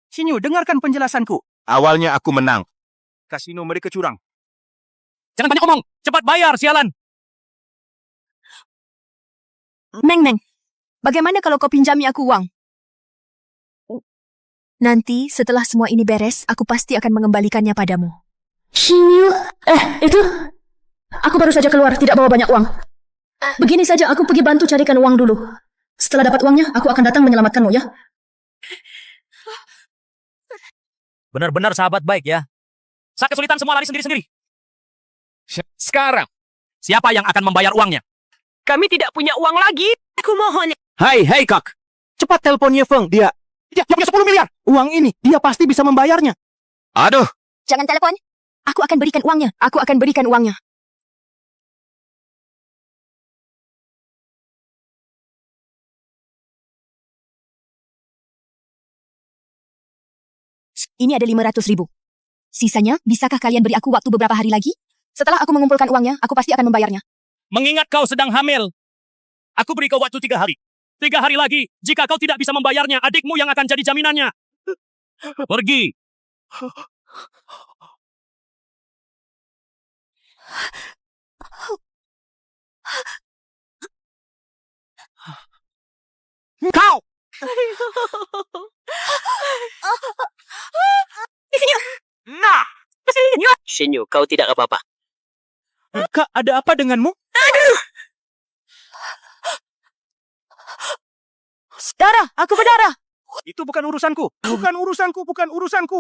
Xinyu, dengarkan penjelasanku. Awalnya aku menang. Kasino mereka curang. Jangan banyak omong, cepat bayar, sialan. Meng, bagaimana kalau kau pinjami aku uang? Nanti setelah semua ini beres, aku pasti akan mengembalikannya padamu. Xinyu, Itu... Aku baru saja keluar, tidak bawa banyak uang. Begini saja, aku pergi bantu carikan uang dulu. Setelah dapat uangnya, aku akan datang menyelamatkanmu ya. Benar-benar sahabat baik ya. Saat kesulitan semua lari sendiri-sendiri. Sekarang, siapa yang akan membayar uangnya? Kami tidak punya uang lagi. Aku mohon. Hai kak. Cepat telepon Ye Feng. Dia punya 10 miliar. Uang ini, dia pasti bisa membayarnya. Aduh. Jangan telepon. Aku akan berikan uangnya. Aku akan berikan uangnya. Ini ada 500.000. Sisanya, bisakah kalian beri aku waktu beberapa hari lagi? Setelah aku mengumpulkan uangnya, aku pasti akan membayarnya. Mengingat kau sedang hamil, aku beri kau waktu 3 hari. 3 hari lagi, jika kau tidak bisa membayarnya, adikmu yang akan jadi jaminannya. Pergi. Kau! Nah! Xinyu, kau tidak apa-apa. Kak, ada apa denganmu? Darah! Aku berdarah! Itu bukan urusanku. Bukan urusanku.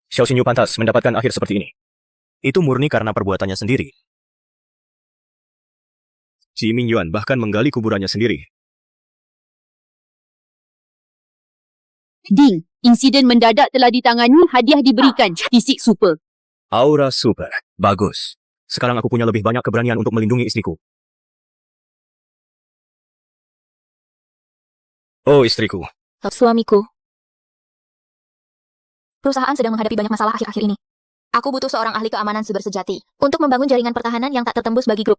Xiao Xinyu pantas mendapatkan akhir seperti ini. Itu murni karena perbuatannya sendiri. Ji Mingyuan bahkan menggali kuburannya sendiri. Ding, insiden mendadak telah ditangani, hadiah diberikan. Fisik super. Aura super. Bagus. Sekarang aku punya lebih banyak keberanian untuk melindungi istriku. Oh, istriku. Suamiku. Perusahaan sedang menghadapi banyak masalah akhir-akhir ini. Aku butuh seorang ahli keamanan siber sejati untuk membangun jaringan pertahanan yang tak tertembus bagi grup.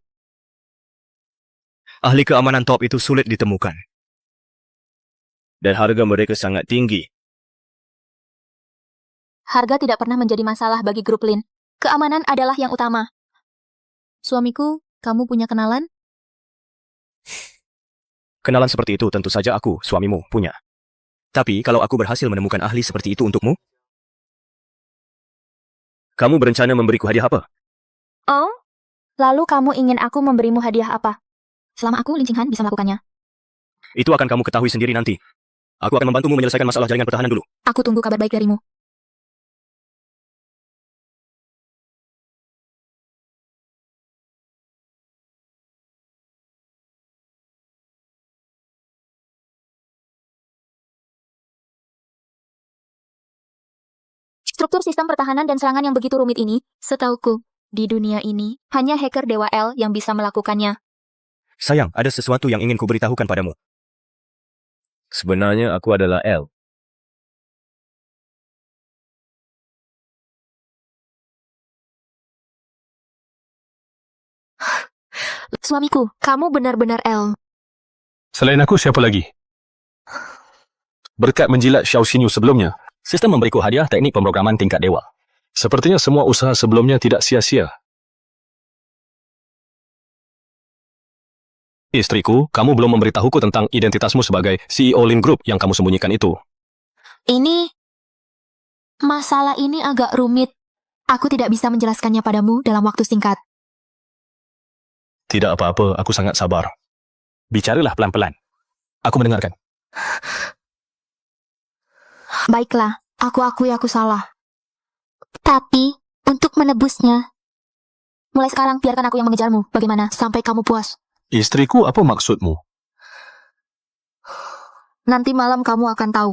Ahli keamanan top itu sulit ditemukan. Dan harga mereka sangat tinggi. Harga tidak pernah menjadi masalah bagi grup Lin. Keamanan adalah yang utama. Suamiku, kamu punya kenalan? Kenalan seperti itu tentu saja aku, suamimu, punya. Tapi kalau aku berhasil menemukan ahli seperti itu untukmu, kamu berencana memberiku hadiah apa? Oh? Lalu kamu ingin aku memberimu hadiah apa? Selama aku, Lin Qinghan, bisa melakukannya. Itu akan kamu ketahui sendiri nanti. Aku akan membantumu menyelesaikan masalah jaringan pertahanan dulu. Aku tunggu kabar baik darimu. Struktur sistem pertahanan dan serangan yang begitu rumit ini, setauku, di dunia ini, hanya hacker Dewa L yang bisa melakukannya. Sayang, ada sesuatu yang ingin kuberitahukan padamu. Sebenarnya aku adalah L. Suamiku, kamu benar-benar L. Selain aku, siapa lagi? Berkat menjilat Xiao Xinyu sebelumnya, sistem memberiku hadiah teknik pemrograman tingkat dewa. Sepertinya semua usaha sebelumnya tidak sia-sia. Istriku, kamu belum memberitahuku tentang identitasmu sebagai CEO Lin Group yang kamu sembunyikan itu. Masalah ini agak rumit. Aku tidak bisa menjelaskannya padamu dalam waktu singkat. Tidak apa-apa, aku sangat sabar. Bicaralah pelan-pelan. Aku mendengarkan. Baiklah, Aku akui aku salah. Tapi, untuk menebusnya, mulai sekarang biarkan aku yang mengejarmu. Bagaimana? Sampai kamu puas. Istriku, apa maksudmu? Nanti malam kamu akan tahu.